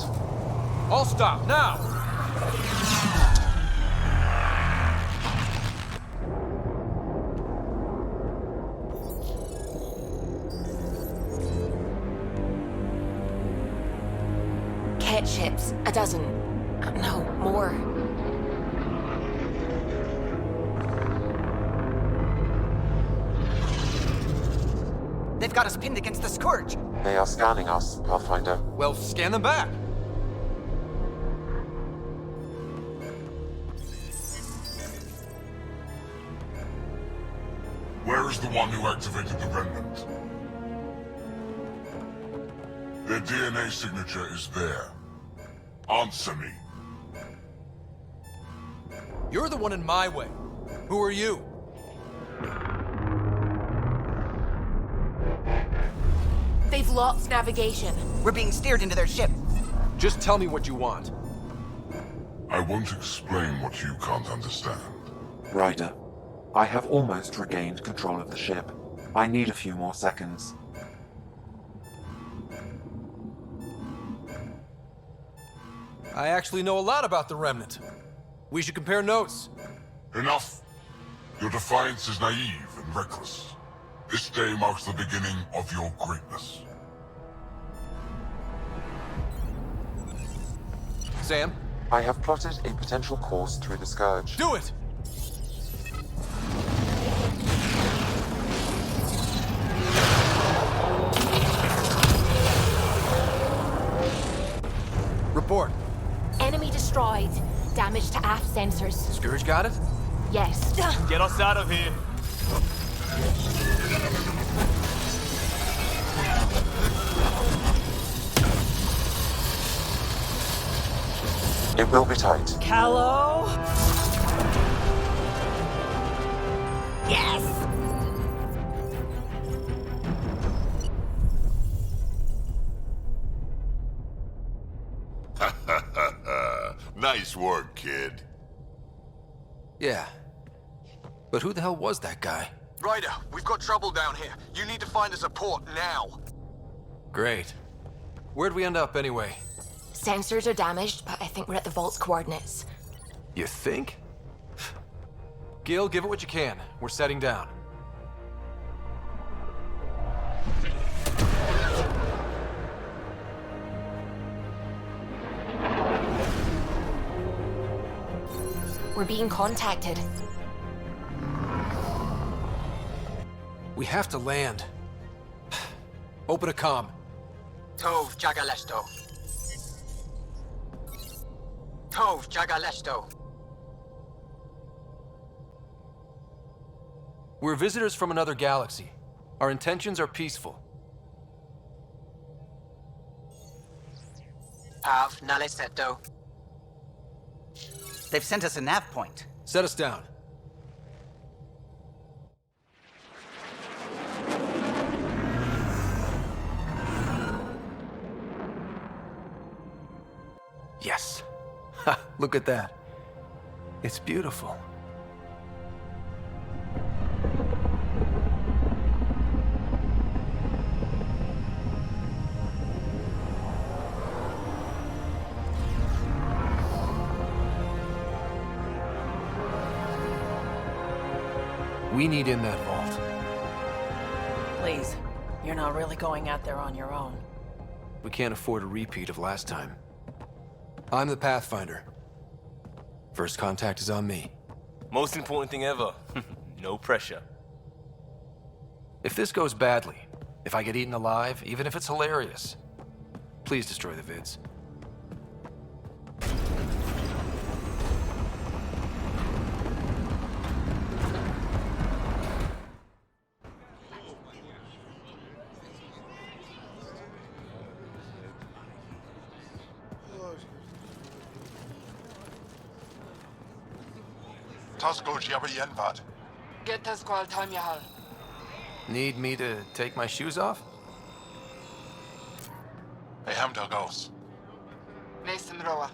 Speaker 4: All stop, now!
Speaker 11: Ket ships. A dozen. No, more.
Speaker 19: They've got us pinned against the Scourge.
Speaker 1: They are scanning us, Pathfinder.
Speaker 4: Well, scan them back.
Speaker 18: Where is the one who activated the remnant? Their DNA signature is there. Answer me.
Speaker 4: You're the one in my way. Who are you?
Speaker 11: They've lost navigation.
Speaker 19: We're being steered into their ship.
Speaker 4: Just tell me what you want.
Speaker 18: I won't explain what you can't understand.
Speaker 1: Ryder, I have almost regained control of the ship. I need a few more seconds.
Speaker 4: I actually know a lot about the Remnant. We should compare notes.
Speaker 18: Enough! Your defiance is naive and reckless. This day marks the beginning of your greatness.
Speaker 4: Sam?
Speaker 1: I have plotted a potential course through the Scourge.
Speaker 4: Do it! Report.
Speaker 11: Enemy destroyed. Damage to aft sensors.
Speaker 4: Scourge got it?
Speaker 11: Yes.
Speaker 25: Get us out of here.
Speaker 1: It will be tight.
Speaker 13: Callow? Yes!
Speaker 18: Nice work, kid.
Speaker 4: Yeah. But who the hell was that guy?
Speaker 15: Ryder, we've got trouble down here. You need to find us a port now.
Speaker 4: Great. Where'd we end up anyway?
Speaker 11: Sensors are damaged, but I think we're at the vault's coordinates.
Speaker 4: You think? Gil, give it what you can. We're setting down.
Speaker 11: We're being contacted.
Speaker 4: We have to land. Open a comm.
Speaker 19: Tov Jagaleshto. Tov Jagaleshto.
Speaker 4: We're visitors from another galaxy. Our intentions are peaceful.
Speaker 19: Pav Naleseto. They've sent us a nav point.
Speaker 4: Set us down. Yes. Ha, look at that. It's beautiful. We need in that vault.
Speaker 13: Please, you're not really going out there on your own.
Speaker 4: We can't afford a repeat of last time. I'm the Pathfinder. First contact is on me.
Speaker 25: Most important thing ever. No pressure.
Speaker 4: If this goes badly, if I get eaten alive, even if it's hilarious, please destroy the vids.
Speaker 2: Get to squad time, Yahal.
Speaker 4: Need me to take my shoes off?
Speaker 2: Nesim Roa.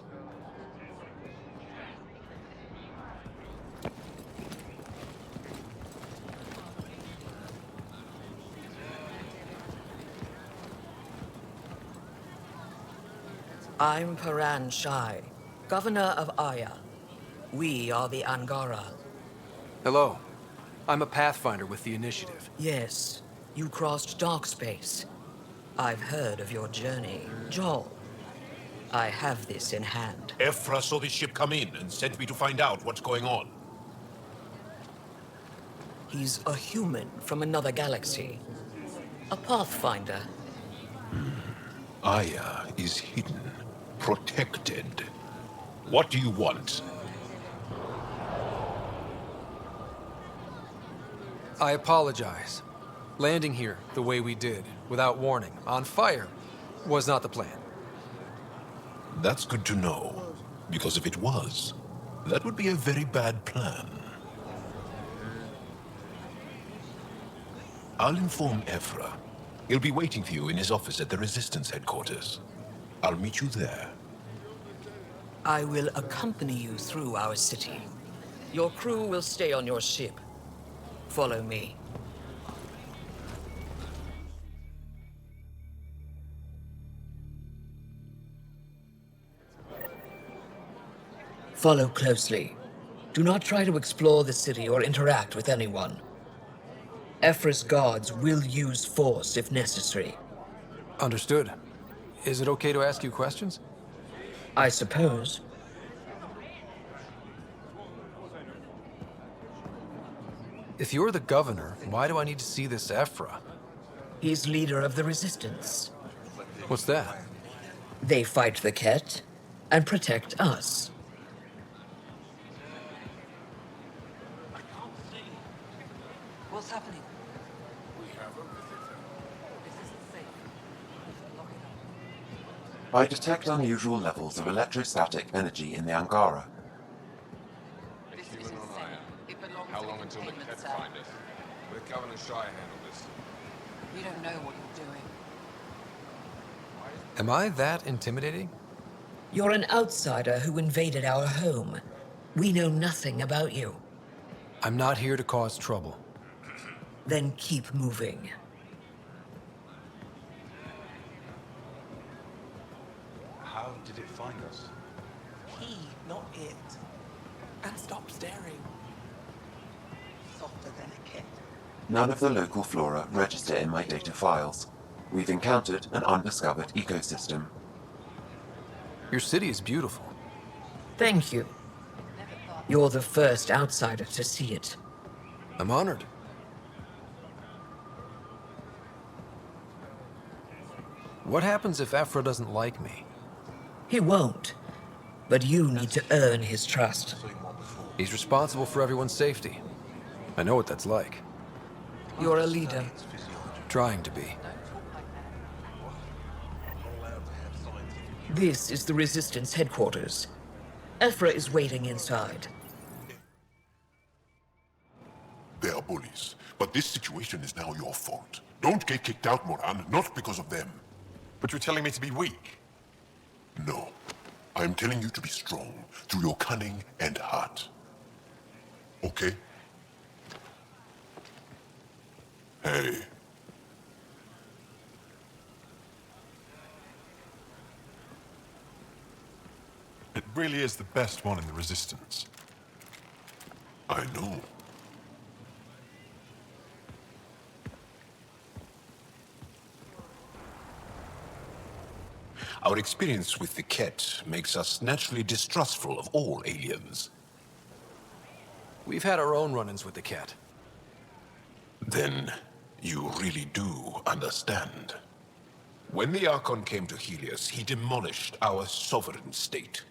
Speaker 7: I'm Paran Shai, Governor of Aya. We are the Angara.
Speaker 4: Hello. I'm a Pathfinder with the Initiative.
Speaker 7: Yes, you crossed dark space. I've heard of your journey, Joel. I have this in hand.
Speaker 9: Ephra saw this ship come in and sent me to find out what's going on.
Speaker 7: He's a human from another galaxy. A Pathfinder.
Speaker 9: Aya is hidden, protected. What do you want?
Speaker 4: I apologize. Landing here the way we did, without warning, on fire, was not the plan.
Speaker 9: That's good to know, because if it was, that would be a very bad plan. I'll inform Ephra. He'll be waiting for you in his office at the Resistance headquarters. I'll meet you there.
Speaker 7: I will accompany you through our city. Your crew will stay on your ship. Follow me. Follow closely. Do not try to explore the city or interact with anyone. Ephra's guards will use force if necessary.
Speaker 4: Understood. Is it okay to ask you questions?
Speaker 7: I suppose.
Speaker 4: If you're the governor, why do I need to see this Ephra?
Speaker 7: He's leader of the Resistance.
Speaker 4: What's that?
Speaker 7: They fight the Ket and protect us.
Speaker 12: What's happening?
Speaker 1: I detect unusual levels of electrostatic energy in the Angara.
Speaker 16: How long until the Ket find us? Let Governor Shire handle this.
Speaker 6: You don't know what you're doing.
Speaker 4: Am I that intimidating?
Speaker 7: You're an outsider who invaded our home. We know nothing about you.
Speaker 4: I'm not here to cause trouble.
Speaker 7: Then keep moving.
Speaker 16: How did it find us?
Speaker 10: He, not it. And stop staring. Softer than a kid.
Speaker 1: None of the local flora register in my data files. We've encountered an undiscovered ecosystem.
Speaker 4: Your city is beautiful.
Speaker 7: Thank you. You're the first outsider to see it.
Speaker 4: I'm honored. What happens if Ephra doesn't like me?
Speaker 7: He won't. But you need to earn his trust.
Speaker 4: He's responsible for everyone's safety. I know what that's like.
Speaker 7: You're a leader.
Speaker 4: Trying to be.
Speaker 7: This is the Resistance headquarters. Ephra is waiting inside.
Speaker 18: They are bullies, but this situation is now your fault. Don't get kicked out, Moran, not because of them.
Speaker 9: But you're telling me to be weak?
Speaker 18: No. I'm telling you to be strong through your cunning and heart. Okay? Hey.
Speaker 9: It really is the best one in the Resistance.
Speaker 18: I know.
Speaker 9: Our experience with the Ket makes us naturally distrustful of all aliens.
Speaker 4: We've had our own run-ins with the Ket.
Speaker 9: Then you really do understand. When the Archon came to Helios, he demolished our sovereign state.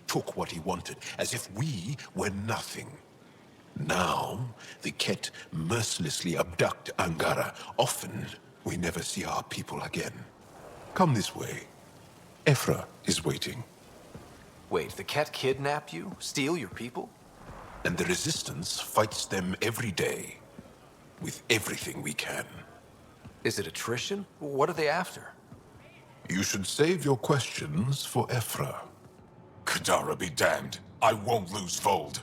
Speaker 9: Took what he wanted, as if we were nothing. Now, the Ket mercilessly abduct Angara. Often, we never see our people again. Come this way. Ephra is waiting.
Speaker 4: Wait, the Ket kidnap you? Steal your people?
Speaker 9: And the Resistance fights them every day. With everything we can.
Speaker 4: Is it attrition? What are they after?
Speaker 9: You should save your questions for Ephra.
Speaker 18: Kadara be damned. I won't lose Vold.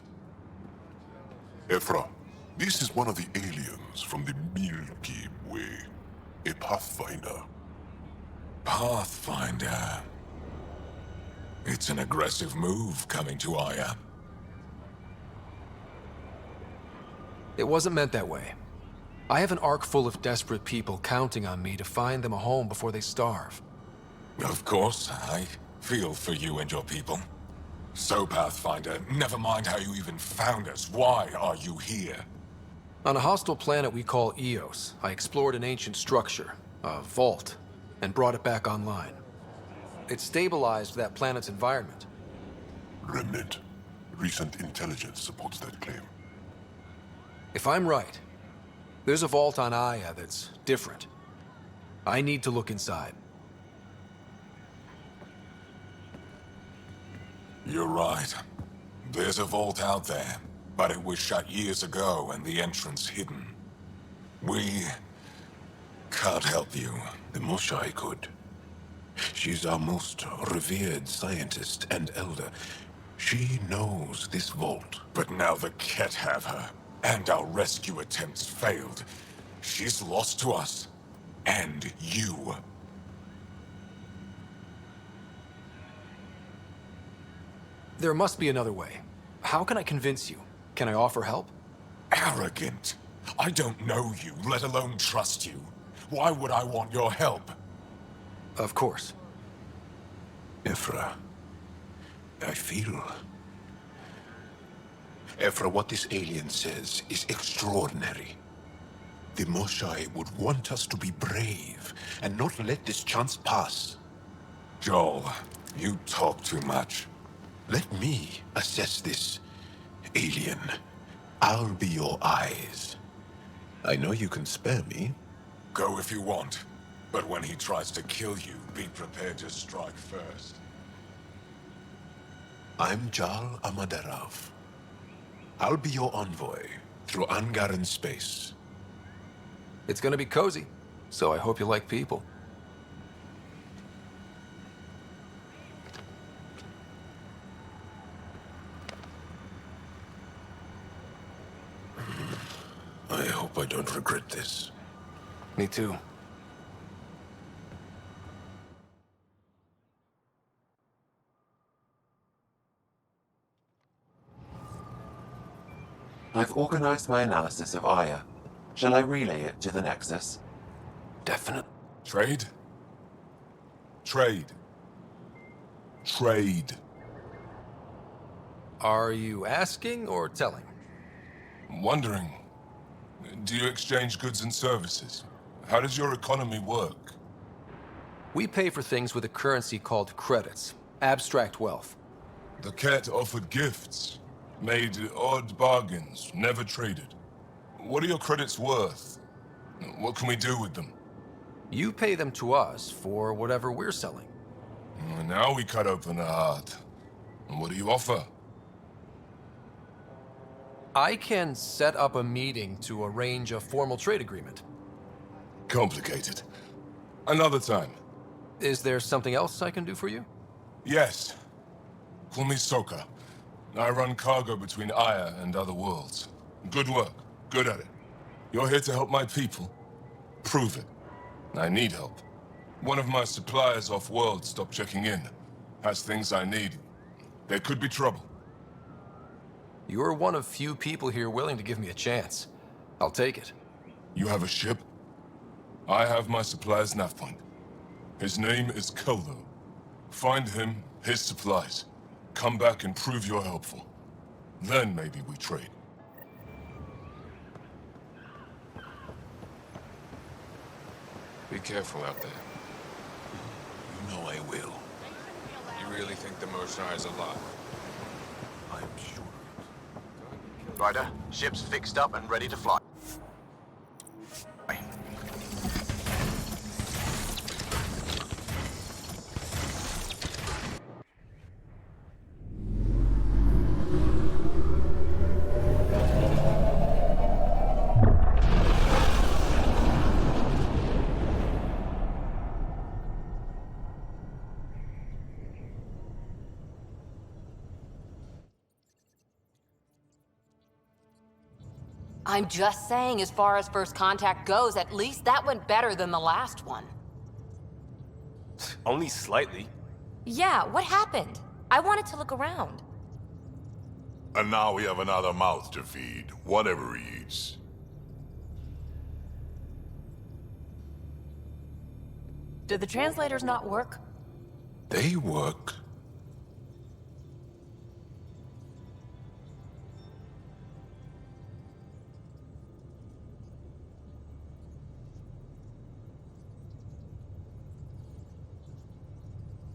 Speaker 18: Ephra, this is one of the aliens from the Milky Way. A Pathfinder.
Speaker 9: Pathfinder. It's an aggressive move coming to Aya.
Speaker 4: It wasn't meant that way. I have an ark full of desperate people counting on me to find them a home before they starve.
Speaker 9: Of course, I feel for you and your people. So, Pathfinder, never mind how you even found us. Why are you here?
Speaker 4: On a hostile planet we call Eos, I explored an ancient structure, a vault, and brought it back online. It stabilized that planet's environment.
Speaker 18: Remnant. Recent intelligence supports that claim.
Speaker 4: If I'm right, there's a vault on Aya that's different. I need to look inside.
Speaker 9: You're right. There's a vault out there, but it was shut years ago and the entrance hidden. We can't help you.
Speaker 18: The Moshai could. She's our most revered scientist and elder. She knows this vault.
Speaker 9: But now the Ket have her, and our rescue attempts failed. She's lost to us, and you.
Speaker 4: There must be another way. How can I convince you? Can I offer help?
Speaker 9: Arrogant. I don't know you, let alone trust you. Why would I want your help?
Speaker 4: Of course.
Speaker 18: Ephra, I feel... Ephra, what this alien says is extraordinary. The Moshai would want us to be brave and not let this chance pass.
Speaker 9: Joel, you talk too much.
Speaker 18: Let me assess this, alien. I'll be your eyes. I know you can spare me.
Speaker 9: Go if you want. But when he tries to kill you, be prepared to strike first.
Speaker 18: I'm Jal Amaderov. I'll be your envoy through Angaran space.
Speaker 4: It's gonna be cozy, so I hope you like people.
Speaker 18: I hope I don't regret this.
Speaker 4: Me too.
Speaker 1: I've organized my analysis of Aya. Shall I relay it to the Nexus?
Speaker 4: Definite.
Speaker 9: Trade? Trade. Trade.
Speaker 4: Are you asking or telling?
Speaker 9: Wondering, do you exchange goods and services? How does your economy work?
Speaker 4: We pay for things with a currency called credits. Abstract wealth.
Speaker 9: The Ket offered gifts, made odd bargains, never traded. What are your credits worth? What can we do with them?
Speaker 4: You pay them to us for whatever we're selling.
Speaker 9: Now we cut open the heart. And what do you offer?
Speaker 4: I can set up a meeting to arrange a formal trade agreement.
Speaker 9: Complicated. Another time.
Speaker 4: Is there something else I can do for you?
Speaker 9: Yes. Call me Soka. I run cargo between Aya and other worlds. Good work. Good at it. You're here to help my people. Prove it. I need help. One of my suppliers off-world stopped checking in. Has things I need. There could be trouble.
Speaker 4: You're one of few people here willing to give me a chance. I'll take it.
Speaker 9: You have a ship? I have my supplier's nav point. His name is Koldo. Find him, his supplies. Come back and prove you're helpful. Then maybe we trade.
Speaker 16: Be careful out there.
Speaker 18: You know I will.
Speaker 16: You really think the Moshai is alive?
Speaker 18: I'm sure.
Speaker 15: Ryder, ship's fixed up and ready to fly.
Speaker 6: I'm just saying, as far as first contact goes, at least that went better than the last one.
Speaker 25: Only slightly.
Speaker 11: Yeah, what happened? I wanted to look around.
Speaker 3: And now we have another mouth to feed, whatever he eats.
Speaker 13: Do the translators not work?
Speaker 18: They work.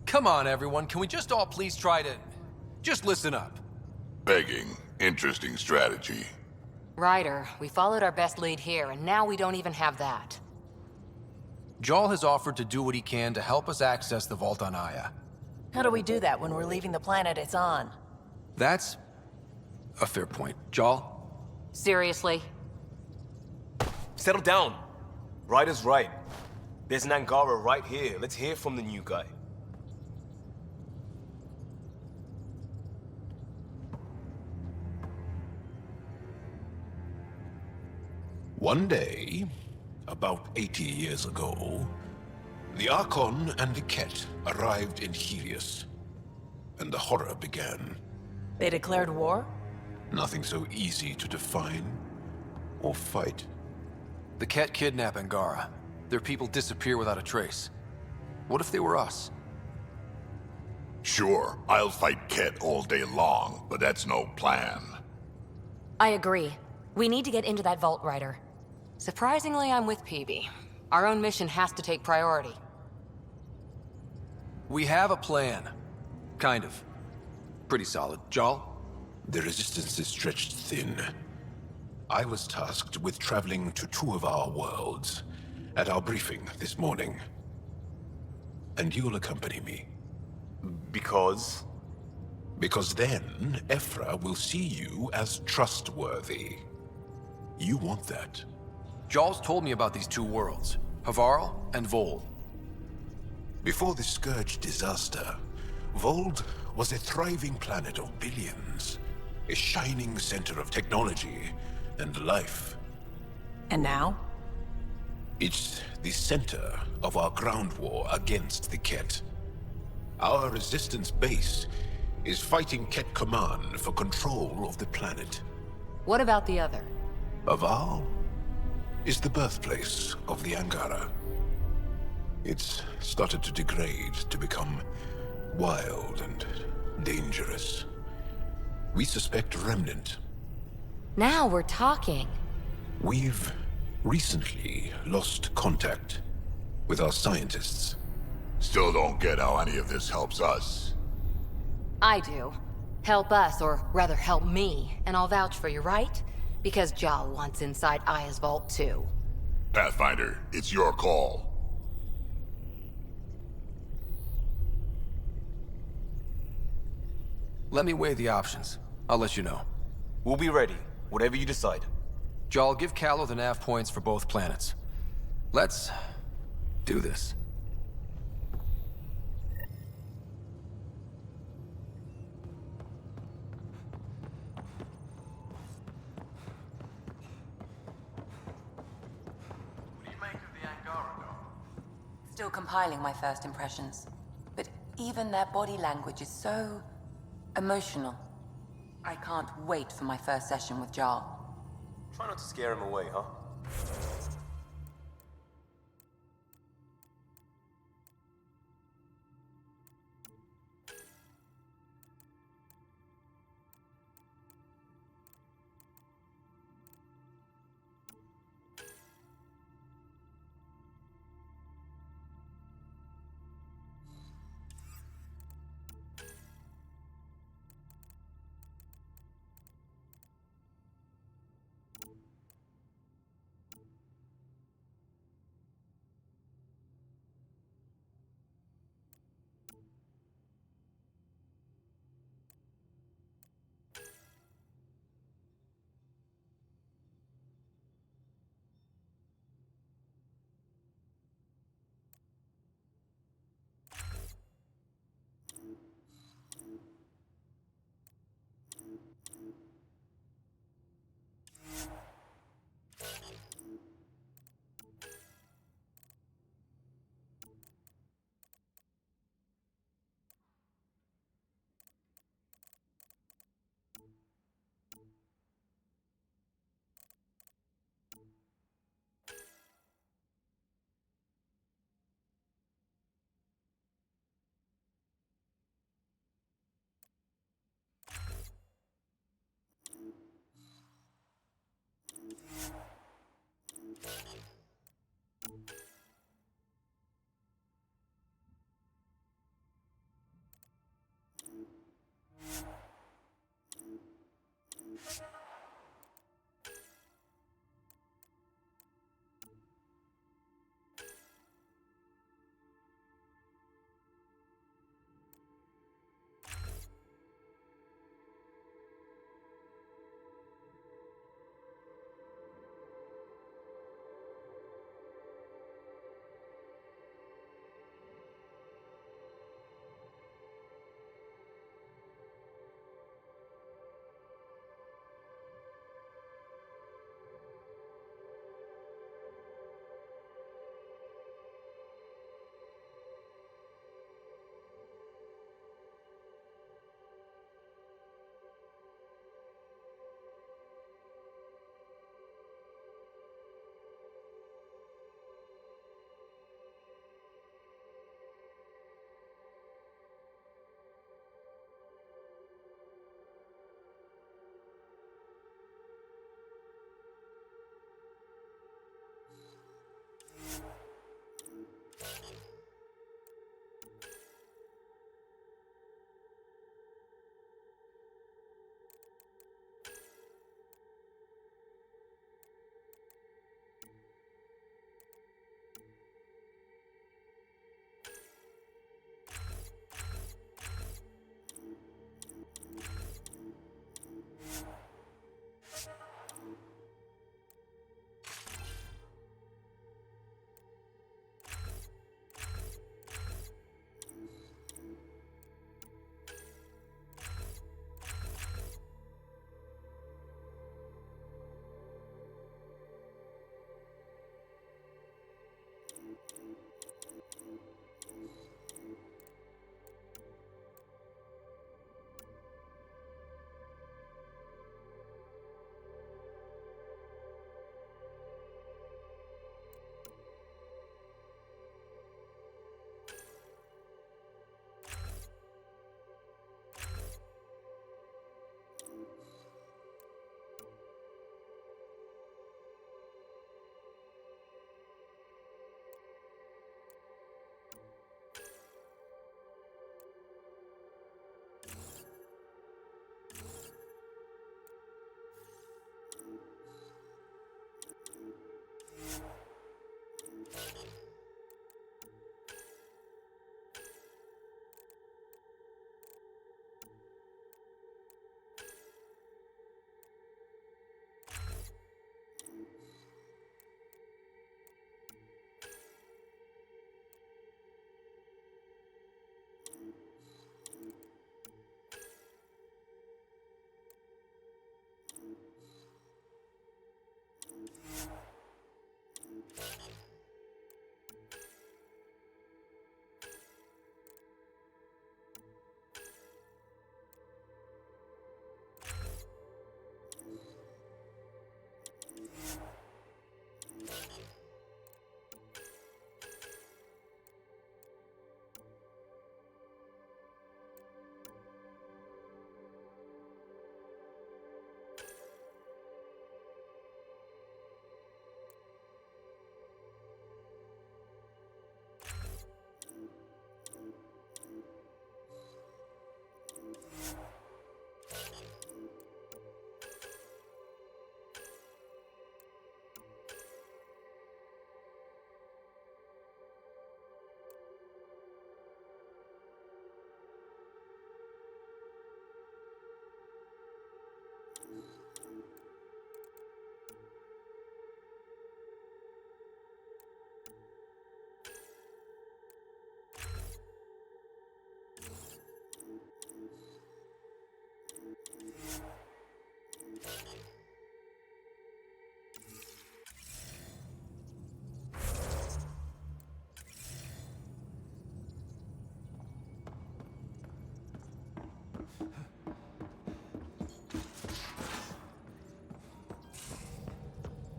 Speaker 4: Come on, everyone. Can we just all please try to... just listen up?
Speaker 3: Begging. Interesting strategy.
Speaker 6: Ryder, we followed our best lead here, and now we don't even have that.
Speaker 4: Jarl has offered to do what he can to help us access the vault on Aya.
Speaker 13: How do we do that when we're leaving the planet it's on?
Speaker 4: That's a fair point. Jarl?
Speaker 6: Seriously?
Speaker 25: Settle down. Ryder's right. There's an Angara right here. Let's hear from the new guy.
Speaker 18: One day, about 80 years ago, the Archon and the Ket arrived in Helios, and the horror began.
Speaker 13: They declared war?
Speaker 18: Nothing so easy to define or fight.
Speaker 4: The Ket kidnap Angara. Their people disappear without a trace. What if they were us?
Speaker 3: Sure, I'll fight Ket all day long, but that's no plan.
Speaker 11: I agree. We need to get into that vault, Ryder.
Speaker 6: Surprisingly, I'm with Peavy. Our own mission has to take priority.
Speaker 4: We have a plan. Kind of. Pretty solid. Jarl?
Speaker 18: The resistance is stretched thin. I was tasked with traveling to two of our worlds at our briefing this morning. And you'll accompany me.
Speaker 25: Because?
Speaker 18: Because then, Ephra will see you as trustworthy. You want that.
Speaker 4: Jarl's told me about these two worlds, Havarl and Vold.
Speaker 18: Before the Scourge disaster, Vold was a thriving planet of billions, a shining center of technology and life.
Speaker 13: And now?
Speaker 18: It's the center of our ground war against the Ket. Our resistance base is fighting Ket Command for control of the planet.
Speaker 6: What about the other?
Speaker 18: Havarl is the birthplace of the Angara. It's started to degrade, to become wild and dangerous. We suspect Remnant.
Speaker 11: Now we're talking.
Speaker 18: We've recently lost contact with our scientists.
Speaker 3: Still don't get how any of this helps us.
Speaker 6: I do. Help us, or rather help me, and I'll vouch for you, right? Because Jarl wants inside Aya's vault too.
Speaker 3: Pathfinder, it's your call.
Speaker 4: Let me weigh the options. I'll let you know.
Speaker 25: We'll be ready, whatever you decide.
Speaker 4: Jarl, give Callow the nav points for both planets. Let's do this.
Speaker 14: Still compiling my first impressions. But even their body language is so emotional. I can't wait for my first session with Jarl.
Speaker 25: Try not to scare him away, huh?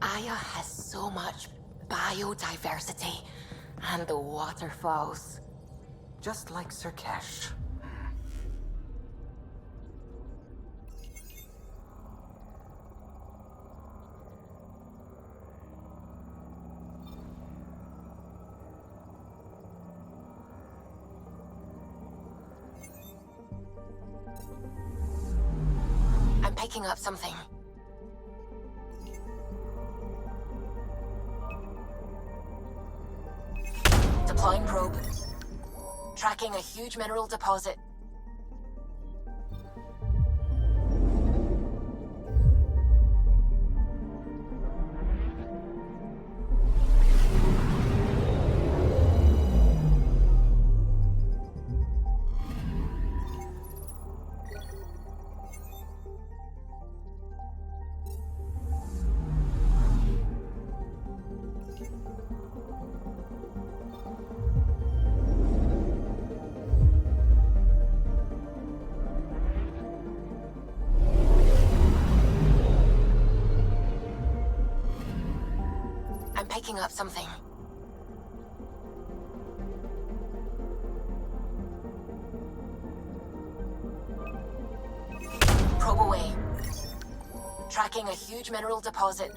Speaker 8: Aya has so much biodiversity, and the waterfalls.
Speaker 10: Just like Sirkesh.
Speaker 8: I'm picking up something. Deploying probe. Tracking a huge mineral deposit. I'm picking up something. Probe away. Tracking a huge mineral deposit.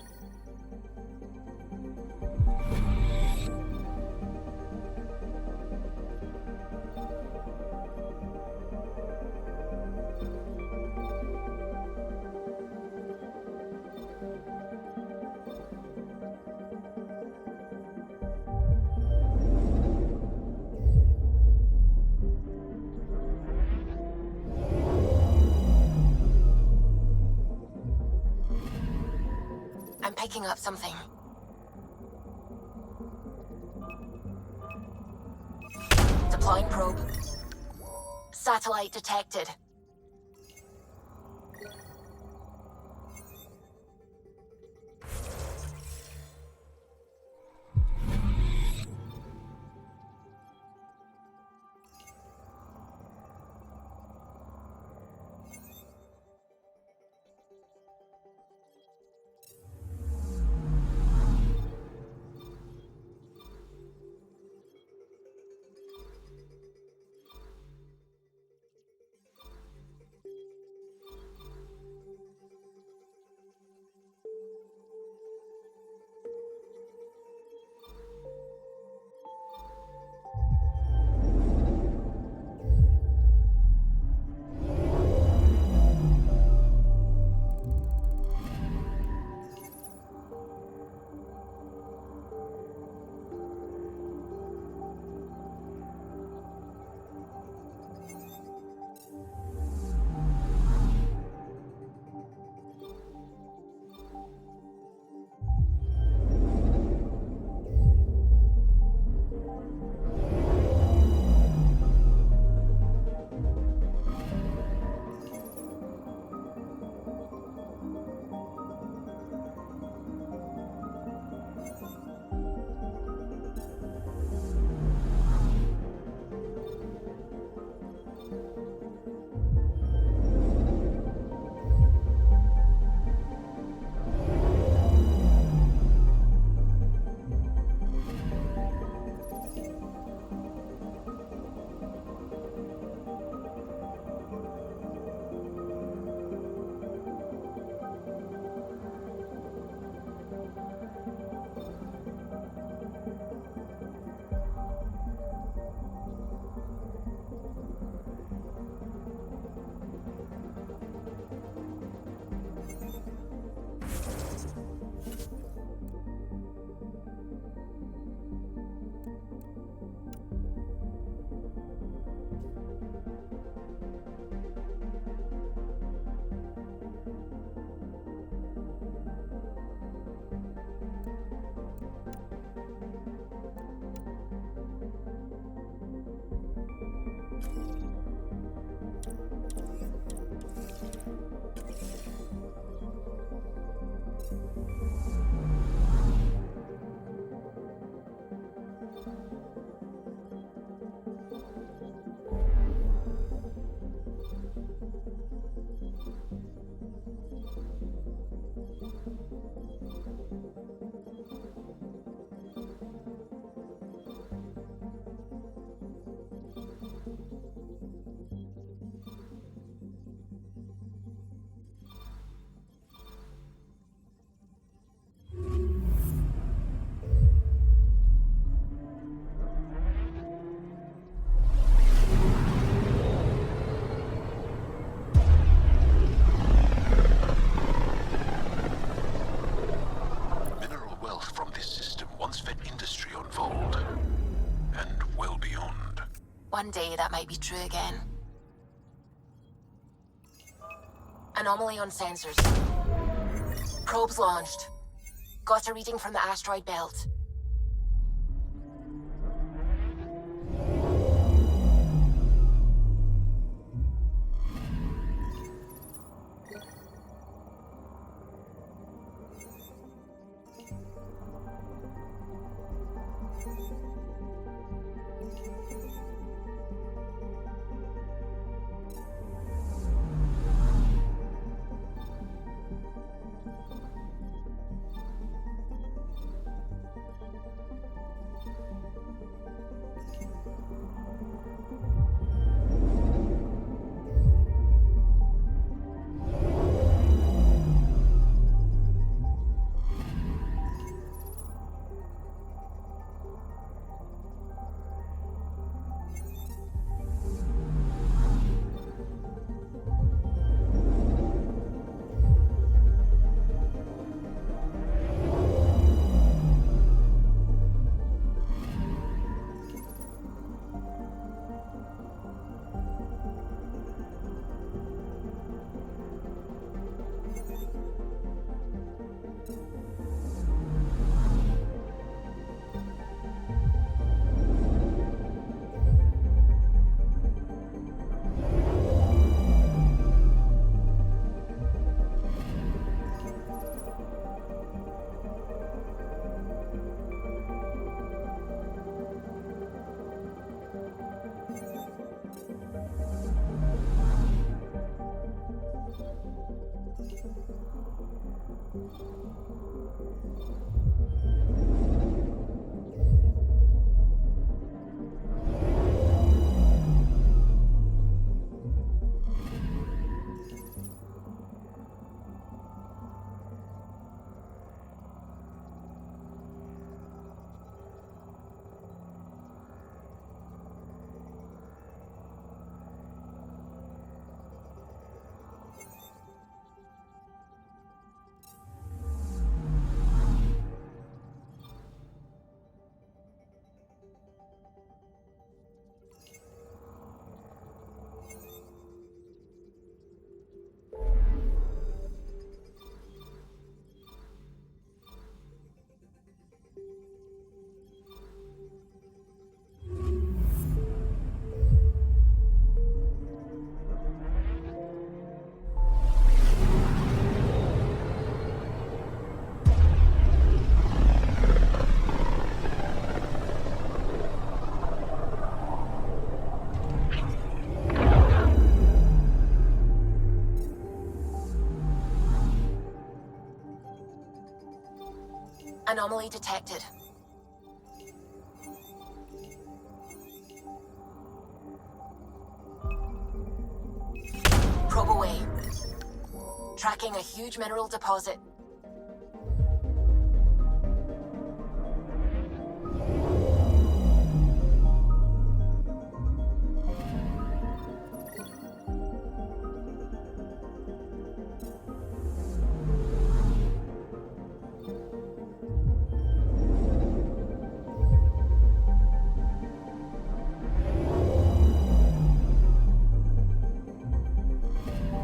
Speaker 8: I'm picking up something. Deploying probe. Satellite detected. One day that might be true again. Anomaly on sensors. Probes launched. Got a reading from the asteroid belt. Anomaly detected. Probe away. Tracking a huge mineral deposit.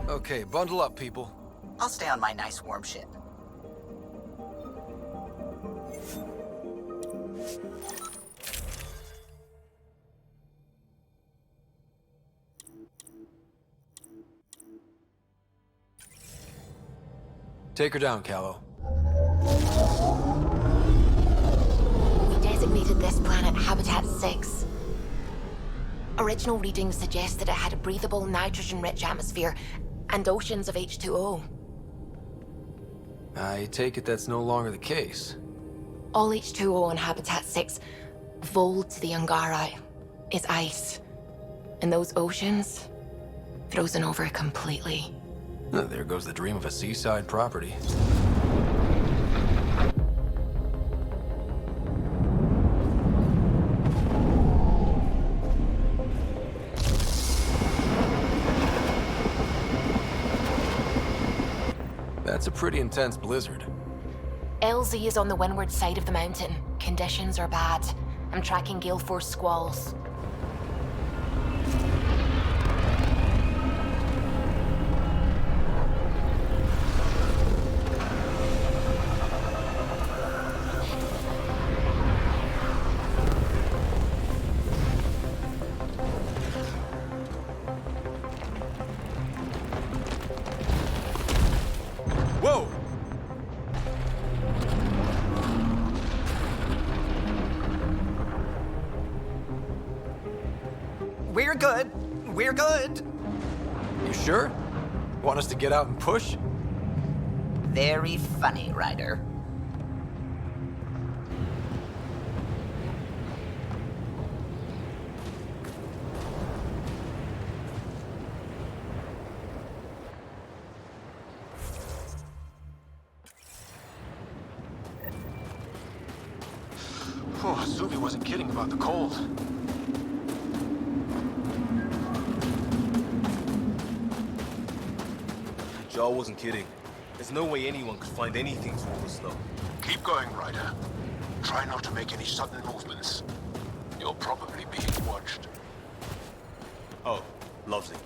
Speaker 4: Okay, bundle up, people.
Speaker 19: I'll stay on my nice warm ship.
Speaker 4: Take her down, Callow.
Speaker 8: We designated this planet Habitat 6. Original readings suggest that it had a breathable, nitrogen-rich atmosphere and oceans of H2O.
Speaker 4: I take it that's no longer the case.
Speaker 8: All H2O on Habitat 6, vold to the Angara, is ice. And those oceans, frozen over completely.
Speaker 4: There goes the dream of a seaside property. That's a pretty intense blizzard.
Speaker 8: LZ is on the windward side of the mountain. Conditions are bad. I'm tracking gale force squalls.
Speaker 5: We're good. We're good.
Speaker 4: You sure? Want us to get out and push?
Speaker 19: Very funny, Ryder.
Speaker 5: Oh, Zuby wasn't kidding about the cold.
Speaker 25: Jaw wasn't kidding. There's no way anyone could find anything to hold us slow.
Speaker 18: Keep going, Ryder. Try not to make any sudden movements. You're probably being watched.
Speaker 25: Oh, lovely.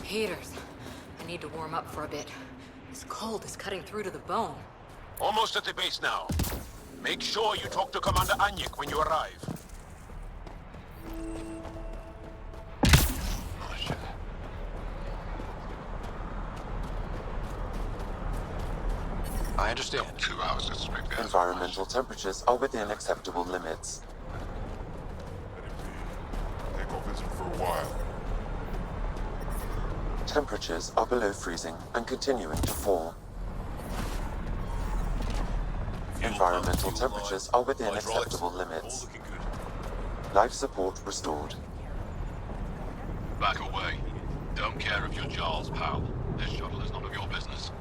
Speaker 6: Heaters. I need to warm up for a bit. This cold is cutting through to the bone.
Speaker 18: Almost at the base now. Make sure you talk to Commander Anyik when you arrive. Oh, shit.
Speaker 5: I understand.
Speaker 16: 2 hours to strict gas.
Speaker 1: Environmental temperatures are within acceptable limits.
Speaker 3: Take off visit for a while.
Speaker 1: Temperatures are below freezing and continuing to fall. Environmental temperatures are within acceptable limits. Life support restored.
Speaker 16: Back away. Don't care if you're Giles, pal. This shuttle is none of your business.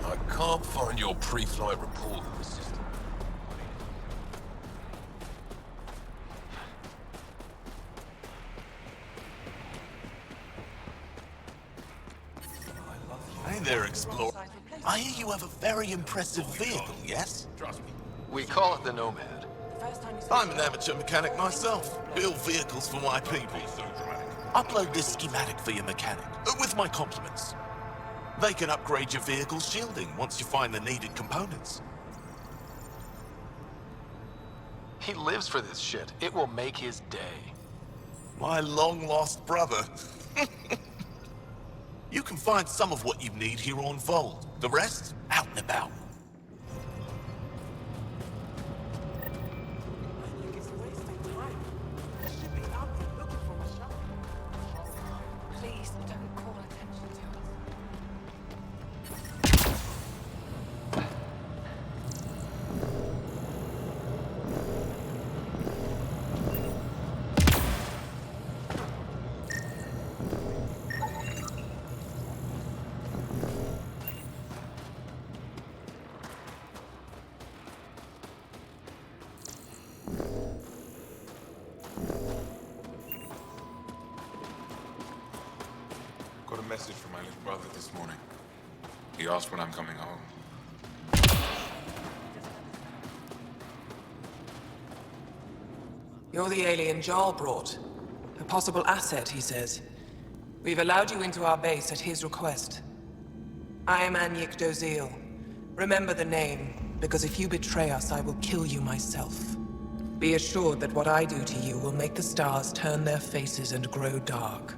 Speaker 9: I can't find your pre-flight report.
Speaker 21: Hey there, Explorer. I hear you have a very impressive vehicle, yes?
Speaker 5: Trust me. We call it the Nomad.
Speaker 21: I'm an amateur mechanic myself. Build vehicles for my people. Upload this schematic for your mechanic, with my compliments. They can upgrade your vehicle's shielding once you find the needed components.
Speaker 5: He lives for this shit. It will make his day.
Speaker 21: My long-lost brother. You can find some of what you need here on Vold. The rest, out and about.
Speaker 14: Please, don't call attention to us.
Speaker 16: Got a message from my little brother this morning. He asked when I'm coming home.
Speaker 22: You're the alien Jarl brought. A possible asset, he says. We've allowed you into our base at his request. I am Anyik Dozil. Remember the name, because if you betray us, I will kill you myself. Be assured that what I do to you will make the stars turn their faces and grow dark.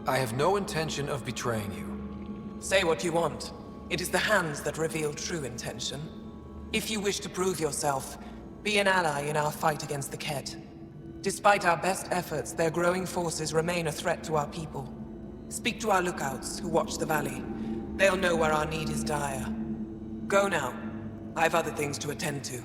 Speaker 4: I have no intention of betraying you.
Speaker 22: Say what you want. It is the hands that reveal true intention. If you wish to prove yourself, be an ally in our fight against the Ket. Despite our best efforts, their growing forces remain a threat to our people. Speak to our lookouts, who watch the valley. They'll know where our need is dire. Go now. I have other things to attend to.